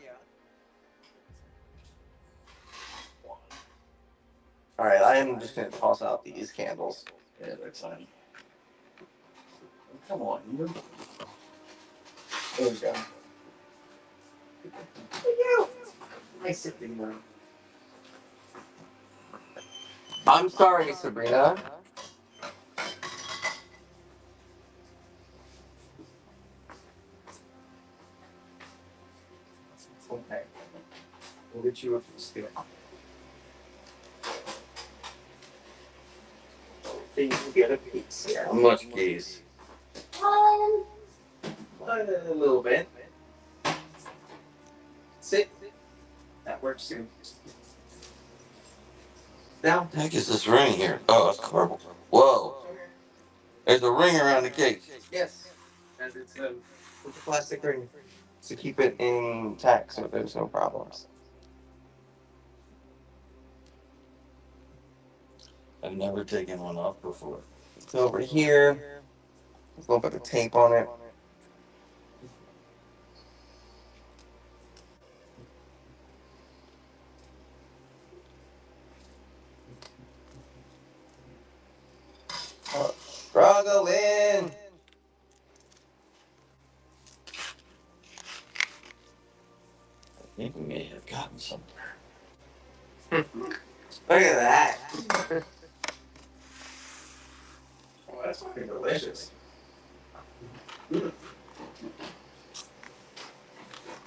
All right, I am just gonna toss out these candles. Yeah, that's fine. Come on, you. There we go. Thank you. Nice sitting room. I'm sorry, Sabrina. Okay. We'll get you a stick. So you can get a piece here. How much keys? A little bit. Sit. That works too. Down. The heck is this ring here? Oh, it's cardboard. Whoa. There's a ring around the case. Yes. And it's a plastic ring to keep it intact so there's no problems. I've never taken one off before. It's over here. There's a little bit of tape on it. Struggling. I think we may have gotten somewhere. Look at that. Oh, that's looking delicious.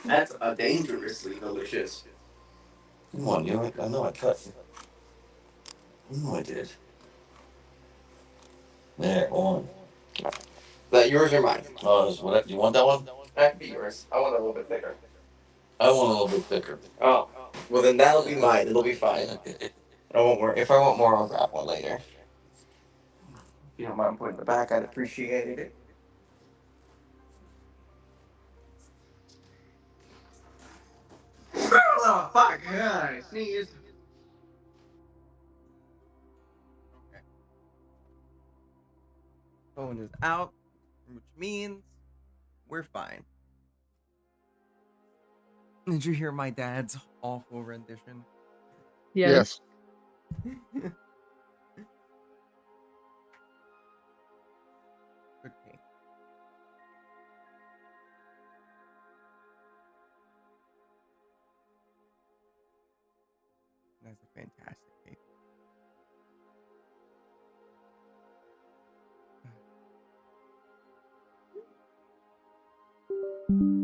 That's dangerously delicious. Come on, you. I know I cut you. I know I did. There, one. Is that yours or mine? Oh, is what? You want that one? That could be yours. I want it a little bit thicker. I want a little bit thicker. Oh, well then that'll be mine. It'll be fine. Okay. I won't worry. If I want more, I'll grab one later. If you don't mind putting it back, I'd appreciate it. Oh, fuck. I sneezed. Okay. Phone is out, which means we're fine. Did you hear my dad's awful rendition? Yes. Okay. That's a fantastic cake.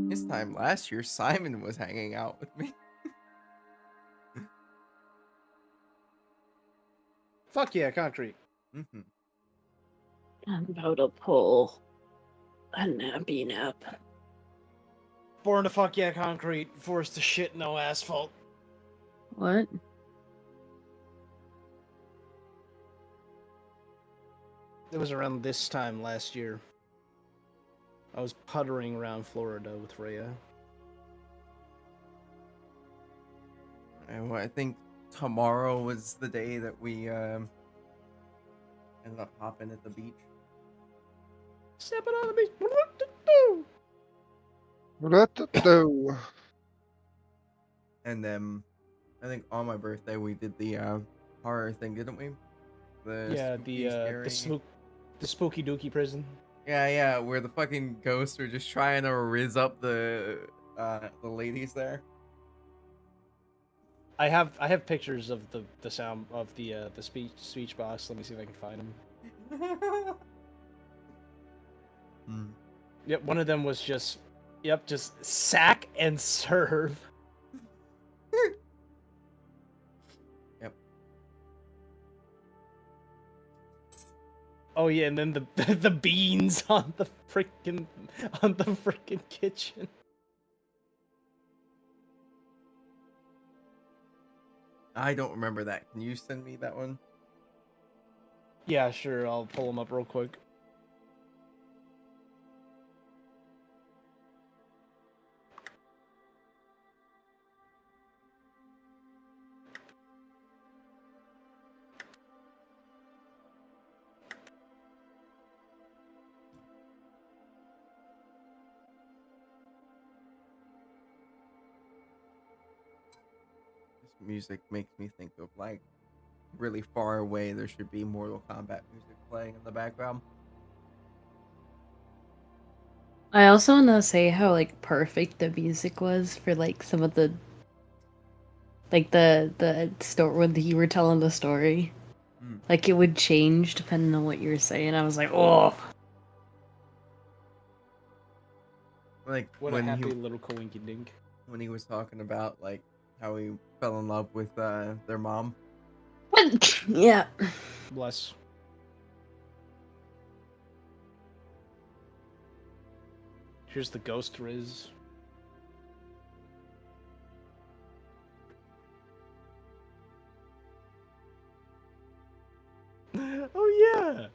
This time last year, Simon was hanging out with me. Fuck yeah, concrete. Mm-hmm. I'm about to pull a nappy nap. Born to fuck yeah, concrete. Forced to shit no asphalt. What? It was around this time last year. I was puttering around Florida with Rhea. And I think tomorrow was the day that we ended up hopping at the beach. Stepping on the beach. Rat-a-too. And then I think on my birthday we did the horror thing, didn't we? Yeah, scary- the spooky dookie prison. Yeah, where the fucking ghosts are just trying to riz up the ladies there. I have pictures of the sound of the speech box. Let me see if I can find them. Yep, one of them was just sack and serve. Yep. Oh yeah, and then the beans on the freaking kitchen. I don't remember that. Can you send me that one? Yeah, sure. I'll pull them up real quick. music makes me think of like really far away. There should be Mortal Kombat music playing in the background. I also want to say how like perfect the music was for like some of the the story when you were telling the story. Like it would change depending on what you were saying. I was like, oh. Like What a happy little coinky dink. When he was talking about like how he fell in love with their mom. Yeah. Bless. Here's the ghost Riz. Oh yeah.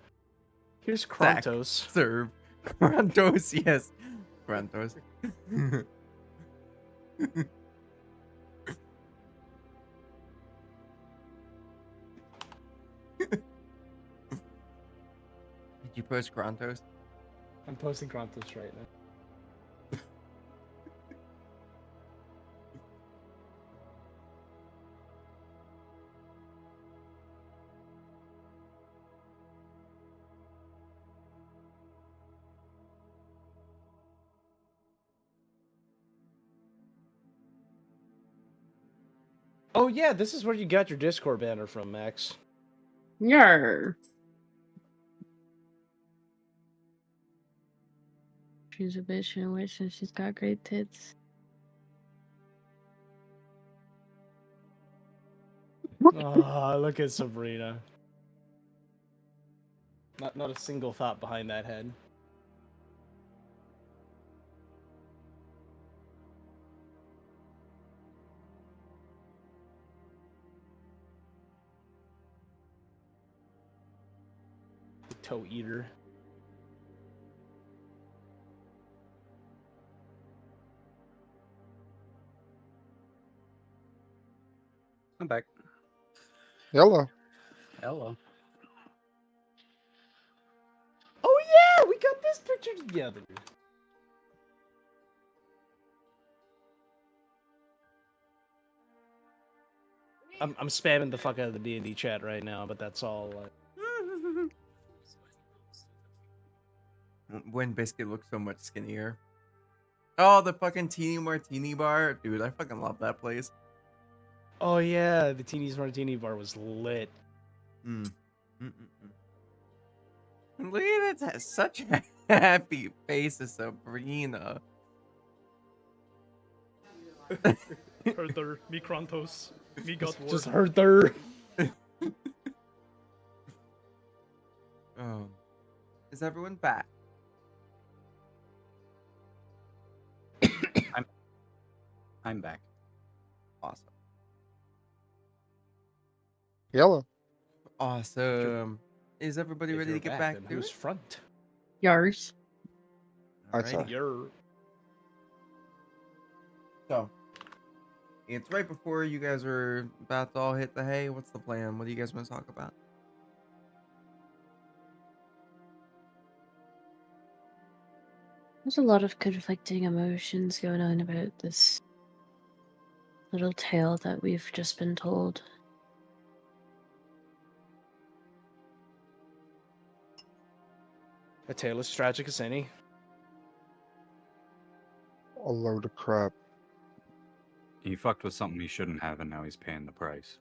Here's Krontos. Serve. Krontos, yes. Krontos. Did you post Krontos? I'm posting Krontos right now. Oh yeah, this is where you got your Discord banner from, Max. Yarr. She's a bitch and a witch and she's got great tits. Ah, look at Sabrina. Not a single thought behind that head. The toe eater. I'm back. Hello. Hello. Oh yeah, we got this picture together. I'm spamming the fuck out of the D&D chat right now, but that's all. When Biscuit looks so much skinnier. Oh, the fucking Teeny Martini bar. Dude, I fucking love that place. Oh yeah, the Teeny's Martini bar was lit. Look at it, has such a happy face of Sabrina. Herther, me Krontos, me God War. Just Herther. Oh, is everyone back? I'm back. Awesome. Hello. Awesome. Is everybody If ready you're to get back, back then to who's it? front? Yars. Alrighty. Yer. So, it's right before you guys are about to all hit the hay. What's the plan? What do you guys want to talk about? There's a lot of conflicting emotions going on about this little tale that we've just been told. A tale as tragic as any. A load of crap. He fucked with something he shouldn't have, and now he's paying the price.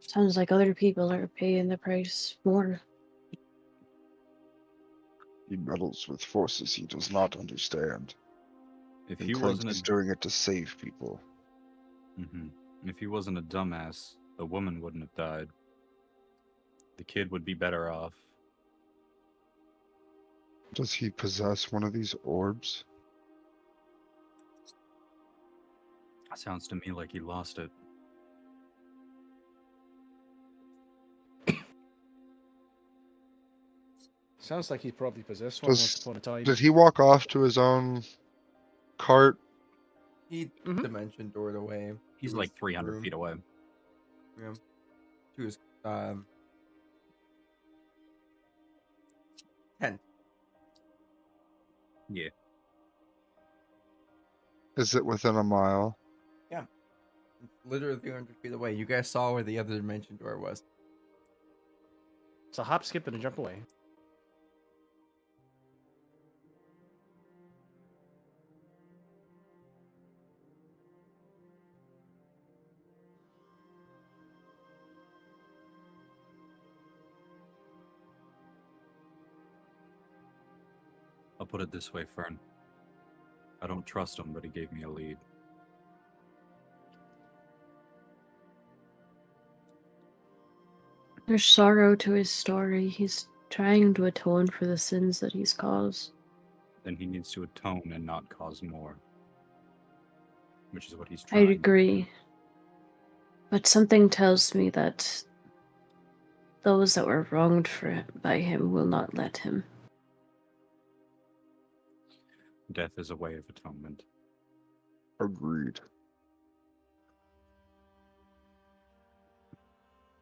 Sounds like other people are paying the price more. He meddles with forces he does not understand. If And he claims wasn't he's doing it to save people. If he wasn't a dumbass, the woman wouldn't have died. The kid would be better off. Does he possess one of these orbs? Sounds to me like he lost it. Sounds like he probably possessed one once upon a time. Did he walk off to his own cart? He dimension doored away. He's to like his 300 room. feet away. Yeah. To his tent. Yeah. Is it within a mile? Yeah. It's literally 300 feet away. You guys saw where the other dimension door was. So hop, skip, and a jump away. I'll put it this way, Fern. I don't trust him, but he gave me a lead. There's sorrow to his story. He's trying to atone for the sins that he's caused. Then he needs to atone and not cause more. Which is what he's I trying. agree. But something tells me that those that were wronged by him will not let him. Death is a way of atonement. Agreed.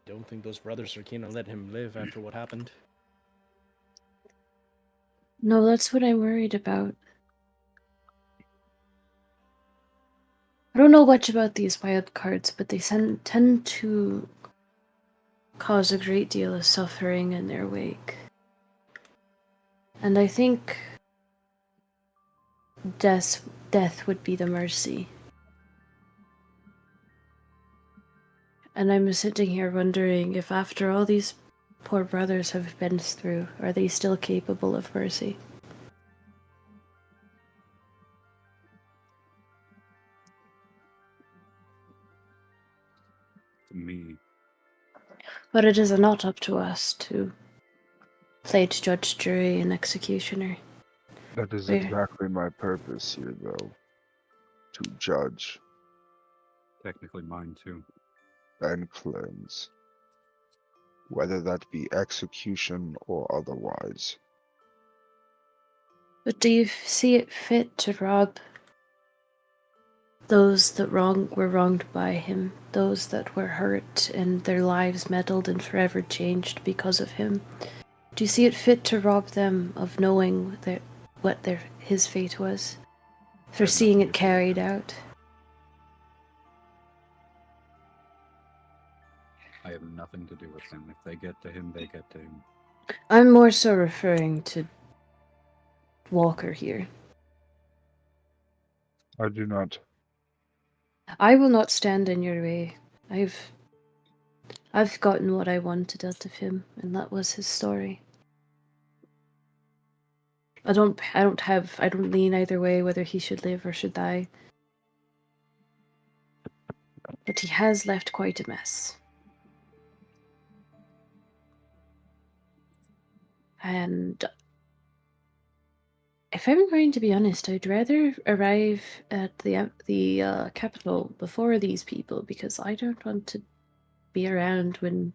Don't think those brothers are keen to let him live after what happened. No, that's what I'm worried about. I don't know much about these wild cards, but they tend to cause a great deal of suffering in their wake. And I think death would be the mercy. And I'm sitting here wondering if after all these poor brothers have been through, are they still capable of mercy? To me, But it is not up to us to play judge, jury, and executioner. That is Where- exactly my purpose here, though. To judge technically mine too. and cleanse. Whether that be execution or otherwise. But do you see it fit to rob those that were wronged by him, those that were hurt and their lives meddled and forever changed because of him? Do you see it fit to rob them of knowing what his fate was, for Had seeing nothing it to do with carried him. out? I have nothing to do with him. If they get to him, they get to him. I'm more so referring to Walker here. I do not. I will not stand in your way. I've gotten what I wanted out of him, and that was his story. I don't lean either way whether he should live or should die. But he has left quite a mess. And if I'm going to be honest, I'd rather arrive at the capital before these people, because I don't want to be around when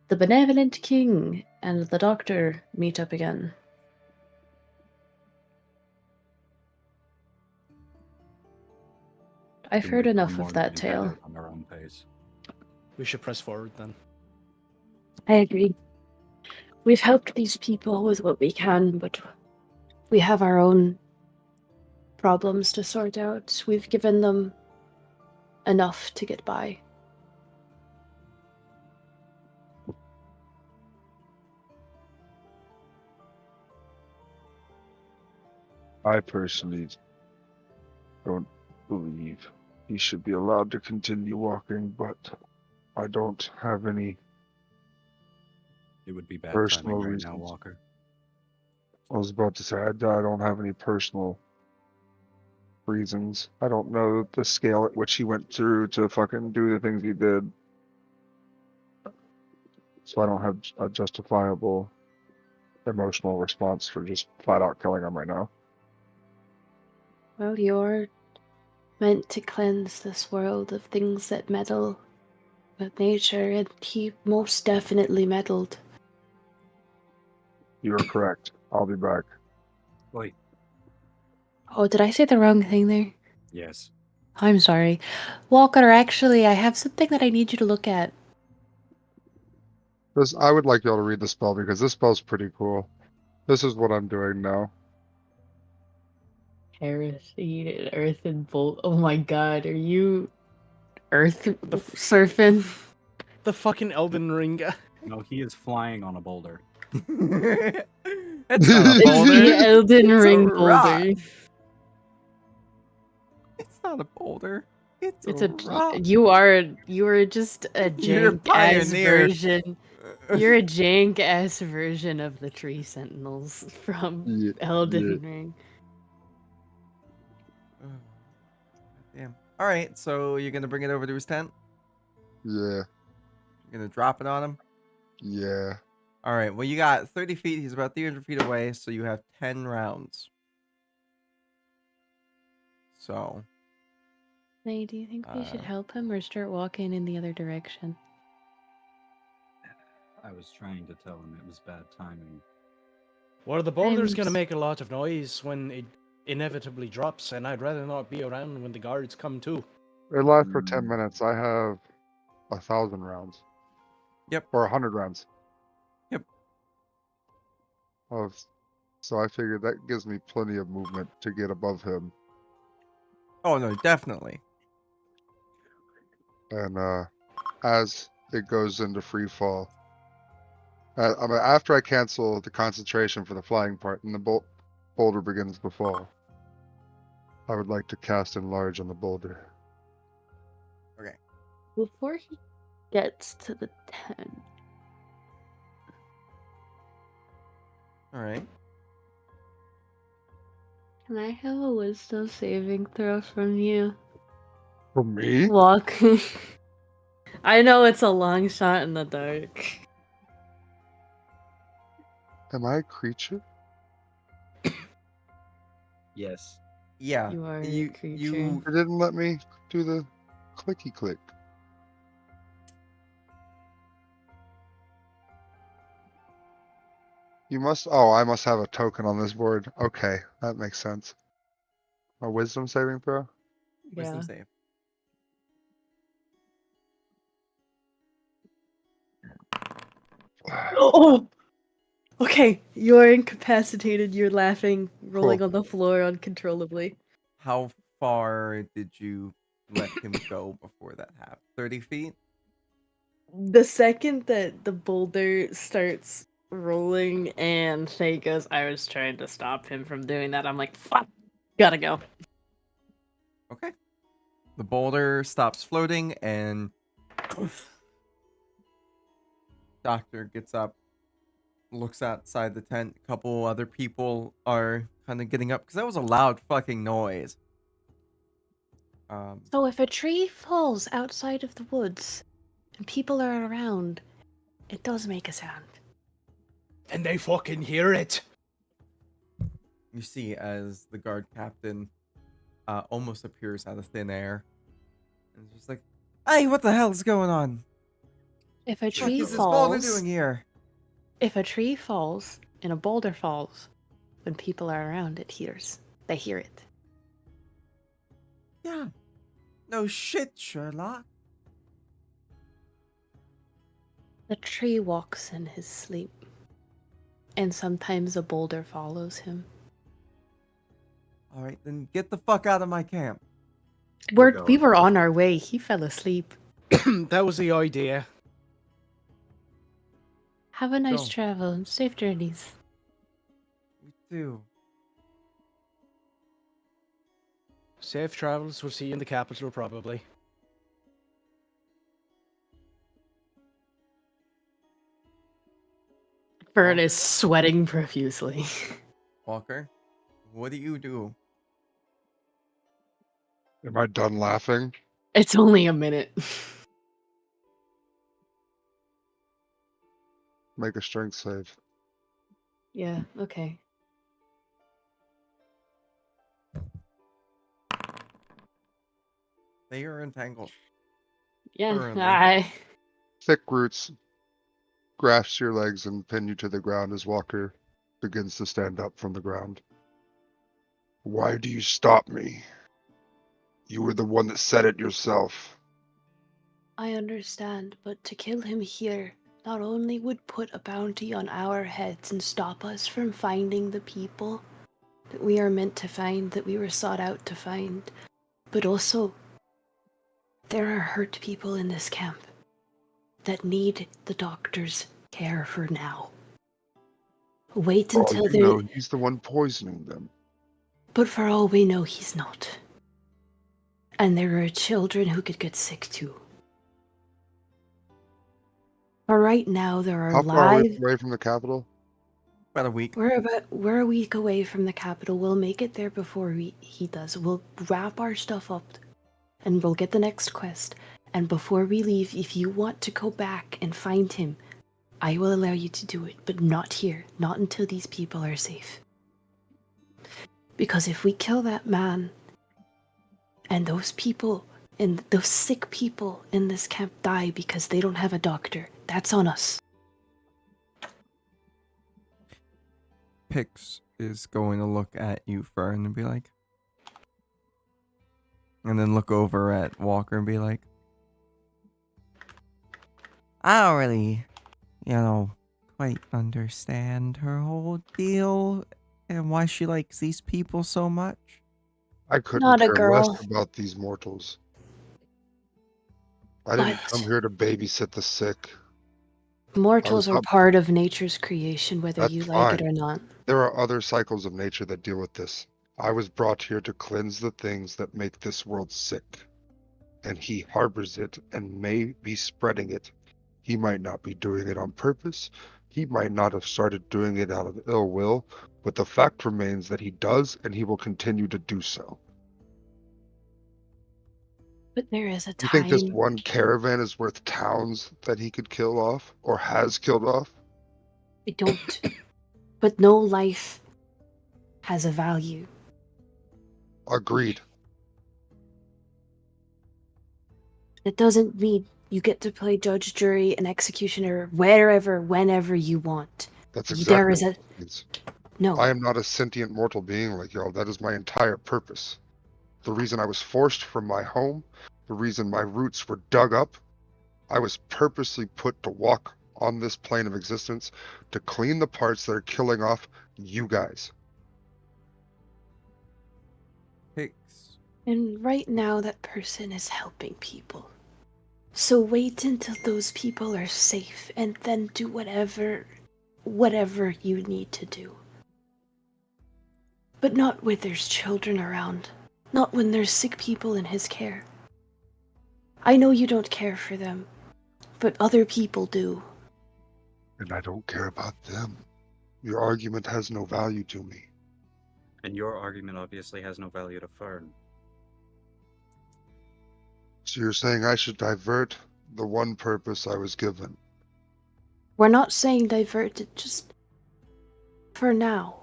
the benevolent king and the doctor meet up again. I've Can heard wait for enough of morning that and head tale. out on our own pace. We should press forward then. I agree. We've helped these people with what we can, but we have our own problems to sort out. We've given them enough to get by. I personally don't believe he should be allowed to continue walking, but I don't have any It would be bad personal timing right now, reasons. Walker. I was about to say, I don't have any personal reasons. I don't know the scale at which he went through to fucking do the things he did. So I don't have a justifiable emotional response for just flat out killing him right now. Well, you're meant to cleanse this world of things that meddle with nature, and he most definitely meddled. You are correct. I'll be back. Wait. Oh, did I say the wrong thing there? Yes. I'm sorry. Walker, actually, I have something that I need you to look at. I would like y'all to read the spell because this spell's pretty cool. This is what I'm doing now. Heresy, Earth and Bolt. Oh my god, are you earth surfing. The fucking Elden Ring guy. No, he is flying on a boulder. It's not a It's the boulder. Elden It's a Ring rock. boulder. It's not a boulder. It's It's a a rock. you are just a You're a jank ass pioneer. version. You're a jank ass version of the tree sentinels from Yeah, Elden Ring. Damn. All right, so you're gonna bring it over to his tent. yeah, You're gonna drop it on him. yeah. All right. Well, you got 30 feet. He's about 300 feet away, so you have 10 rounds. So. Hey, do you think we should Uh, help him or start walking in the other direction? I was trying to tell him it was bad timing. Well, the boulder's I'm gonna s- make a lot of noise when it inevitably drops, and I'd rather not be around when the guards come too. It lasts for 10 minutes. I have 1,000 rounds. Yep. Or 100 rounds. Yep. So I figured that gives me plenty of movement to get above him. Oh no, definitely. And as it goes into free fall, after I cancel the concentration for the flying part and the boulder begins to fall, I would like to cast enlarge on the boulder. Okay. Before he gets to the 10. All right. Can I have a wisdom saving throw from you? For me? Walk. I know it's a long shot in the dark. Am I a creature? Yes. Yeah. You are a You creature. It didn't let me do the clicky click. You must. Oh, I must have a token on this board. Okay, that makes sense. A wisdom saving throw? wisdom Yeah. save. Oh! Okay, you're incapacitated, you're laughing, rolling Cool. on the floor uncontrollably. How far did you let him go before that happened? 30 feet? The second that the boulder starts rolling and Faye goes, I was trying to stop him from doing that, I'm like, fuck, gotta go. Okay. The boulder stops floating and Doctor gets up, looks outside the tent. A couple other people are kind of getting up because that was a loud fucking noise. So if a tree falls outside of the woods and people are around, it does make a sound. And they fucking hear it. You see as the guard captain almost appears out of thin air. And it's just like, hey, what the hell is going on? If a What tree is this boulder falls, doing here? if a tree falls and a boulder falls, when people are around, they hear it. Yeah. No shit, Sherlock. The tree walks in his sleep, and sometimes a boulder follows him. All right, then get the fuck out of my camp. We were on our way. He fell asleep. That was the idea. Have a nice Go. travel and safe journeys. You too. Safe travels. We'll see you in the capital, probably. Fern is sweating profusely. Walker, what do you do? Am I done laughing? It's only a minute. Make a strength save. Yeah, okay. They are entangled. Yeah, Currently. Thick roots grasp your legs and pin you to the ground as Walker begins to stand up from the ground. Why do you stop me? You were the one that said it yourself. I understand, but to kill him here not only would put a bounty on our heads and stop us from finding the people that we are meant to find, that we were sought out to find, but also There are hurt people in this camp that need the doctor's care for now. Wait For all until you know, they... he's the one poisoning them. But for all we know, he's not. And there are children who could get sick too. For right now, there are How far are we live... away from the capital? About a week. We're a week away from the capital. We'll make it there before he does. We'll wrap our stuff up and we'll get the next quest. And before we leave, if you want to go back and find him, I will allow you to do it, but not here. Not until these people are safe. Because if we kill that man, and those people, and those sick people in this camp die because they don't have a doctor, that's on us. Pix is going to look at you, Fern, and be like, and then look over at Walker and be like, I don't really, quite understand her whole deal and why she likes these people so much. I couldn't Not a care less girl. about these mortals. I didn't But come here to babysit the sick. mortals are not- part of nature's creation, whether That's you like it fine. or not. There are other cycles of nature that deal with this. I was brought here to cleanse the things that make this world sick. And he harbors it and may be spreading it. He might not be doing it on purpose. He might not have started doing it out of ill will, but the fact remains that he does, and he will continue to do so. But there is a You time... think this one caravan is worth towns that he could kill off, or has killed off? I don't. But no life has a value. Agreed. It doesn't mean you get to play judge, jury, and executioner wherever, whenever you want. That's There exactly is what a... it means. No. I am not a sentient mortal being like y'all. That is my entire purpose. The reason I was forced from my home, the reason my roots were dug up, I was purposely put to walk on this plane of existence to clean the parts that are killing off you guys. Pix. And right now, that person is helping people. So wait until those people are safe, and then do whatever you need to do. But not when there's children around. Not when there's sick people in his care. I know you don't care for them, but other people do. And I don't care about them. Your argument has no value to me. And your argument obviously has no value to Fern. So you're saying I should divert the one purpose I was given? We're not saying divert it, just for now.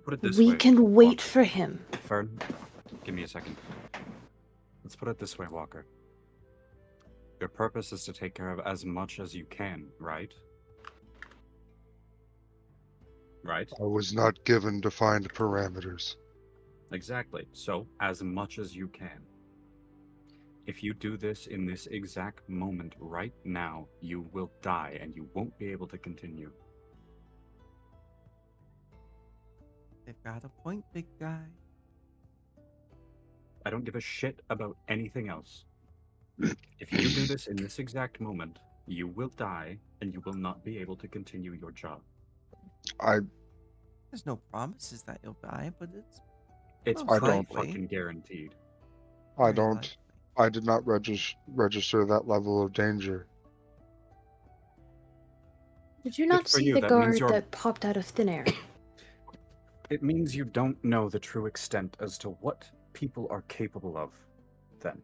Put it this We way, can wait Walker. for him. Fern, give me a second. Let's put it this way, Walker. Your purpose is to take care of as much as you can, right? Right? I was not given defined parameters. Exactly. So, as much as you can. If you do this in this exact moment right now, you will die and you won't be able to continue. They've got a point, big guy. I don't give a shit about anything else. If you do this in this exact moment, you will die and you will not be able to continue your job. There's no promises that you'll die, but It's most I don't. pretty likely. fucking guaranteed. I Very don't. likely. I did not register that level of danger. Did you not Good for see you, the that means guard you're- that popped out of thin air? It means you don't know the true extent as to what people are capable of, then.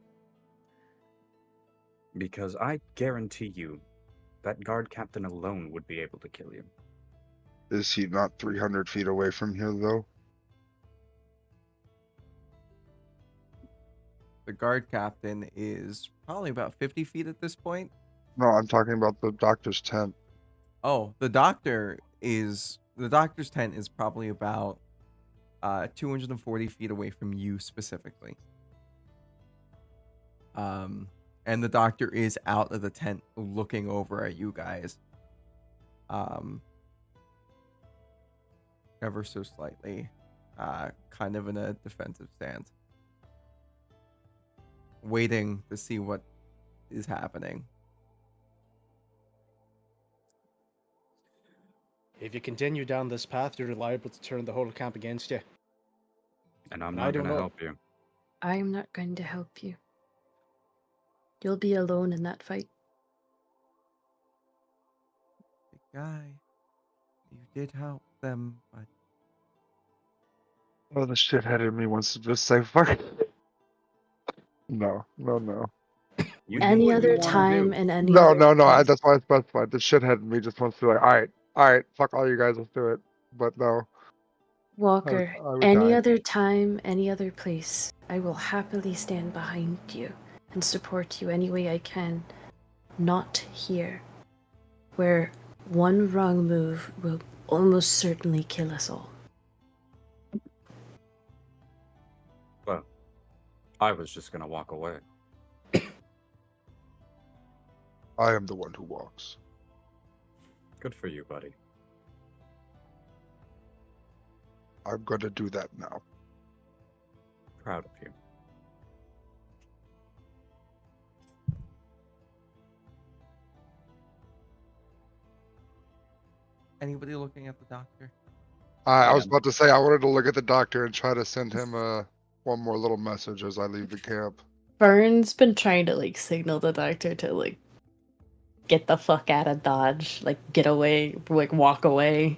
Because I guarantee you, that guard captain alone would be able to kill you. Is he not 300 feet away from here, though? The guard captain is probably about 50 feet at this point. No, I'm talking about the doctor's tent. Oh, the doctor's tent is probably about 240 feet away from you specifically. And the doctor is out of the tent looking over at you guys. Ever so slightly, kind of in a defensive stance. waiting to see what is happening. If you continue down this path, you're liable to turn the whole camp against you. And I'm And I not don't going to know- help you. I'm not going to help you. You'll be alone in that fight. Big guy, you did help them, but Oh, the shithead in me wants to just say fuck it. No. You do Any what you other wanna time do. and any No, other place. that's why I specified. The shithead in me just wants to be like, alright, fuck all you guys, let's do it. But no, Walker, I would any die. other time, any other place, I will happily stand behind you and support you any way I can. Not here, where one wrong move will almost certainly kill us all. Well, I was just going to walk away. I am the one who walks. Good for you, buddy. I'm gonna do that now. Proud of you. anybody looking at the doctor? I was about to say I wanted to look at the doctor and try to send him one more little message as I leave the camp. Fern's been trying to like signal the doctor to like get the fuck out of Dodge, like get away, like walk away.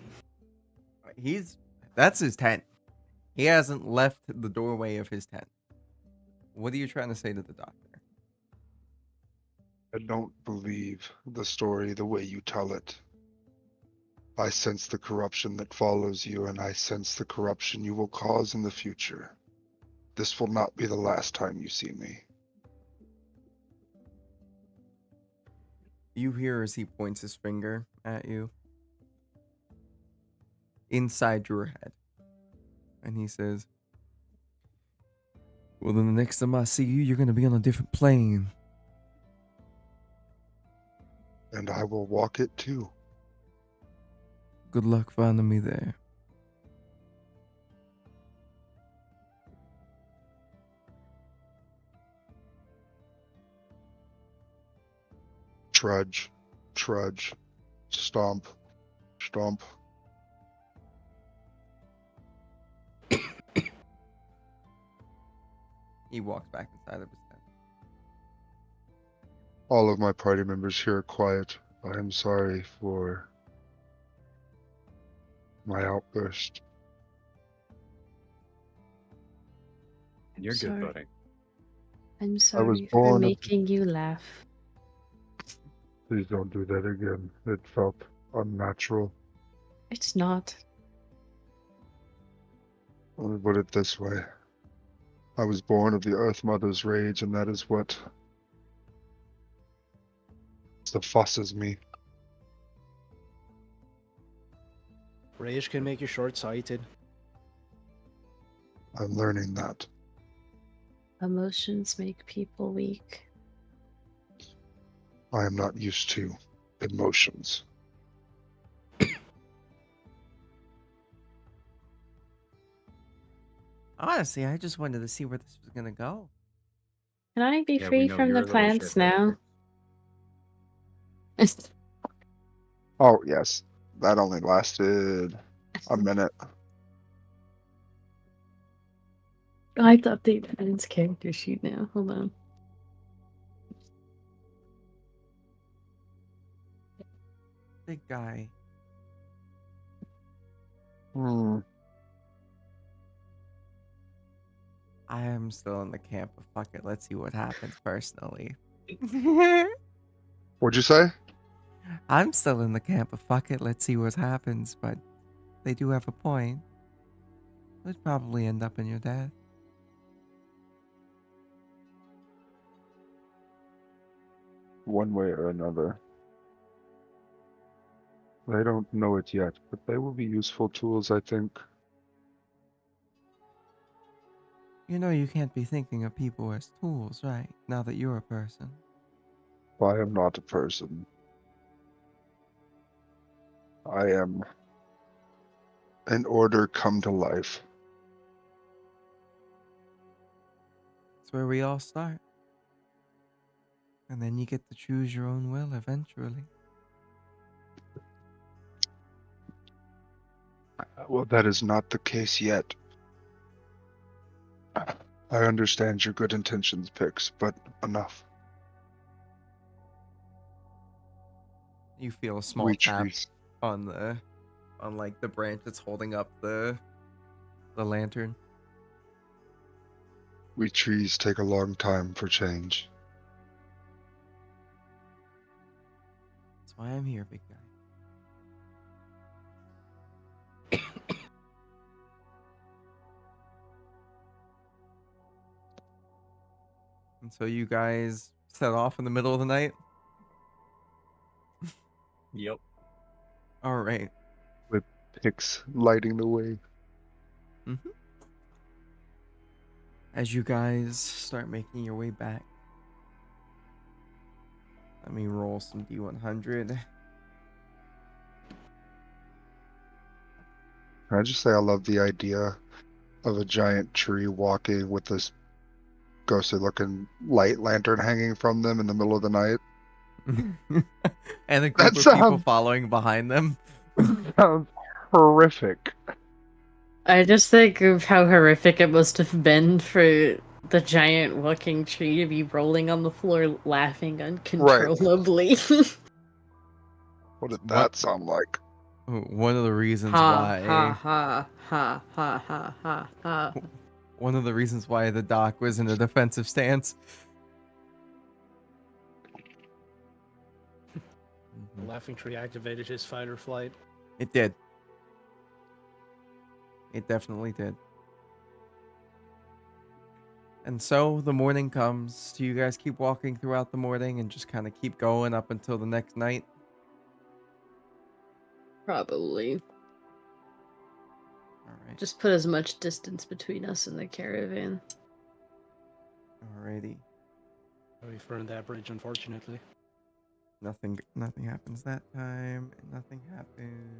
That's his tent. He hasn't left the doorway of his tent. What are you trying to say to the doctor? I don't believe the story the way you tell it. I sense the corruption that follows you, and I sense the corruption you will cause in the future. This will not be the last time you see me. You hear as he points his finger at you inside your head. And he says, well, then the next time I see you, you're going to be on a different plane. And I will walk it too. Good luck finding me there. Trudge, trudge, stomp, stomp. He walks back inside of his tent. All of my party members here are quiet. I am sorry for my outburst. You're Sorry. good, buddy. I'm was sorry for born of- making you laugh. Please don't do that again. It felt unnatural. It's not. Let me put it this way. I was born of the Earth Mother's rage, and that is what fusses me. Rage can make you short-sighted. I'm learning that. Emotions make people weak. I am not used to emotions. Honestly, I just wanted to see where this was going to go. Can I be Yeah, we free know from you're the a little plants shithead. now? Oh, yes. That only lasted a minute. I have to update Fern's character sheet now. Hold on. Big guy. I am still in the camp of fuck it. Let's see what happens personally. What'd you say? I'm still in the camp of fuck it. Let's see what happens. But they do have a point. It would probably end up in your death. One way or another. They don't know it yet, but they will be useful tools, I think. You know you can't be thinking of people as tools, right? Now that you're a person. I am not a person. I am an order come to life. That's where we all start. And then you get to choose your own will eventually. Well, that is not the case yet. I understand your good intentions, Pix, but enough. You feel a small We tap trees. on like the branch that's holding up the lantern. We trees take a long time for change. That's why I'm here, big guy. And so you guys set off in the middle of the night? Yep. All right. With Pix lighting the way. Mm-hmm. As you guys start making your way back, let me roll some D100. Mm-hmm. Can I just say I love the idea of a giant tree walking with this ghostly looking light lantern hanging from them in the middle of the night. And a group That of people sounds- following behind them. Sounds horrific. I just think of how horrific it must have been for the giant walking tree to be rolling on the floor laughing uncontrollably. What did that sound like? One of the reasons ha, why ha ha ha ha ha ha ha. one of the reasons why the dock was in a defensive stance. The laughing tree activated his fight or flight. It did. It definitely did. And so the morning comes. Do you guys keep walking throughout the morning and just kind of keep going up until the next night? Probably. All right. Just put as much distance between us and the caravan. Alrighty. We've burned that bridge, unfortunately. Nothing happens that time, and nothing happens.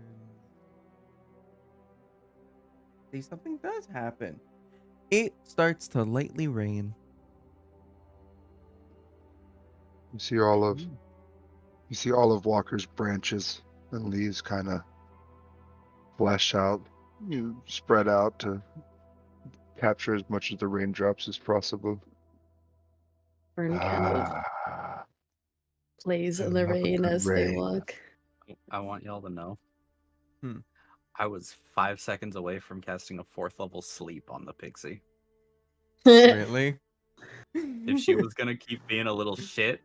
See, something does happen. It starts to lightly rain. You see all of Walker's branches and leaves kind of flesh out. You spread out to capture as much of the raindrops as possible. Fern kind of plays in the rain as they walk. I want y'all to know. Hmm. I was 5 seconds away from casting a 4th level sleep on the pixie. Really? If she was gonna keep being a little shit.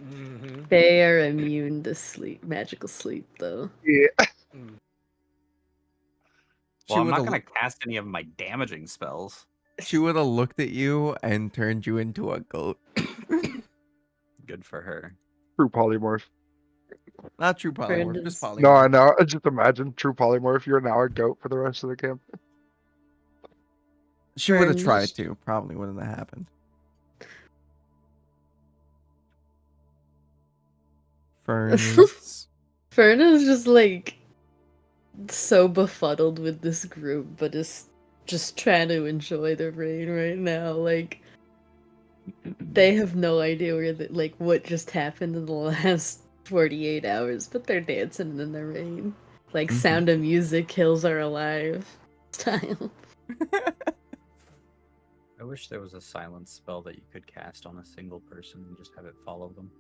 Mm-hmm. They are immune to sleep, magical sleep, though. Yeah. Well, I'm not gonna cast any of my damaging spells. She would have looked at you and turned you into a goat. Good for her. True polymorph. Not true polymorph, Fern just is- polymorph. No, I know. Just imagine true polymorph. You're now a goat for the rest of the camp. She would have Fern tried is- to. Probably wouldn't have happened. Fern is... Fern is just like so befuddled with this group, but is just trying to enjoy the rain right now. Like they have no idea what just happened in the last 48 hours, but they're dancing in the rain. Like Sound of Music, Hills Are Alive style. I wish there was a silence spell that you could cast on a single person and just have it follow them.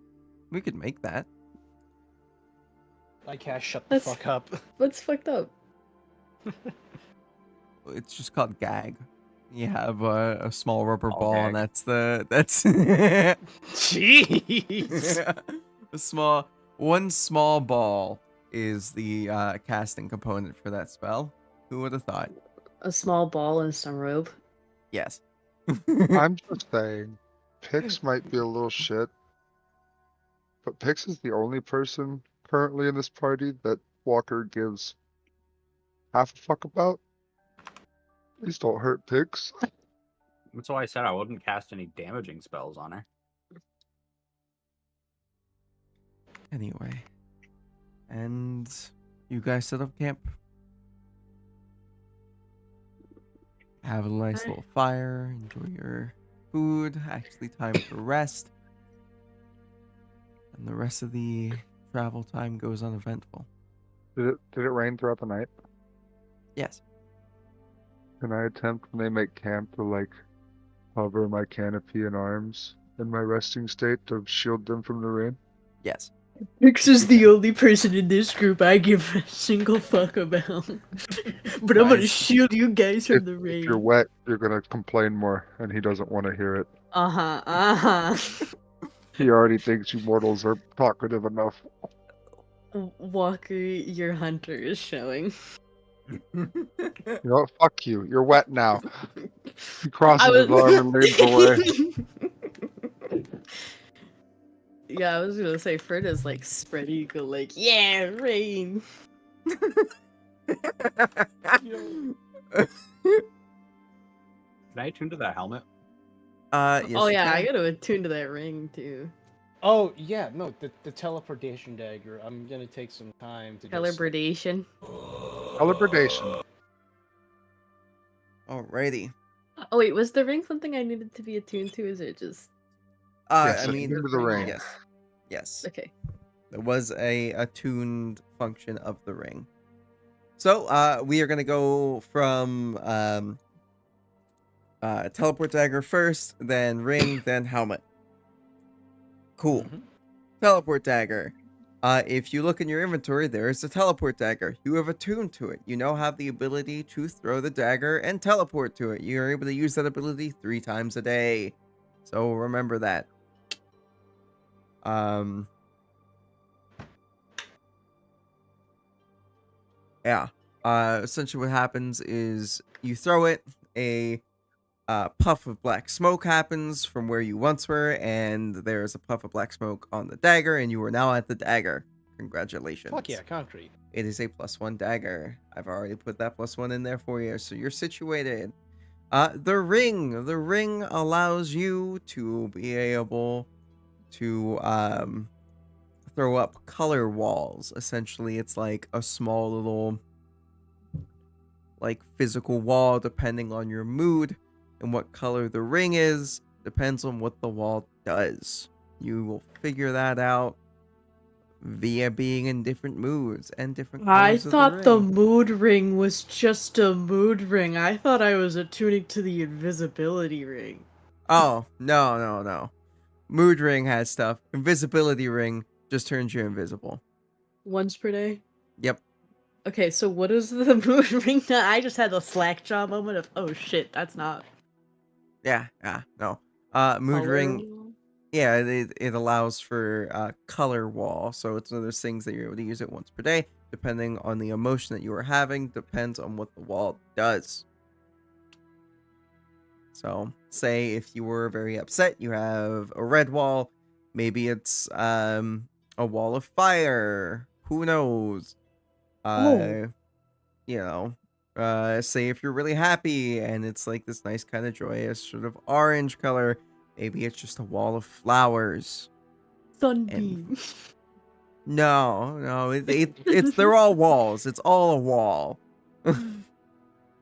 We could make that. I cast shut the fuck up. What's fucked up? It's just called gag. You have a small rubber All ball, gag. and that's Jeez. one small ball is the casting component for that spell. Who would have thought? A small ball and some rope. Yes. I'm just saying, Pix might be a little shit, but Pix is the only person currently in this party that Walker gives half a fuck about. Please don't hurt Pix. That's why I said I wouldn't cast any damaging spells on her. Anyway, and you guys set up camp. Have a nice little fire. Enjoy your food. Actually, time for rest. And the rest of the travel time goes uneventful. Did it rain throughout the night? Yes. Can I attempt when they make camp to like hover my canopy and arms in my resting state to shield them from the rain? Yes. Nix is the only person in this group I give a single fuck about. But I'm gonna Nice. shield you guys from the If you're rain. wet, you're gonna complain more, and he doesn't want to hear it. He already thinks you mortals are talkative enough. Walker, your hunter is showing. You know what? Fuck you. You're wet now. He crosses his arm and leans away. Yeah, I was gonna say Fred is like spread eagle, like, yeah, rain. Can I attune to that helmet? Yes, Oh you yeah, I can. gotta attune to that ring too. Oh yeah, no, the teleportation dagger. I'm gonna take some time to just... Calibration. Calibration. Alrighty. Oh wait, was the ring something I needed to be attuned to? Is it just Yes, I mean, attune to the ring. yes. Yes. okay? There was a attuned function of the ring. So, we are going to go from teleport dagger first, then ring, then helmet. Cool. Teleport dagger. If you look in your inventory, there is a teleport dagger. You have attuned to it. You now have the ability to throw the dagger and teleport to it. You are able to use that ability 3 times a day. So remember that. Yeah. Essentially what happens is you throw it, a puff of black smoke happens from where you once were, and there's a puff of black smoke on the dagger, and you are now at the dagger. Congratulations. Fuck yeah, concrete. It is a +1 dagger. I've already put that +1 in there for you, so you're situated. The ring. The ring allows you to be able to throw up color walls. Essentially, it's like a small little like physical wall depending on your mood, and what color the ring is depends on what the wall does. You will figure that out via being in different moods and different I colors thought of the the ring. mood ring was just a mood ring. I thought I was attuning to the invisibility ring. Oh, no. Mood ring has stuff. Invisibility ring just turns you invisible. Once per day? Yep. Okay, so what is the mood ring? I just had a slack jaw moment of, oh shit, that's not... Yeah, no. Mood color ring, wall? yeah, it allows for color wall. So it's one of those things that you're able to use it once per day, depending on the emotion that you are having, depends on what the wall does. So, say if you were very upset, you have a red wall. Maybe it's a wall of fire. Who knows? You know, say if you're really happy and it's like this nice kind of joyous sort of orange color, maybe it's just a wall of flowers. Sunbeam. No, it's they're all walls. It's all a wall.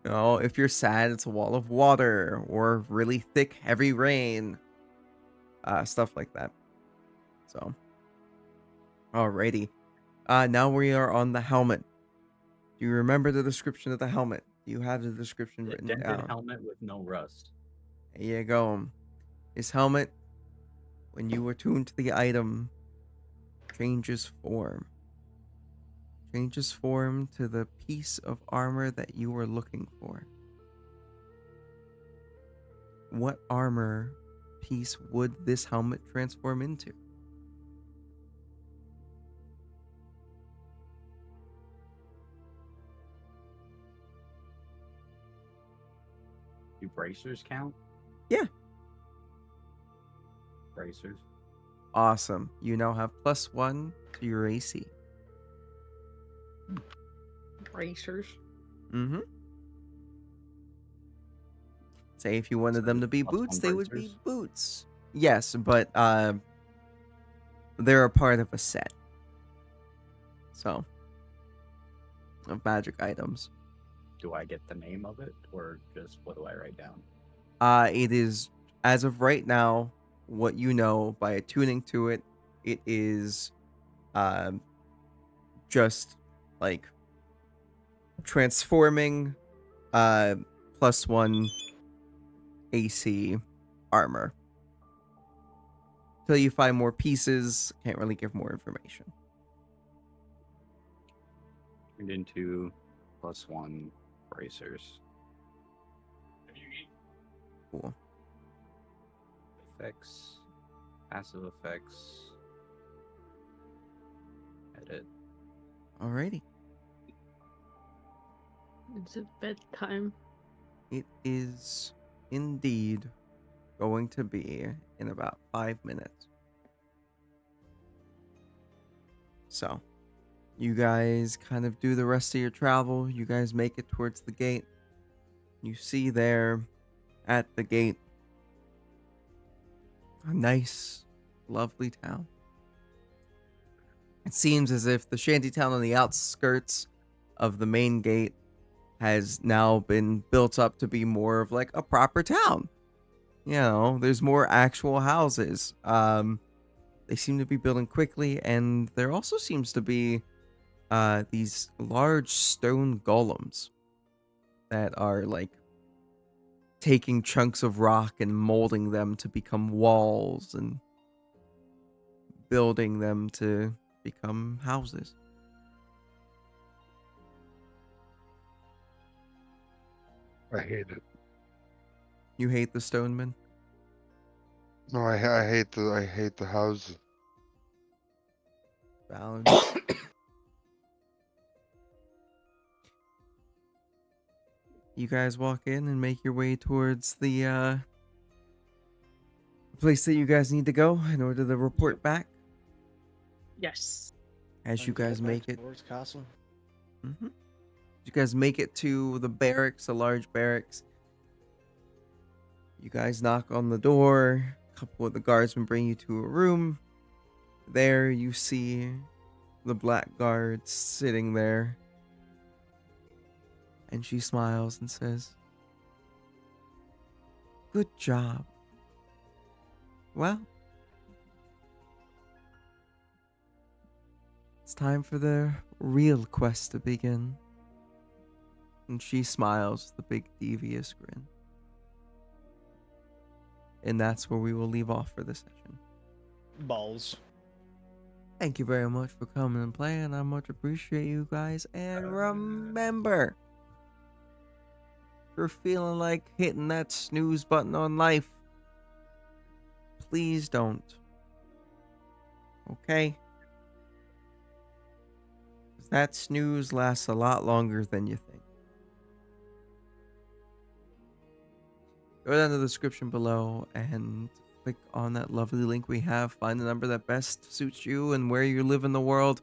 You know, if you're sad, it's a wall of water or really thick, heavy rain. Stuff like that. So, alrighty. Now we are on the helmet. Do you remember the description of the helmet? Do you have the description The written dented down? helmet with no rust. There you go. His helmet, when you attune to the item, changes form. Changes form to the piece of armor that you were looking for. What armor piece would this helmet transform into? Do bracers count? Yeah. Bracers. Awesome. You now have +1 to your AC. Bracers. Mm-hmm. Say if you wanted them to be +1 boots, they would be bracers? boots. Yes, but they're a part of a set. So, of magic items. Do I get the name of it, or just what do I write down? It is, as of right now, what you know by attuning to it it is just like transforming +1 AC armor. Till you find more pieces, can't really give more information. Turned into +1 bracers. Cool. Effects, passive effects. Edit. Alrighty. It's a bedtime. It is indeed going to be in about 5 minutes. So, you guys kind of do the rest of your travel. You guys make it towards the gate. You see there at the gate a nice, lovely town. It seems as if the shantytown on the outskirts of the main gate has now been built up to be more of like a proper town. You know, there's more actual houses. They seem to be building quickly, and there also seems to be these large stone golems that are like taking chunks of rock and molding them to become walls and building them to become houses. I hate it. You hate the stonemen? No, I hate the houses. Valid. You guys walk in and make your way towards the place that you guys need to go in order to report back. Yes. As you guys make it. towards castle. You guys make it to the barracks, a large barracks. You guys knock on the door. A couple of the guardsmen bring you to a room. There you see the black guard sitting there. And she smiles and says, "Good job. Well, it's time for the real quest to begin." And she smiles with a big devious grin. And that's where we will leave off for this session. Balls. Thank you very much for coming and playing. I much appreciate you guys. And remember, if you're feeling like hitting that snooze button on life, please don't. Okay? 'Cause that snooze lasts a lot longer than you think. Go down to the description below and click on that lovely link we have. Find the number that best suits you and where you live in the world,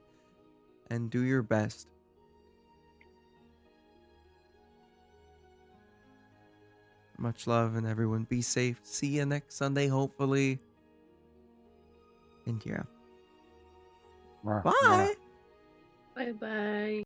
and do your best. Much love, and everyone be safe. See you next Sunday, hopefully. And yeah. Bye. Bye bye.